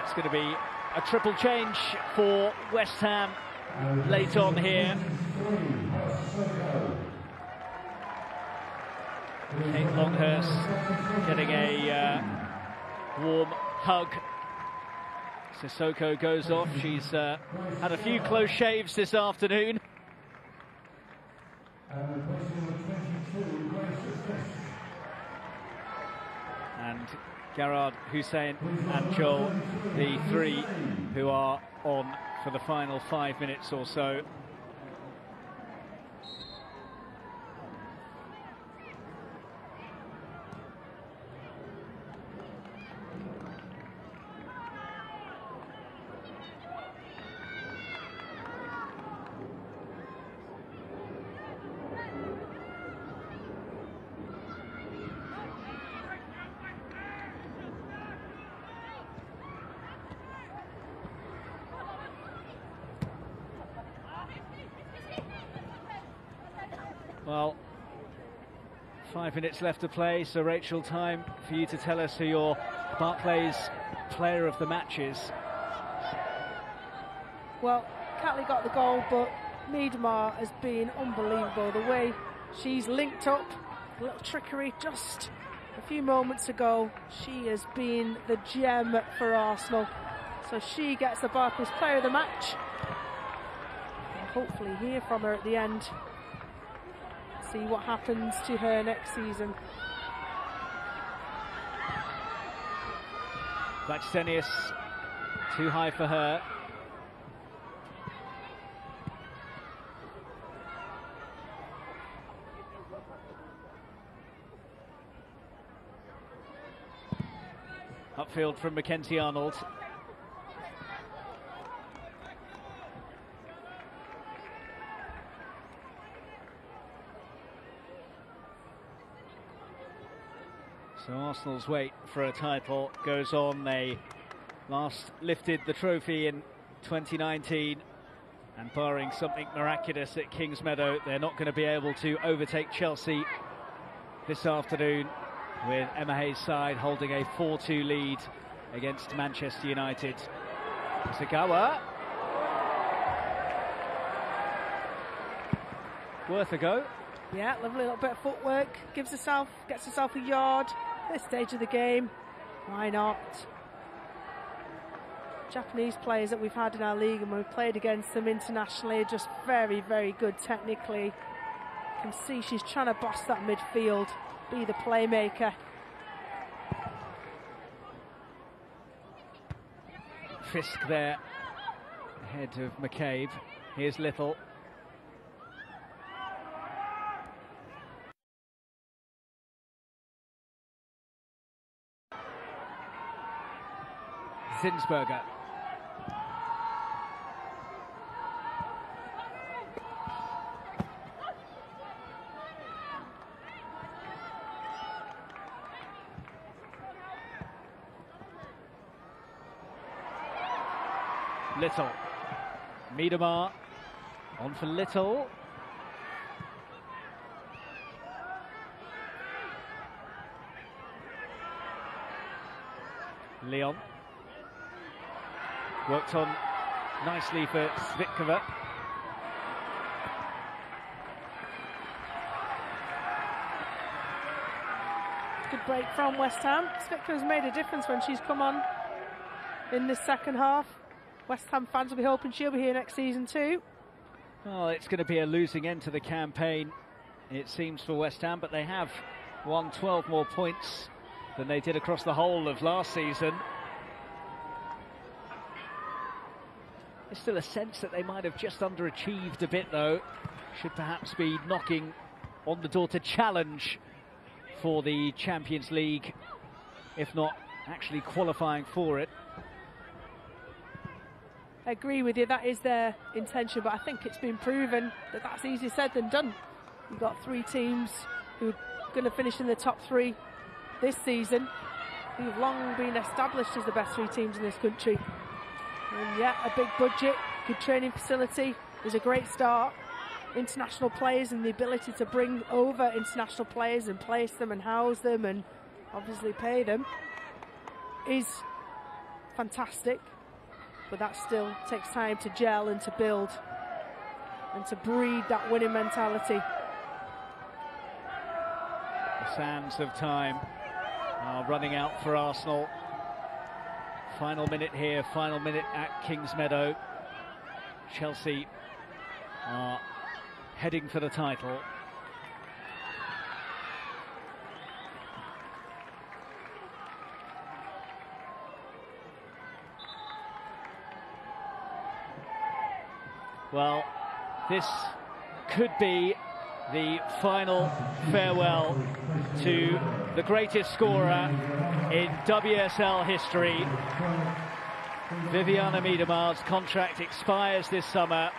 It's going to be a triple change for West Ham late on here. Kate Longhurst getting a warm hug. Sissoko goes off. She's had a few close shaves this afternoon. And Garard, Hussein and Joel, the three who are on for the final 5 minutes or so. Well, 5 minutes left to play, so Rachel, time for you to tell us who your Barclays player of the match is. Well, Catley got the goal, but Miedemar has been unbelievable. The way she's linked up, a little trickery just a few moments ago. She has been the gem for Arsenal. So she gets the Barclays player of the match. hopefully hear from her at the end. See what happens to her next season. Blackstenius, too high for her. Upfield from Mackenzie Arnold. So Arsenal's wait for a title goes on. They last lifted the trophy in 2019, and barring something miraculous at Kingsmeadow, they're not going to be able to overtake Chelsea this afternoon, with Emma Hayes' side holding a 4-2 lead against Manchester United. Sagawa. Worth a go. Yeah, lovely little bit of footwork. Gets herself a yard. This stage of the game, why not? Japanese players that we've had in our league and when we've played against them internationally are just very, very good technically. You can see she's trying to boss that midfield, be the playmaker. Fisk there, ahead of McCabe. Here's Little. Zinsberger. Little. Miedemar on for Little. Leon. Worked on nicely for Svitkova. Good break from West Ham. Svitkova's made a difference when she's come on in this second half. West Ham fans will be hoping she'll be here next season too. Well, it's going to be a losing end to the campaign, it seems, for West Ham, but they have won 12 more points than they did across the whole of last season. There's still a sense that they might have just underachieved a bit, though. Should perhaps be knocking on the door to challenge for the Champions League, if not actually qualifying for it. I agree with you, that is their intention, but I think it's been proven that that's easier said than done. You've got three teams who are going to finish in the top three this season, who've long been established as the best three teams in this country. And yeah, a big budget, good training facility is a great start. International players and the ability to bring over international players and place them and house them and obviously pay them is fantastic. But that still takes time to gel and to build and to breed that winning mentality. The sands of time are running out for Arsenal. Final minute here, final minute at Kingsmeadow. Chelsea are heading for the title. Well, this could be the final farewell to the greatest scorer in WSL history. Vivianne Miedemar's contract expires this summer.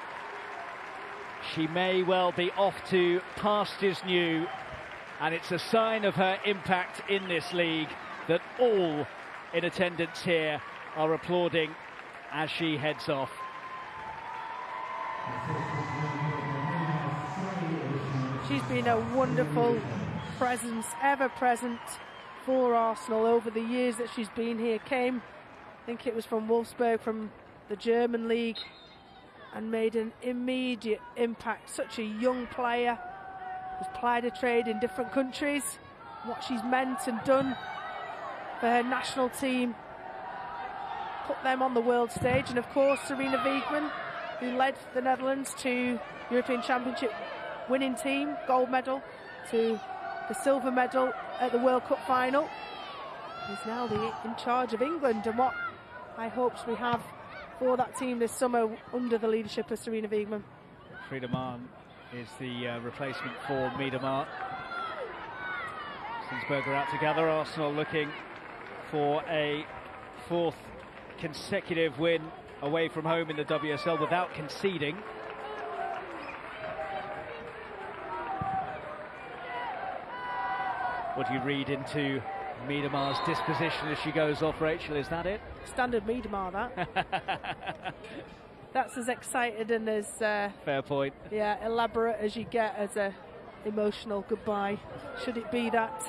She may well be off to pastures new, and it's a sign of her impact in this league that all in attendance here are applauding as she heads off. She's been a wonderful presence, ever present for Arsenal over the years that she's been here. Came, I think it was from Wolfsburg, from the German league, and made an immediate impact. Such a young player, has plied her trade in different countries. What she's meant and done for her national team, put them on the world stage. And of course Serena Wiegmann, who led the Netherlands to European Championship winning team, gold medal, to the silver medal at the World Cup final, is now in charge of England, and what high hopes we have for that team this summer under the leadership of Sarina Wiegman. Friedemann is the replacement for Miedema. Stensberger out together. Arsenal looking for a 4th consecutive win away from home in the WSL without conceding. What do you read into Miedema's disposition as she goes off, Rachel? Is that it? Standard Miedema, that. That's as excited and as fair point. Yeah, elaborate as you get as a emotional goodbye. Should it be that?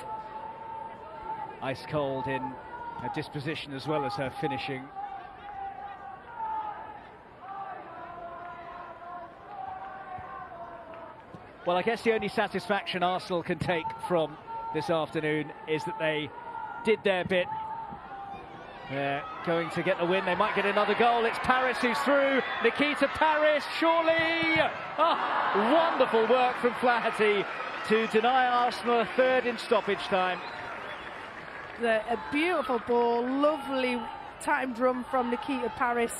Ice cold in her disposition as well as her finishing. Well, I guess the only satisfaction Arsenal can take from this afternoon is that they did their bit. They're going to get the win. They might get another goal. It's Paris who's through. Nikita Paris, surely. Oh, wonderful work from Flaherty to deny Arsenal a 3rd in stoppage time. A beautiful ball, lovely timed run from Nikita Paris.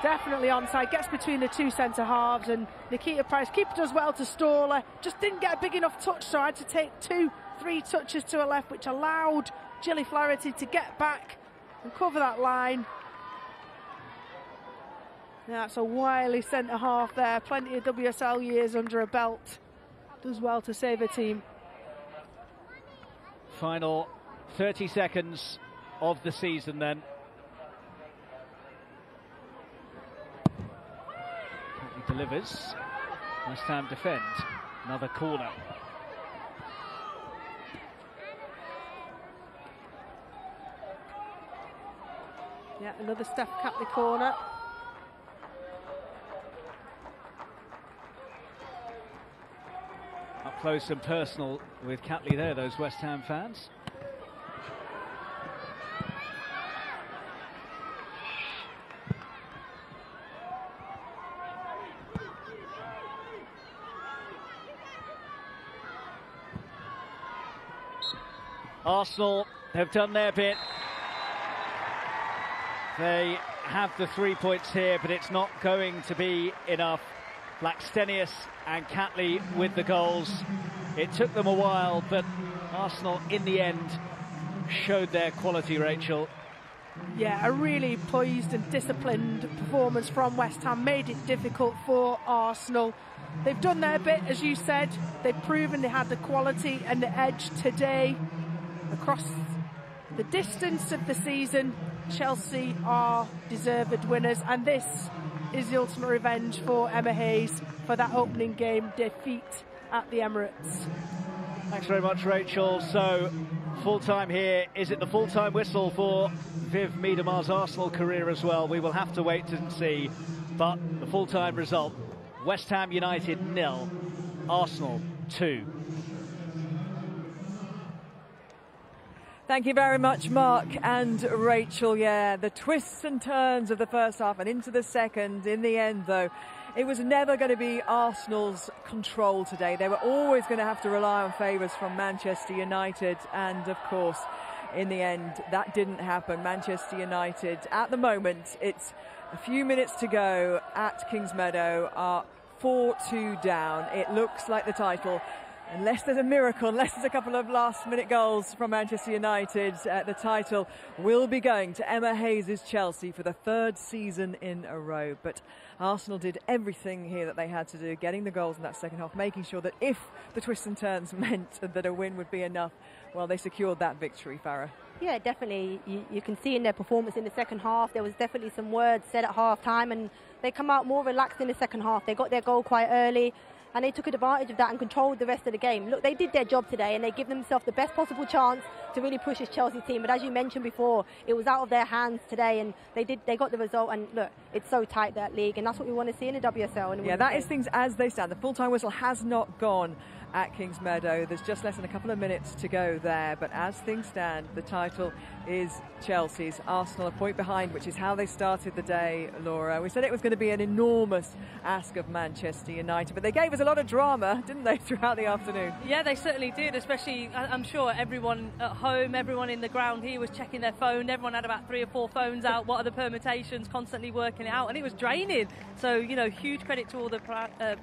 Definitely onside, gets between the 2 centre halves, and Nikita Paris, keeper does well to stall her. Just didn't get a big enough touch, so I had to take 2-3 touches to her left, which allowed Gilly Flaherty to get back and cover that line. That's a wily centre half there, plenty of WSL years under her belt. Does well to save her team. Final 30 seconds of the season then. He delivers. West Ham defend. Another corner. Yeah, another Steph Catley corner. Up close and personal with Catley there, those West Ham fans. Arsenal have done their bit. They have the 3 points here, but it's not going to be enough. Blackstenius and Catley with the goals. It took them a while, but Arsenal in the end showed their quality, Rachel. Yeah, a really poised and disciplined performance from West Ham made it difficult for Arsenal. They've done their bit, as you said. They've proven they had the quality and the edge today. Across the distance of the season, Chelsea are deserved winners, and this is the ultimate revenge for Emma Hayes for that opening game defeat at the Emirates. Thanks very much, Rachel. So, full-time here. Is it the full-time whistle for Viv Miedema's Arsenal career as well? We will have to wait and see. But the full-time result, West Ham United 0, Arsenal 2. Thank you very much, Mark and Rachel. Yeah, the twists and turns of the first half and into the second. In the end, though, it was never going to be Arsenal's control today. They were always going to have to rely on favours from Manchester United. And, of course, in the end, that didn't happen. Manchester United, at the moment, it's a few minutes to go at Kingsmeadow, are 4-2 down. It looks like the title, unless there's a miracle, unless there's a couple of last-minute goals from Manchester United, the title will be going to Emma Hayes' Chelsea for the 3rd season in a row. But Arsenal did everything here that they had to do, getting the goals in that second half, making sure that if the twists and turns meant that a win would be enough, well, they secured that victory, Farah. Yeah, definitely. You can see in their performance in the second half, there was definitely some words said at half-time, and they come out more relaxed in the second half. They got their goal quite early. and they took advantage of that and controlled the rest of the game. Look, they did their job today, and they give themselves the best possible chance to really push this Chelsea team. But as you mentioned before, it was out of their hands today, and they got the result. And look, it's so tight, that league, and that's what we want to see in the WSL. And yeah, that is things as they stand. The full-time whistle has not gone at Kings Meadow. There's just less than a couple of minutes to go there, but as things stand, the title is Chelsea's. Arsenal a point behind, which is how they started the day, Laura. We said it was going to be an enormous ask of Manchester United, but they gave us a lot of drama, didn't they, throughout the afternoon? Yeah, they certainly did, especially, I'm sure everyone at home, everyone in the ground here was checking their phone. Everyone had about 3 or 4 phones out. What are the permutations? Constantly working it out, and it was draining. So, you know, huge credit to all the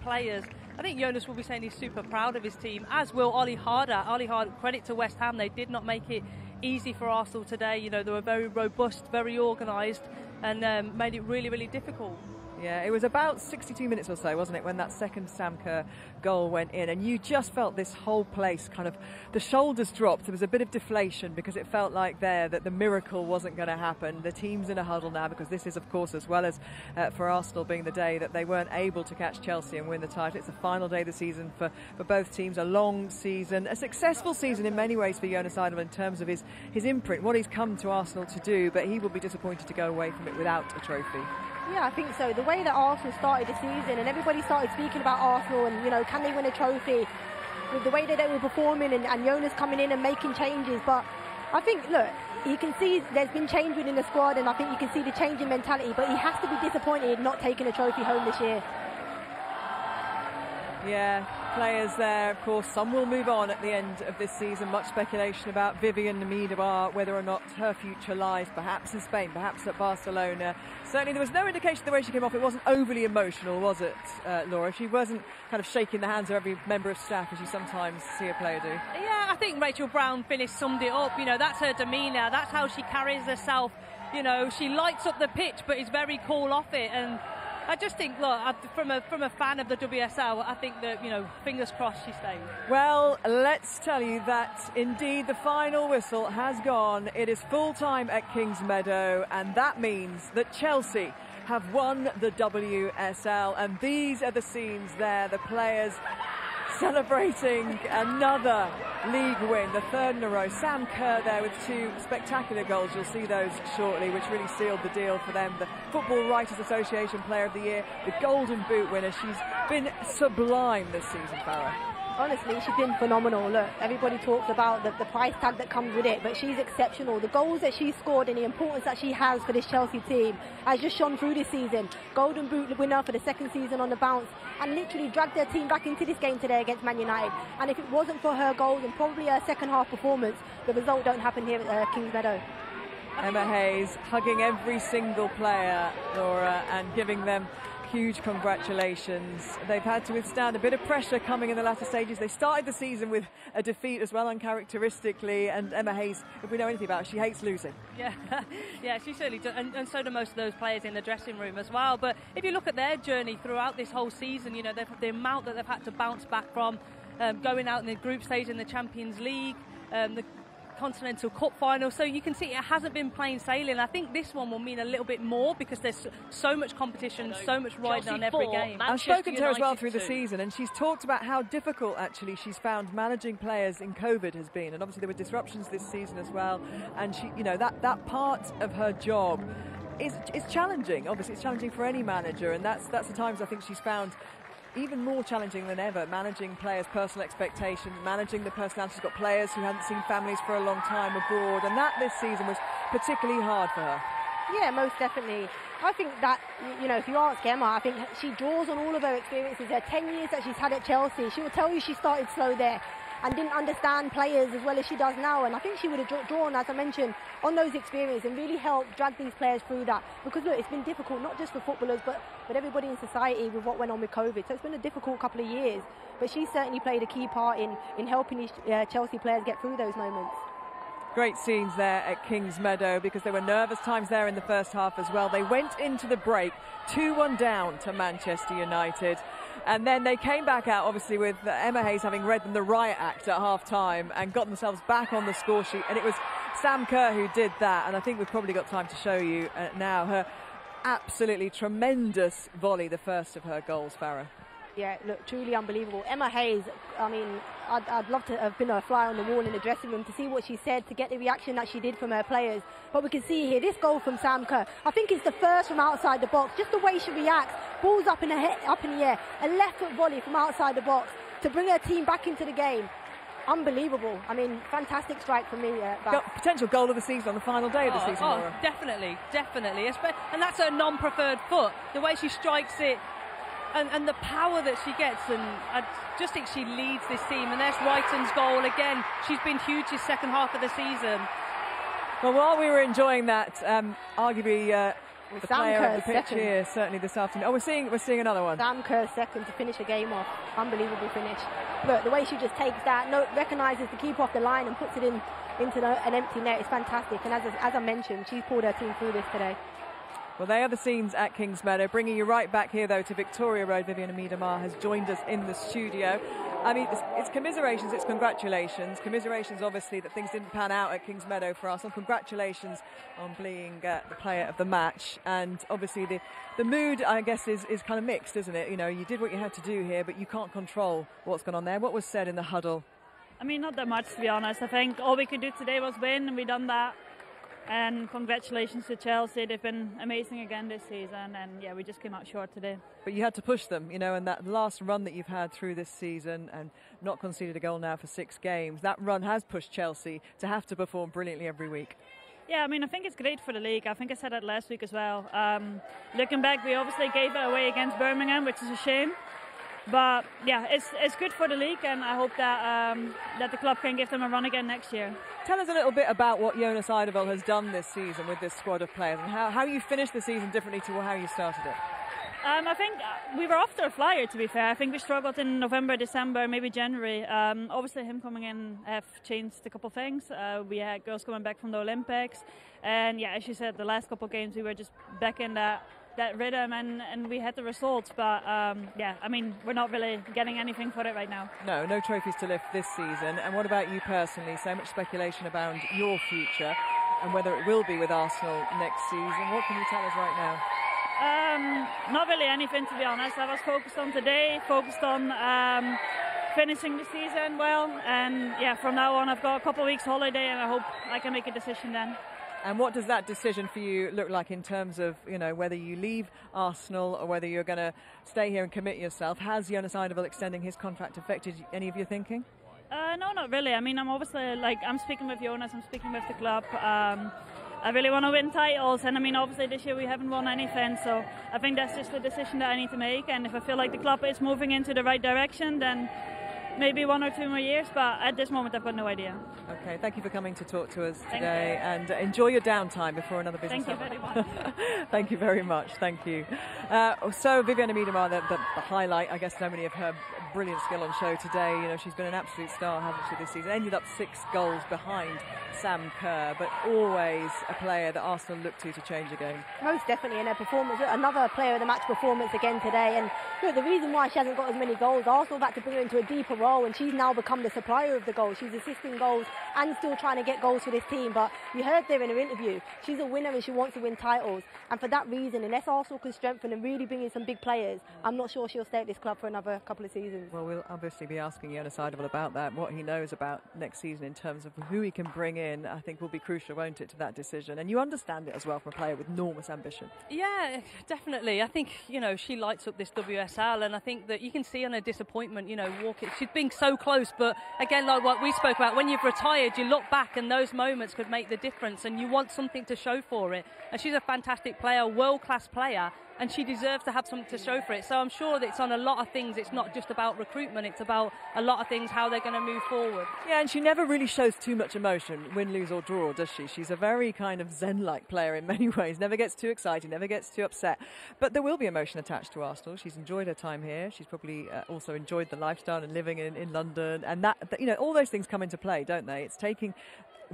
players. I think Jonas will be saying he's super proud of his team, as will Ollie Harder. Ollie Harder, credit to West Ham. They did not make it easy for Arsenal today. You know, they were very robust, very organised, and made it really, really difficult. Yeah, it was about 62 minutes or so, wasn't it, when that second Sam Kerr goal went in, and you just felt this whole place kind of, the shoulders dropped. There was a bit of deflation because it felt like there that the miracle wasn't going to happen. The team's in a huddle now because this is, of course, as well as for Arsenal being the day that they weren't able to catch Chelsea and win the title. It's the final day of the season for both teams, a long season, a successful season in many ways for Jonas Eidevall in terms of his imprint, what he's come to Arsenal to do, but he will be disappointed to go away from it without a trophy. Yeah, I think so. The way that Arsenal started the season, and everybody started speaking about Arsenal and, you know, can they win a trophy, with the way that they were performing, and Jonas coming in and making changes. But I think, look, you can see there's been change within the squad, and I think you can see the change in mentality, but he has to be disappointed not taking a trophy home this year. Yeah, players there, of course, some will move on at the end of this season. Much speculation about Vivianne Miedema, whether or not her future lies perhaps in Spain, perhaps at Barcelona. Certainly there was no indication the way she came off, it wasn't overly emotional, was it, Laura? She wasn't kind of shaking the hands of every member of staff as you sometimes see a player do. Yeah, I think Rachel Brown finished summed it up. You know, that's her demeanour, that's how she carries herself. You know, she lights up the pitch but is very cool off it, and I just think, look, from a fan of the WSL, I think that, you know, fingers crossed she stays. Well, let's tell you that indeed the final whistle has gone. It is full time at Kings Meadow, and that means that Chelsea have won the WSL, and these are the scenes there, the players celebrating another league win, the third in a row. Sam Kerr there with 2 spectacular goals. You'll see those shortly, which really sealed the deal for them. The Football Writers Association Player of the Year, the Golden Boot winner. She's been sublime this season, Farah. Honestly, she's been phenomenal. Look, everybody talks about the price tag that comes with it, but she's exceptional. The goals that she's scored and the importance that she has for this Chelsea team has just shone through this season. Golden Boot winner for the 2nd season on the bounce, and literally dragged their team back into this game today against Man United. And if it wasn't for her goals and probably her second half performance, the result don't happen here at Kings Meadow. Emma Hayes hugging every single player, Laura, and giving them huge congratulations. They've had to withstand a bit of pressure coming in the latter stages. They started the season with a defeat as well, uncharacteristically, and Emma Hayes, if we know anything about her, she hates losing. Yeah, yeah, she certainly does, and so do most of those players in the dressing room as well. But if you look at their journey throughout this whole season, you know, the amount that they've had to bounce back from, going out in the group stage in the Champions League, the Continental Cup final, so you can see it hasn't been plain sailing. I think this one will mean a little bit more because there's so much competition, so much riding on every game. I've spoken to her as well through the season, and she's talked about how difficult actually she's found managing players in COVID has been, and obviously there were disruptions this season as well, and she, you know, that part of her job is challenging. Obviously it's challenging for any manager, and that's the times I think she's found even more challenging than ever, managing players' personal expectations, managing the personalities. She's got players who hadn't seen families for a long time abroad, and that this season was particularly hard for her. Yeah, most definitely. I think that, you know, if you ask Emma, I think she draws on all of her experiences. Her 10 years that she's had at Chelsea, she will tell you she started slow there and didn't understand players as well as she does now. And I think she would have drawn, as I mentioned, on those experiences and really helped drag these players through that. Because, look, it's been difficult, not just for footballers, but everybody in society with what went on with COVID. So it's been a difficult couple of years. But she certainly played a key part in helping these Chelsea players get through those moments. Great scenes there at Kings Meadow because there were nervous times there in the first half as well. They went into the break 2-1 down to Manchester United, and then they came back out obviously with Emma Hayes having read them the riot act at half-time and got themselves back on the score sheet, and it was Sam Kerr who did that. And I think we've probably got time to show you now her absolutely tremendous volley, the first of her goals, Farah. Yeah, look, truly unbelievable. Emma Hayes, I mean, I'd love to have been a fly on the wall in the dressing room to see what she said, to get the reaction that she did from her players. But we can see here, this goal from Sam Kerr, I think it's the first from outside the box, just the way she reacts, balls up in the air, a left foot volley from outside the box to bring her team back into the game. Unbelievable. I mean, fantastic strike from me. Potential goal of the season on the final day of the season, Laura. Definitely. And that's her non-preferred foot. The way she strikes it, and the power that she gets, and I just think she leads this team. And there's Whiten's goal again. She's been huge this second half of the season. Well, while we were enjoying that, arguably the player Kerr's of the pitch second. here, certainly this afternoon. Oh, we're seeing another one. Sam Kerr's second to finish the game off. Unbelievable finish. Look, the way she just takes that, recognises the keeper off the line and puts it into an empty net is fantastic. And as I mentioned, she's pulled her team through this today. Well, they are the scenes at Kingsmeadow. Bringing you right back here, though, to Victoria Road. Vivianne Miedemar has joined us in the studio. I mean, it's commiserations, it's congratulations. Commiserations, obviously, that things didn't pan out at Kingsmeadow for Arsenal. Congratulations on being the player of the match. And obviously, the mood, I guess, is kind of mixed, isn't it? You know, you did what you had to do here, but you can't control what's gone on there. What was said in the huddle? I mean, not that much, to be honest. I think all we could do today was win, and we done that. And congratulations to Chelsea. They've been amazing again this season, and yeah, we just came out short today. But you had to push them, you know, and that last run that you've had through this season and not conceded a goal now for 6 games, that run has pushed Chelsea to have to perform brilliantly every week. Yeah, I mean, I think it's great for the league. I think I said that last week as well. Looking back, we obviously gave it away against Birmingham, which is a shame. But yeah, it's good for the league, and I hope that that the club can give them a run again next year. Tell us a little bit about what Jonas Eidevall has done this season with this squad of players, and how you finished the season differently to how you started it. I think we were off to a flyer, to be fair. I think we struggled in November, December, maybe January. Obviously, him coming in have changed a couple of things. We had girls coming back from the Olympics, and yeah, as you said, the last couple of games we were just back in that rhythm, and we had the results. But yeah, I mean, we're not really getting anything for it right now. No trophies to lift this season. And what about you personally? So much speculation about your future and whether it will be with Arsenal next season. What can you tell us right now? Not really anything, to be honest. I was focused on today, focused on finishing the season well, and yeah, from now on I've got a couple of weeks holiday, and I hope I can make a decision then. And what does that decision for you look like in terms of, you know, whether you leave Arsenal or whether you're going to stay here and commit yourself? Has Jonas Eidevall extending his contract affected any of your thinking? No, not really. I mean, I'm obviously, I'm speaking with Jonas, I'm speaking with the club. I really want to win titles, and I mean, obviously this year we haven't won anything, so I think that's just a decision that I need to make. And if I feel like the club is moving into the right direction, then maybe 1 or 2 more years, but at this moment I've got no idea. Okay, thank you for coming to talk to us today, and enjoy your downtime before another business. Thank you very much. Thank you very much. Thank you. So Vivianne Miedemar, the highlight, I guess, so many of her brilliant skill on show today. You know, she's been an absolute star, hasn't she, this season? Ended up 6 goals behind Sam Kerr, but always a player that Arsenal look to change a game. Most definitely in her performance. Another player of the match performance again today. And look, the reason why she hasn't got as many goals, Arsenal have had to bring her into a deeper role, and she's now become the supplier of the goals. She's assisting goals and still trying to get goals for this team. But you heard there in her interview, she's a winner and she wants to win titles. And for that reason, unless Arsenal can strengthen and really bring in some big players, I'm not sure she'll stay at this club for another couple of seasons. Well, we'll obviously be asking Jonas Eidevall about that, what he knows about next season in terms of who he can bring in. I think will be crucial, won't it, to that decision? And you understand it as well from a player with enormous ambition. Yeah, definitely. I think, you know, she lights up this WSL, and I think that you can see on her disappointment, you know, walking. She's been so close, but again, like what we spoke about, when you've retired, you look back and those moments could make the difference, and you want something to show for it. And she's a fantastic player, world-class player, and she deserves to have something to show for it. So I'm sure that it's on a lot of things. It's not just about recruitment, it's about a lot of things, how they're going to move forward. Yeah, and she never really shows too much emotion, win, lose or draw, does she? She's a very kind of zen-like player in many ways, never gets too excited, never gets too upset. But there will be emotion attached to Arsenal. She's enjoyed her time here. She's probably also enjoyed the lifestyle and living in London. And that, you know, all those things come into play, don't they? It's taking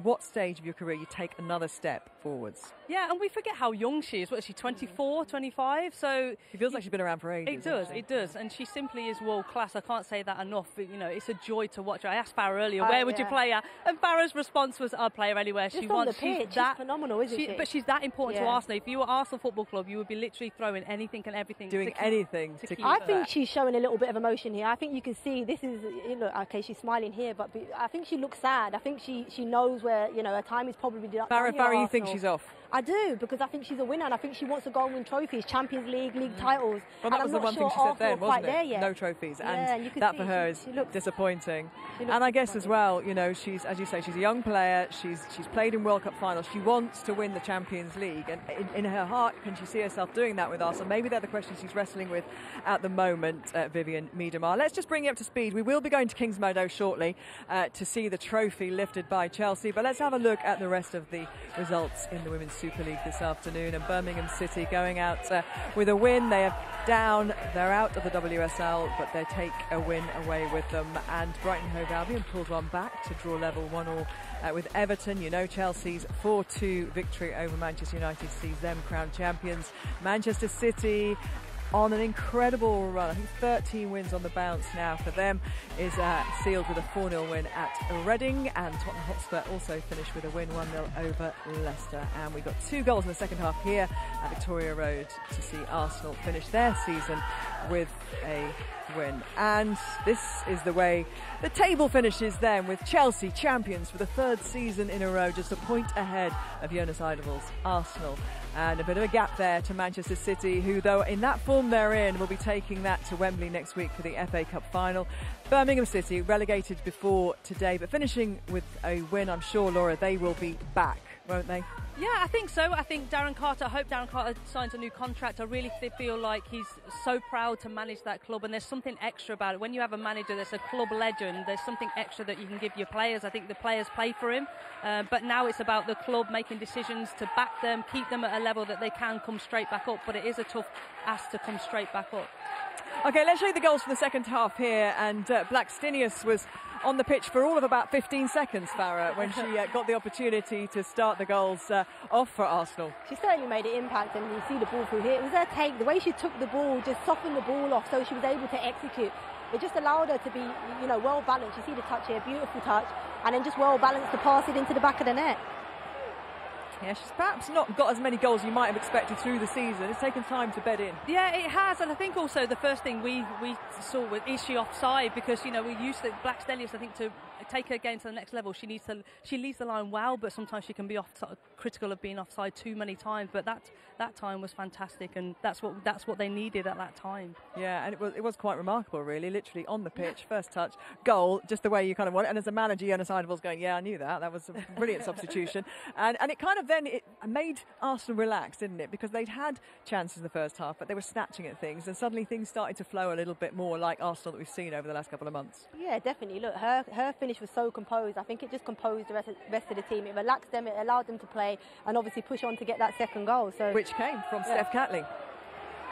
what stage of your career you take another step forwards. Yeah, and we forget how young she is. What is she, 24, 25? So it feels like she's been around for ages. It does, and she simply is world class. I can't say that enough. But, you know, it's a joy to watch her. I asked Farah earlier, where would you play her? And Farah's response was, I'll play her anywhere she wants. She's that phenomenal, isn't she? But she's that important to Arsenal. If you were Arsenal Football Club, you would be literally throwing anything and everything. Doing anything to keep I think she's showing a little bit of emotion here. I think you can see this is, you know, okay, she's smiling here, but I think she looks sad. I think she knows where, you know, her time is probably done. Farah, you think she's off? I do, because I think she's a winner, and I think she wants to go and win trophies, Champions League, league titles. Well, that was the one thing she said then, wasn't it? No trophies, and that for her is disappointing. And I guess as well, you know, she's, as you say, she's a young player. She's played in World Cup finals. She wants to win the Champions League, and in her heart, can she see herself doing that with Arsenal? Maybe they're the questions she's wrestling with at the moment, Vivian Miedemar. Let's just bring you up to speed. We will be going to Kingsmeadow shortly to see the trophy lifted by Chelsea, but let's have a look at the rest of the results in the Women's Super League this afternoon. And Birmingham City going out with a win. They are down, they're out of the WSL, but they take a win away with them. And Brighton Hove Albion pulled one back to draw level 1-1 with Everton. You know, Chelsea's 4-2 victory over Manchester United sees them crowned champions. Manchester City on an incredible run. I think 13 wins on the bounce now for them is sealed with a 4-0 win at Reading, and Tottenham Hotspur also finished with a win 1-0 over Leicester. And we got 2 goals in the second half here at Victoria Road to see Arsenal finish their season with a win. And this is the way the table finishes then, with Chelsea champions for the 3rd season in a row, just a point ahead of Jonas Eidevall's Arsenal. And a bit of a gap there to Manchester City, who, though in that form they're in, will be taking that to Wembley next week for the FA Cup final. Birmingham City relegated before today, but finishing with a win. I'm sure, Laura, they will be back, won't they? Yeah, I think so. I think Darren Carter, I hope Darren Carter signs a new contract. I really feel like he's so proud to manage that club, and there's something extra about it. When you have a manager that's a club legend, there's something extra that you can give your players. I think the players play for him, but now it's about the club making decisions to back them, keep them at a level that they can come straight back up, but it is a tough ask to come straight back up. OK, let's show you the goals from the second half here, and Blackstenius was on the pitch for all of about 15 seconds, Farah, when she got the opportunity to start the goals off for Arsenal. She certainly made an impact, and you see the ball through here. It was her take, the way she took the ball, just softened the ball off so she was able to execute. It just allowed her to be, you know, well balanced. You see the touch here, beautiful touch, and then just well balanced to pass it into the back of the net. Yeah, she's perhaps not got as many goals you might have expected through the season. It's taken time to bed in. Yeah, it has, and I think also the first thing we saw was, is she offside? Because, you know, we used to, Blackstenius, I think, to take her game to the next level, she leads the line well, but sometimes she can be critical of being offside too many times. But that time was fantastic, and that's what they needed at that time. Yeah, and it was quite remarkable, really. Literally on the pitch, first touch, goal, just the way you kind of want it. And as a manager, Jonas Eidevall's going, yeah, I knew that. That was a brilliant substitution, and it kind of then it made Arsenal relax, didn't it? Because they'd had chances in the first half, but they were snatching at things, and suddenly things started to flow a little bit more like Arsenal that we've seen over the last couple of months. Yeah, definitely. Look, her finish was so composed. I think it just composed the rest of the team. It relaxed them, it allowed them to play and obviously push on to get that second goal. So, which came from Steph Catley.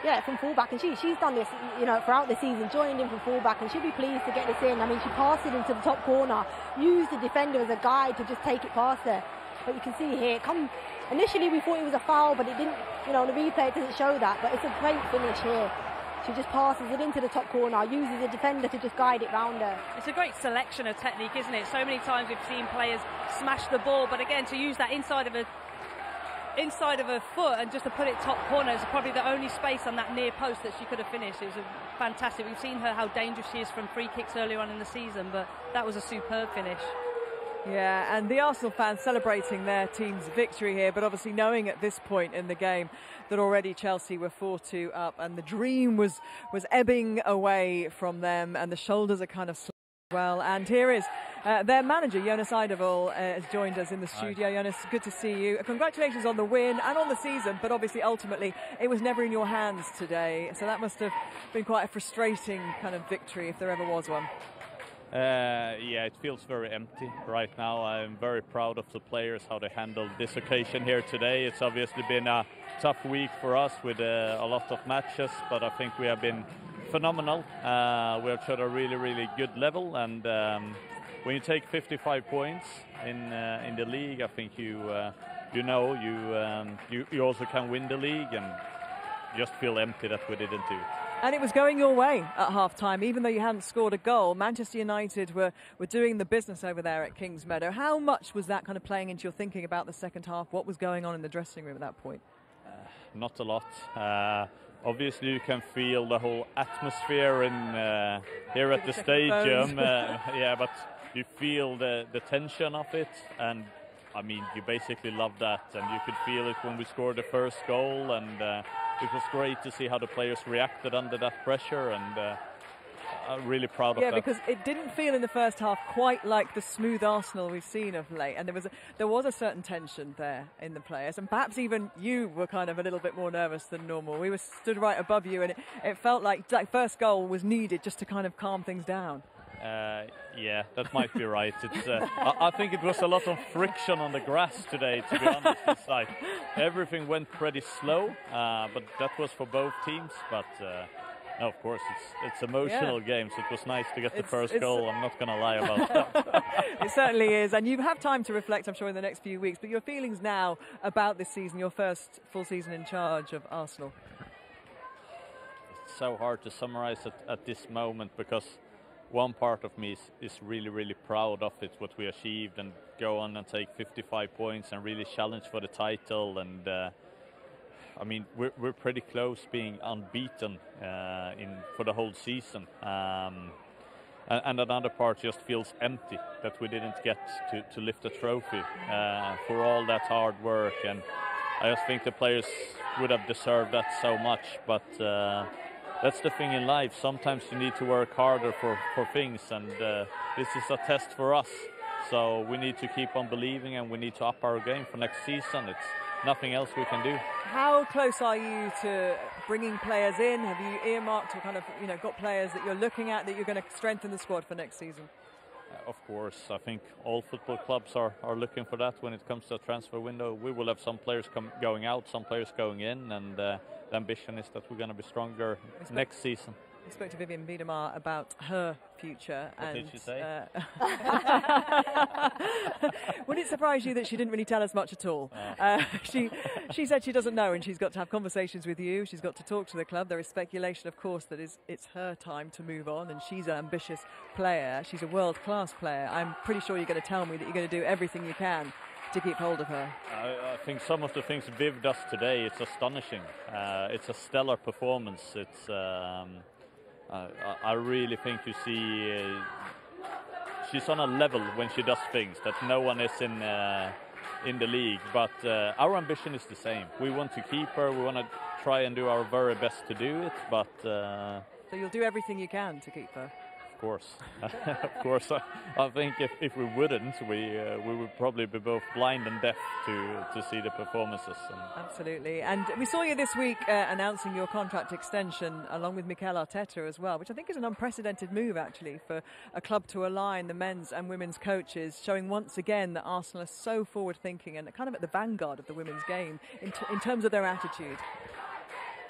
Yeah, from fullback, and she's done this, you know, throughout the season, joined in from fullback, and she'll be pleased to get this in. I mean, she passed it into the top corner, used the defender as a guide to just take it past her. But you can see here, initially we thought it was a foul, but it didn't, you know, on the replay it doesn't show that, but it's a great finish here. She just passes it into the top corner, uses a defender to just guide it round her. It's a great selection of technique, isn't it? So many times we've seen players smash the ball, but again, to use that inside of her foot and just to put it top corner is probably the only space on that near post that she could have finished. It was fantastic. We've seen her how dangerous she is from free kicks earlier on in the season, but that was a superb finish. Yeah, and the Arsenal fans celebrating their team's victory here, but obviously knowing at this point in the game that already Chelsea were 4-2 up, and the dream was ebbing away from them, and the shoulders are kind of slipping well. And here is their manager, Jonas Eidevall, has joined us in the studio. Hi. Jonas, good to see you. Congratulations on the win and on the season, but obviously ultimately it was never in your hands today, so that must have been quite a frustrating kind of victory if there ever was one. Yeah, it feels very empty right now. I'm very proud of the players, how they handled this occasion here today. It's obviously been a tough week for us with a lot of matches, but I think we have been phenomenal. We have showed a really, really good level, and when you take 55 points in the league, I think you you know you also can win the league, and just feel empty that we didn't do it. And it was going your way at half-time, even though you hadn't scored a goal. Manchester United were doing the business over there at Kingsmeadow. How much was that kind of playing into your thinking about the second half? What was going on in the dressing room at that point? Not a lot. Obviously, you can feel the whole atmosphere in here at the stadium. Yeah, but you feel the tension of it, and I mean, you basically love that, and you could feel it when we scored the first goal, and it was great to see how the players reacted under that pressure, and I'm really proud of that. Yeah, because it didn't feel in the first half quite like the smooth Arsenal we've seen of late, and there was a certain tension there in the players, and perhaps even you were kind of a little bit more nervous than normal. We were stood right above you, and it felt like that first goal was needed just to kind of calm things down. Yeah, that might be right. It's, I think it was a lot of friction on the grass today, to be honest. It's like everything went pretty slow, but that was for both teams. But no, of course, it's emotional games. It was nice to get the first goal. I'm not going to lie about that. It certainly is. And you have time to reflect, I'm sure, in the next few weeks. But your feelings now about this season, your first full season in charge of Arsenal? It's so hard to summarize it at this moment, because one part of me is really, really proud of it, what we achieved, and go on and take 55 points and really challenge for the title. And I mean, we're pretty close being unbeaten for the whole season. And another part just feels empty, that we didn't get to lift a trophy for all that hard work. And I just think the players would have deserved that so much, but that's the thing in life. Sometimes you need to work harder for things, and this is a test for us. So we need to keep on believing, and we need to up our game for next season. It's nothing else we can do. How close are you to bringing players in? Have you earmarked or kind of got players that you're looking at that you're going to strengthen the squad for next season? Of course, I think all football clubs are looking for that when it comes to a transfer window. We will have some players going out, some players going in, and the ambition is that we're going to be stronger next season. I spoke to Vivian Wiedemar about her future. What did she say? Would it surprise you that she didn't really tell us much at all? She said she doesn't know, and she's got to have conversations with you. She's got to talk to the club. There is speculation, of course, that it's her time to move on, and she's an ambitious player. She's a world-class player. I'm pretty sure you're going to tell me that you're going to do everything you can to keep hold of her. I think some of the things Viv does today, it's astonishing. It's a stellar performance. It's I really think you see she's on a level when she does things that no one is in the league. But our ambition is the same. We want to keep her. We want to try and do our very best to do it. But so you'll do everything you can to keep her. Of course, of course. I think if we wouldn't, we would probably be both blind and deaf to see the performances. Absolutely. And we saw you this week announcing your contract extension along with Mikel Arteta as well, which I think is an unprecedented move actually for a club to align the men's and women's coaches, showing once again that Arsenal are so forward-thinking and kind of at the vanguard of the women's game in terms of their attitude.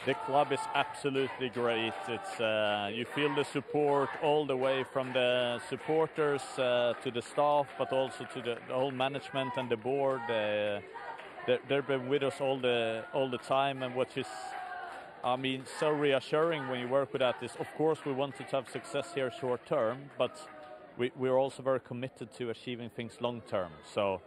The club is absolutely great. It's you feel the support all the way from the supporters to the staff, but also to the whole management and the board. They've been with us all the time, and what is, I mean, so reassuring when you work with that is, of course, we wanted to have success here short term, but we're also very committed to achieving things long term. So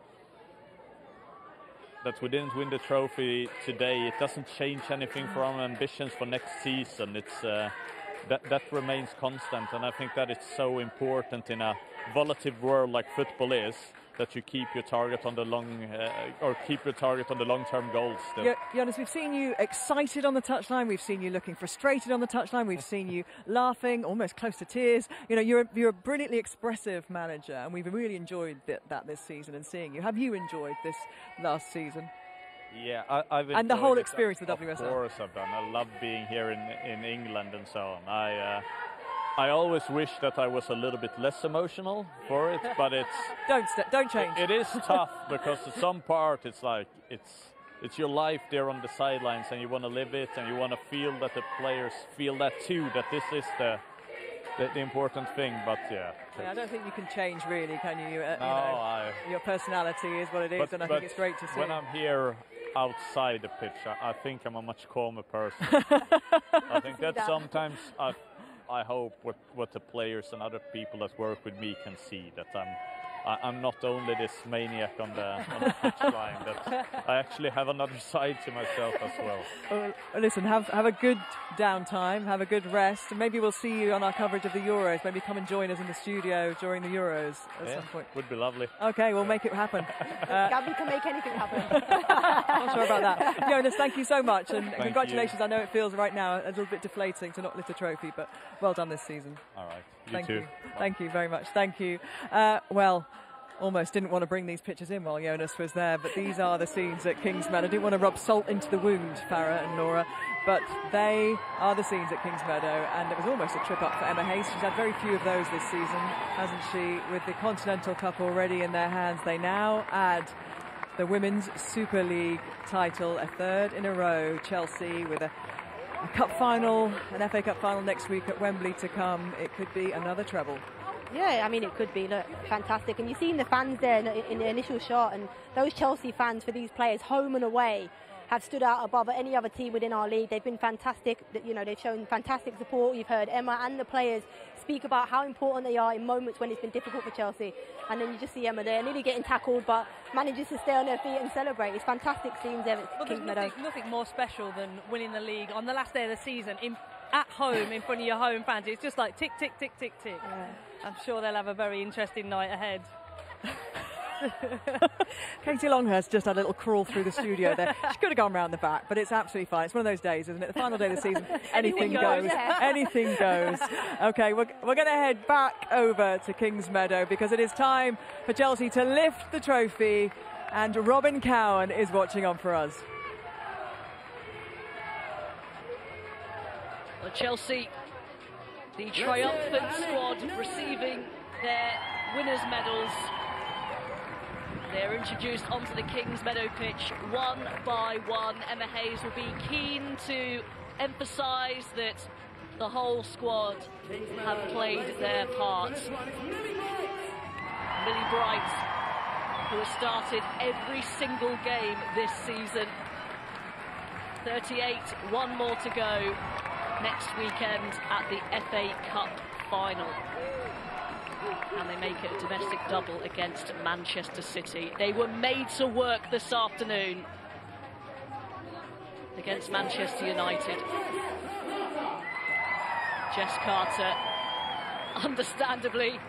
that we didn't win the trophy today, it doesn't change anything for our ambitions for next season. It's that remains constant, and I think that it's so important in a volatile world like football is, that you keep your target on the long-term goals still. Yeah, Jonas, we've seen you excited on the touchline. We've seen you looking frustrated on the touchline. We've seen you laughing, almost close to tears. You know, you're a brilliantly expressive manager, and we've really enjoyed that this season and seeing you. Have you enjoyed this last season? Yeah, I've enjoyed and the whole experience with WSL. Of course, I've done. I love being here in England and so on. I always wish that I was a little bit less emotional for it, but it's don't change. It is tough because at some part it's like it's your life there on the sidelines, and you want to live it, and you want to feel that the players feel that too. That this is the important thing. But yeah, I don't think you can change really, can you? No, your personality is what it is, and I think it's great to see. When I'm here outside the pitch, I think I'm a much calmer person. I think that sometimes I hope what the players and other people that work with me can see, that I'm not only this maniac on the pitch line, that I actually have another side to myself as well. Well, listen, have a good downtime, have a good rest, and maybe we'll see you on our coverage of the Euros. Maybe come and join us in the studio during the Euros at some point. Would be lovely. Okay, we'll make it happen. Gabby can make anything happen. Not sure about that. Jonas, thank you so much, and congratulations. I know it feels right now a little bit deflating to not lift a trophy, but well done this season. All right. Thank you you. too. Thank you very much. Thank you. Well, almost didn't want to bring these pictures in while Jonas was there, but these are the scenes at Kingsmeadow. I didn't want to rub salt into the wound, Farah and Nora, but they are the scenes at Kingsmeadow, and it was almost a trip up for Emma Hayes. She's had very few of those this season, hasn't she? With the Continental Cup already in their hands, they now add the Women's Super League title, a third in a row. Chelsea with a cup final, an FA Cup final next week at Wembley to come. It could be another treble. Yeah, I mean, it could be. Look, fantastic. And you've seen the fans there in the initial shot, and those Chelsea fans for these players, home and away, have stood out above any other team within our league. They've been fantastic. You know, they've shown fantastic support. You've heard Emma and the players speak about how important they are in moments when it's been difficult for Chelsea. And then you just see Emma there, nearly getting tackled, but manages to stay on her feet and celebrate. It's fantastic scenes there at Kingsmeadow. There's nothing more special than winning the league on the last day of the season at home in front of your home fans. It's just like tick, tick, tick, tick, tick. Yeah. I'm sure they'll have a very interesting night ahead. Katie Longhurst just had a little crawl through the studio there. She could have gone round the back, but it's absolutely fine. It's one of those days, isn't it? The final day of the season, anything goes. Anything goes. Okay, we're going to head back over to Kingsmeadow because it is time for Chelsea to lift the trophy, and Robin Cowan is watching on for us. Well, Chelsea, the triumphant squad, receiving their winners' medals. They're introduced onto the Kingsmeadow pitch one by one. Emma Hayes will be keen to emphasise that the whole squad have played their part. Millie Bright, who has started every single game this season. 38, one more to go next weekend at the FA Cup final. And they make it a domestic double against Manchester City. They were made to work this afternoon against Manchester United. Jess Carter, understandably,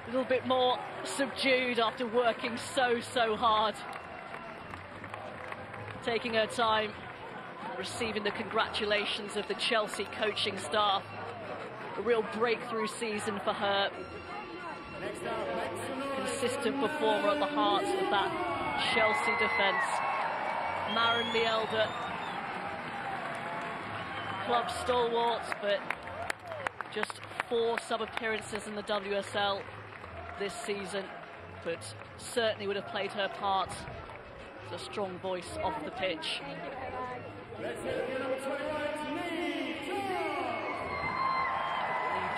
a little bit more subdued after working so hard. Taking her time, receiving the congratulations of the Chelsea coaching staff. A real breakthrough season for her. Consistent performer at the heart of that Chelsea defence. Maren the Elder, club stalwart, but just 4 sub-appearances in the WSL this season, but certainly would have played her part as a strong voice off the pitch.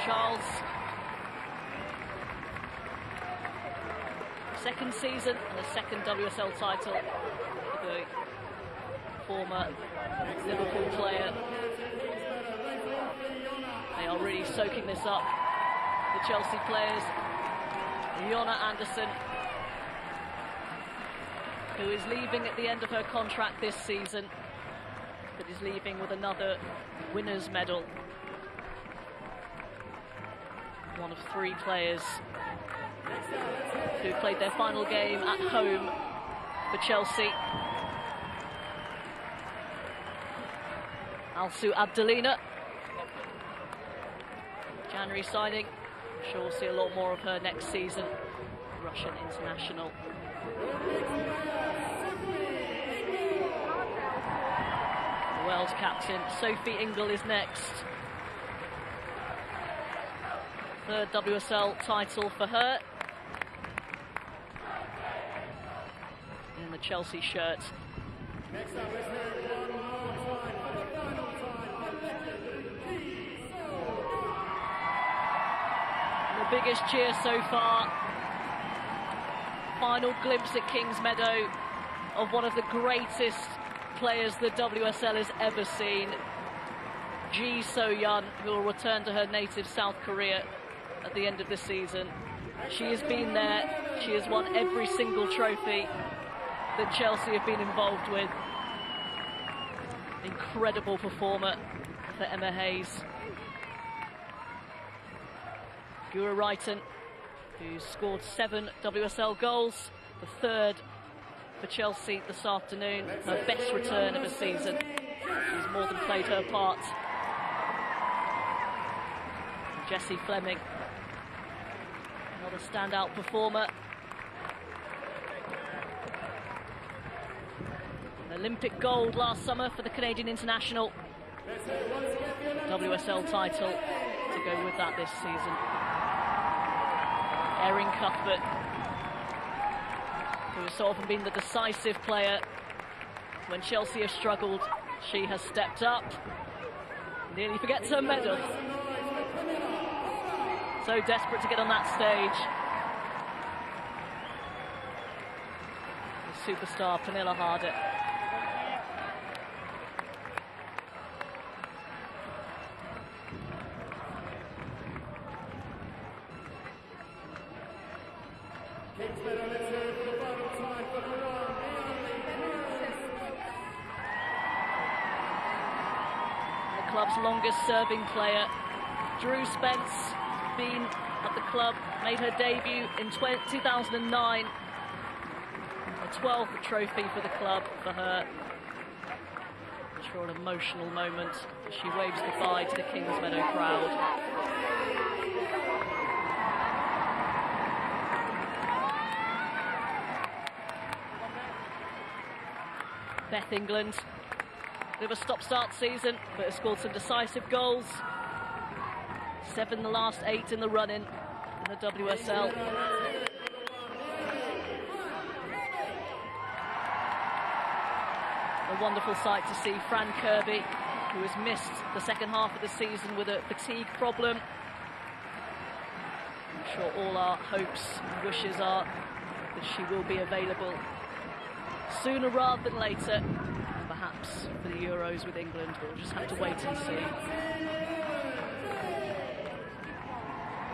Charles, second season and the second WSL title for the former Liverpool player. They are really soaking this up, the Chelsea players. Jonna Andersson, who is leaving at the end of her contract this season, but is leaving with another winner's medal. One of 3 players who played their final game at home for Chelsea. Alsu Abdelina, January signing. I'm sure we'll see a lot more of her next season. Russian international. The Wales captain Sophie Ingle is next. 3rd WSL title for her. In the Chelsea shirt. The biggest cheer so far. Final glimpse at Kings Meadow of one of the greatest players the WSL has ever seen. Ji So-yeon, who will return to her native South Korea at the end of the season. She has been there. She has won every single trophy that Chelsea have been involved with. Incredible performer for Emma Hayes. Gura Wrighton, who scored 7 WSL goals, the 3rd for Chelsea this afternoon, her best return of a season. She's more than played her part. Jessie Fleming, another standout performer. An Olympic gold last summer for the Canadian international. WSL title to go with that this season. Erin Cuthbert, who has so often been the decisive player when Chelsea have struggled. She has stepped up, nearly forgets her medal. So desperate to get on that stage. The superstar Pernilla Harder. The club's longest serving player, Drew Spence, been at the club, made her debut in 2009. A 12th trophy for the club for her. I'm sure an emotional moment as she waves goodbye to the Kings Meadow crowd. Beth England, bit of a stop-start season, but has scored some decisive goals. 7 the last 8 in the run-in in the WSL. A wonderful sight to see Fran Kirby, who has missed the second half of the season with a fatigue problem. I'm sure all our hopes and wishes are that she will be available sooner rather than later, perhaps for the Euros with England. We'll just have to wait and see.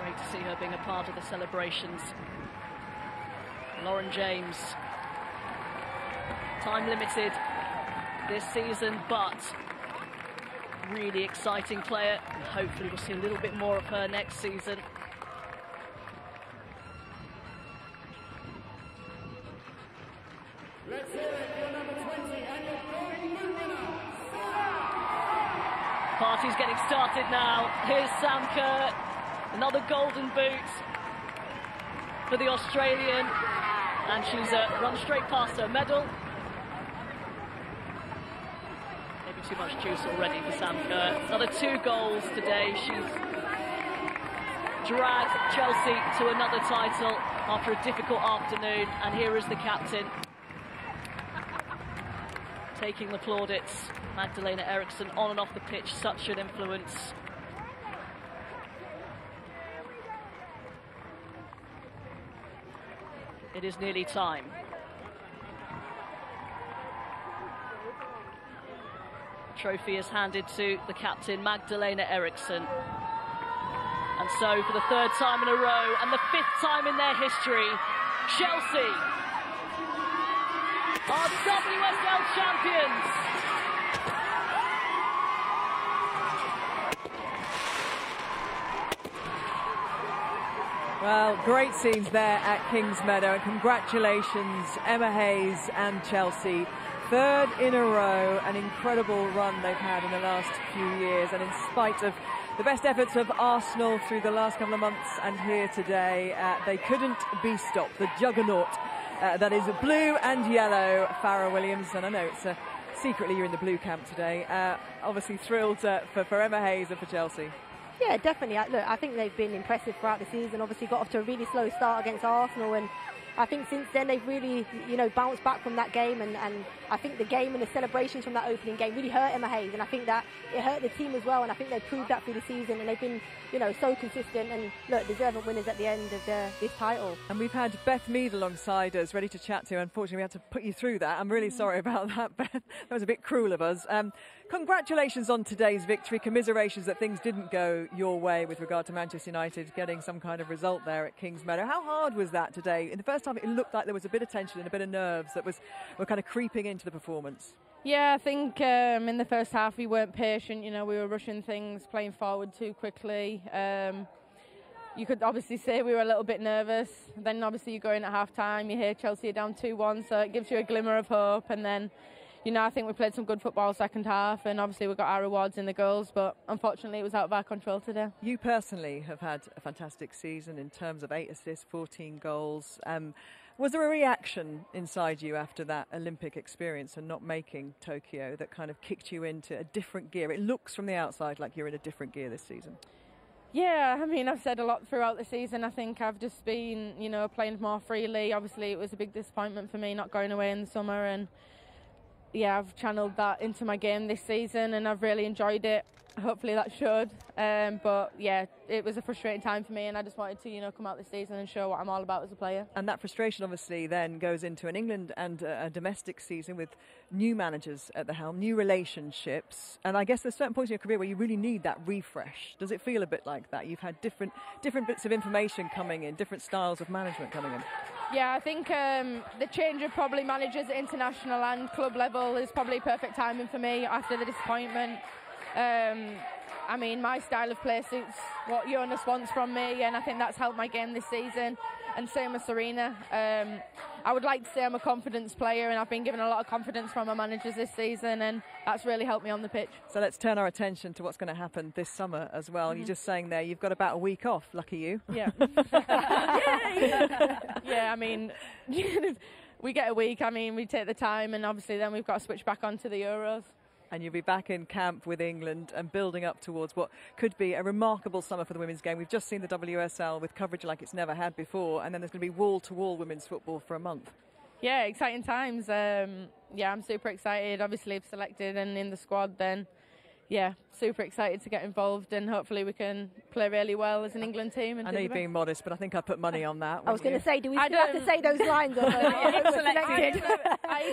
Great to see her being a part of the celebrations. Lauren James, time limited this season, but really exciting player, and hopefully we'll see a little bit more of her next season. Let's hear it for number 20 and your golden boot winner. Party's getting started now. Here's Sam Kerr, another golden boot for the Australian, and she's run straight past her medal. Maybe too much juice already for Sam Kerr. Another 2 goals today. She's dragged Chelsea to another title after a difficult afternoon, and here is the captain taking the plaudits. Magdalena Eriksson on and off the pitch, such an influence. It is nearly time. Trophy is handed to the captain, Magdalena Eriksson. And so, for the 3rd time in a row, and the 5th time in their history, Chelsea are WSL champions. Well, great scenes there at Kings Meadow, and congratulations Emma Hayes and Chelsea. 3rd in a row, an incredible run they've had in the last few years, and in spite of the best efforts of Arsenal through the last couple of months and here today, they couldn't be stopped. The juggernaut that is blue and yellow, Farrah Williams, and I know it's secretly you're in the blue camp today. Obviously thrilled for Emma Hayes and for Chelsea. Yeah, definitely. Look, I think they've been impressive throughout the season. Obviously got off to a really slow start against Arsenal, and I think since then they've really, bounced back from that game, and I think the game and the celebrations from that opening game really hurt Emma Hayes, and I think that it hurt the team as well, and I think they've proved that through the season, and they've been, so consistent and, look, deserving winners at the end of this title. And we've had Beth Mead alongside us, ready to chat to. Unfortunately, we had to put you through that. I'm really sorry about that, Beth. That was a bit cruel of us. Congratulations on today's victory. Commiserations that things didn't go your way with regard to Manchester United getting some kind of result there at Kings Meadow. How hard was that today? In the first half, it looked like there was a bit of tension and a bit of nerves that were kind of creeping into the performance. Yeah, I think in the first half we weren't patient. We were rushing things, playing forward too quickly. You could obviously say we were a little bit nervous. Then obviously you go in at half-time, you hear Chelsea are down 2-1, so it gives you a glimmer of hope. And then, I think we played some good football second half, and obviously we got our rewards in the goals, but unfortunately it was out of our control today. You personally have had a fantastic season in terms of 8 assists, 14 goals. Was there a reaction inside you after that Olympic experience and not making Tokyo that kind of kicked you into a different gear? It looks from the outside like you're in a different gear this season. Yeah, I mean, I've said a lot throughout the season. I think I've just been, playing more freely. Obviously, it was a big disappointment for me not going away in the summer. And, yeah, I've channeled that into my game this season and I've really enjoyed it. Hopefully that showed. But, yeah, it was a frustrating time for me and I just wanted to, come out this season and show what I'm all about as a player. And that frustration obviously then goes into an England and a domestic season with new managers at the helm, new relationships. And I guess there's certain points in your career where you really need that refresh. Does it feel a bit like that? You've had different bits of information coming in, different styles of management coming in. Yeah, I think the change of probably managers at international and club level is probably perfect timing for me after the disappointment. I mean, my style of play suits what Jonas wants from me, and I think that's helped my game this season. And same with Serena. I would like to say I'm a confidence player, and I've been given a lot of confidence from my managers this season, and that's really helped me on the pitch. So let's turn our attention to what's going to happen this summer as well. You're just saying there, you've got about a week off. Lucky you. Yeah. Yeah, I mean, we get a week. I mean, we take the time, and obviously then we've got to switch back onto the Euros. And you'll be back in camp with England and building up towards what could be a remarkable summer for the women's game. We've just seen the WSL with coverage like it's never had before, and then there's going to be wall-to-wall women's football for a month. Yeah, exciting times. Yeah, I'm super excited. Obviously, if selected and in the squad, then yeah, super excited to get involved, and hopefully we can play really well as an England team. And I know you're being modest, but I think I put money on that. I was going to say, do we still have to say those lines? I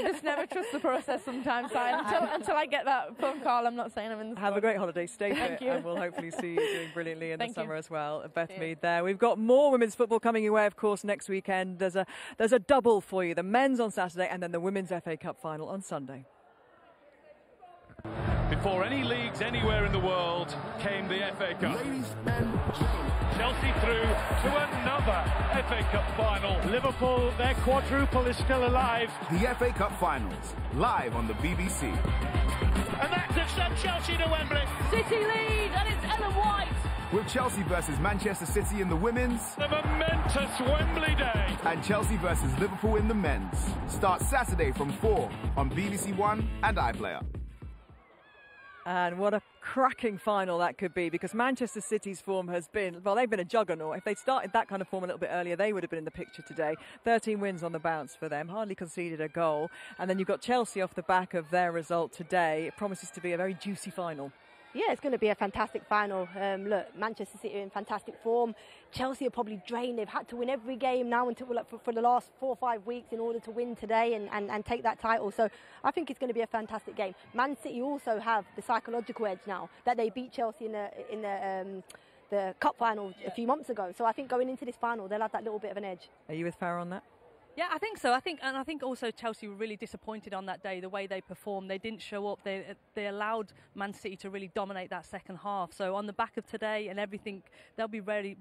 just never trust the process sometimes. So until I get that phone call, I'm not saying I'm in the squad. Have a great holiday, stay fit, Thank you. and we'll hopefully see you doing brilliantly in the summer as well. Beth Yeah. Mead there. We've got more women's football coming your way, of course, next weekend. There's a double for you, the men's on Saturday and then the women's FA Cup final on Sunday. Before any leagues anywhere in the world came the FA Cup. Chelsea through to another FA Cup final. Liverpool, their quadruple is still alive. The FA Cup finals, live on the BBC. And that has sent Chelsea to Wembley. City lead, and it's Ellen White. With Chelsea versus Manchester City in the women's. The momentous Wembley day. And Chelsea versus Liverpool in the men's. Starts Saturday from 4 on BBC One and iPlayer. And what a cracking final that could be, because Manchester City's form has been, well, they've been a juggernaut. If they'd started that kind of form a little bit earlier, they would have been in the picture today. 13 wins on the bounce for them, hardly conceded a goal. And then you've got Chelsea off the back of their result today. It promises to be a very juicy final. Yeah, it's going to be a fantastic final. Look, Manchester City are in fantastic form. Chelsea are probably drained. They've had to win every game now until for the last 4 or 5 weeks in order to win today and take that title. So I think it's going to be a fantastic game. Man City also have the psychological edge now that they beat Chelsea in the cup final a few months ago. So I think going into this final, they'll have that little bit of an edge. Are you with Farah on that? Yeah, I think so. I think also Chelsea were really disappointed on that day, the way they performed. They didn't show up. They allowed Man City to really dominate that second half. So on the back of today and everything, they'll be raring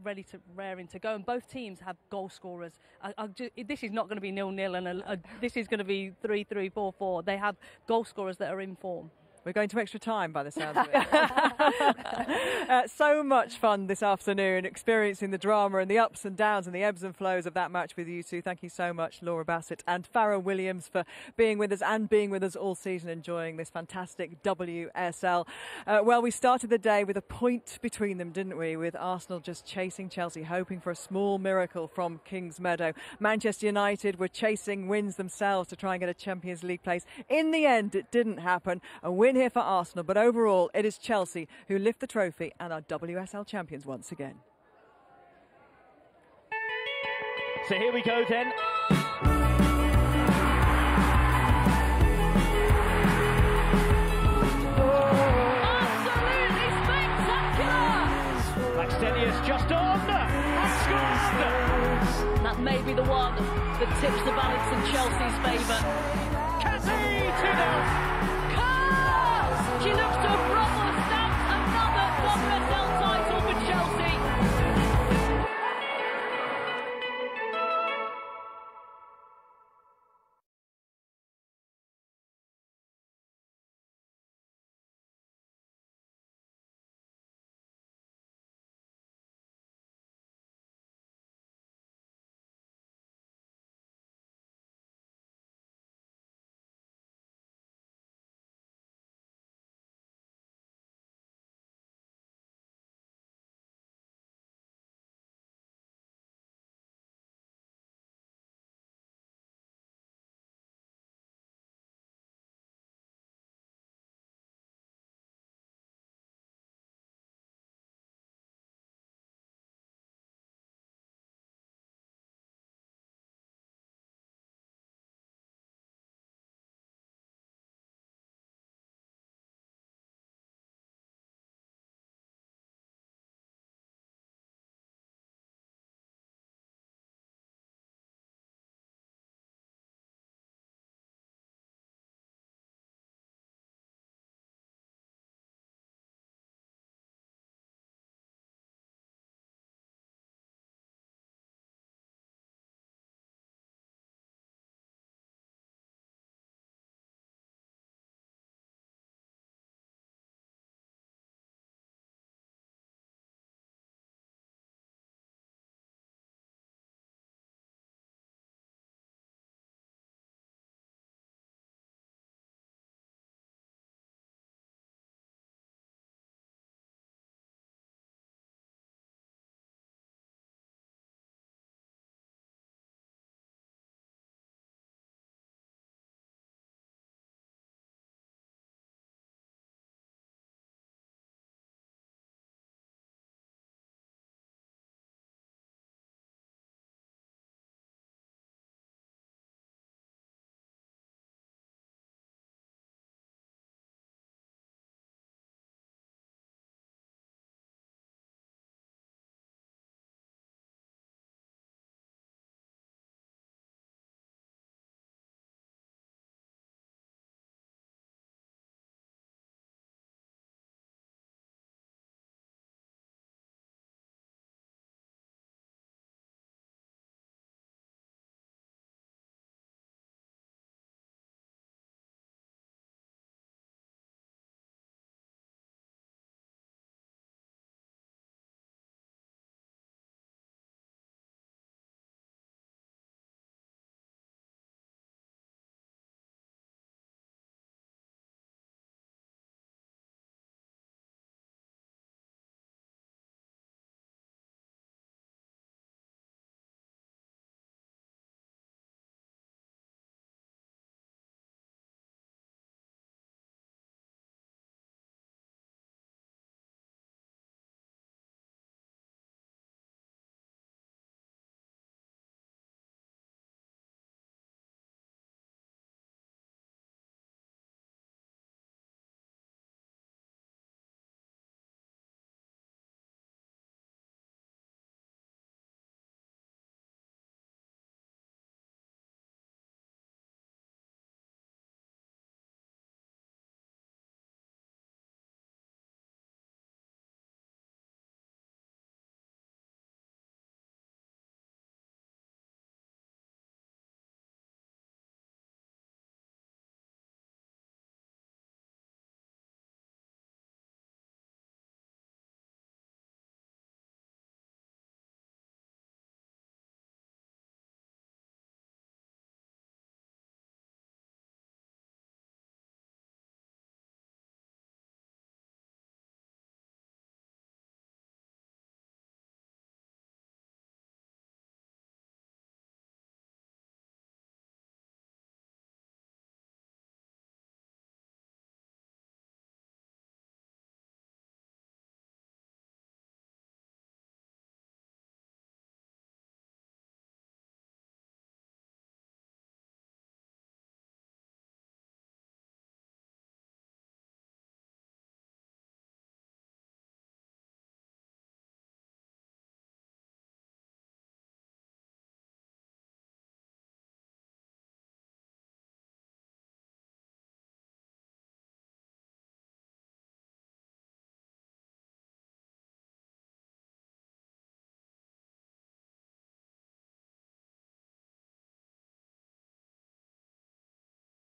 to go. And both teams have goal scorers. This is not going to be 0-0, and this is going to be 3-3, 4-4. They have goal scorers that are in form. We're going to extra time by the sounds of it. So much fun this afternoon, experiencing the drama and the ups and downs and the ebbs and flows of that match with you two. Thank you so much, Laura Bassett and Farrah Williams, for being with us and being with us all season, enjoying this fantastic WSL. Well, we started the day with a point between them, didn't we? With Arsenal just chasing Chelsea, hoping for a small miracle from Kingsmeadow. Manchester United were chasing wins themselves to try and get a Champions League place. In the end, it didn't happen. A win here for Arsenal, but overall it is Chelsea who lift the trophy and are WSL champions once again. So here we go then. Absolutely spectacular! Blackstenius just on and scored! That may be the one that tips the balance in Chelsea's favour. Cassie 2-0. She looks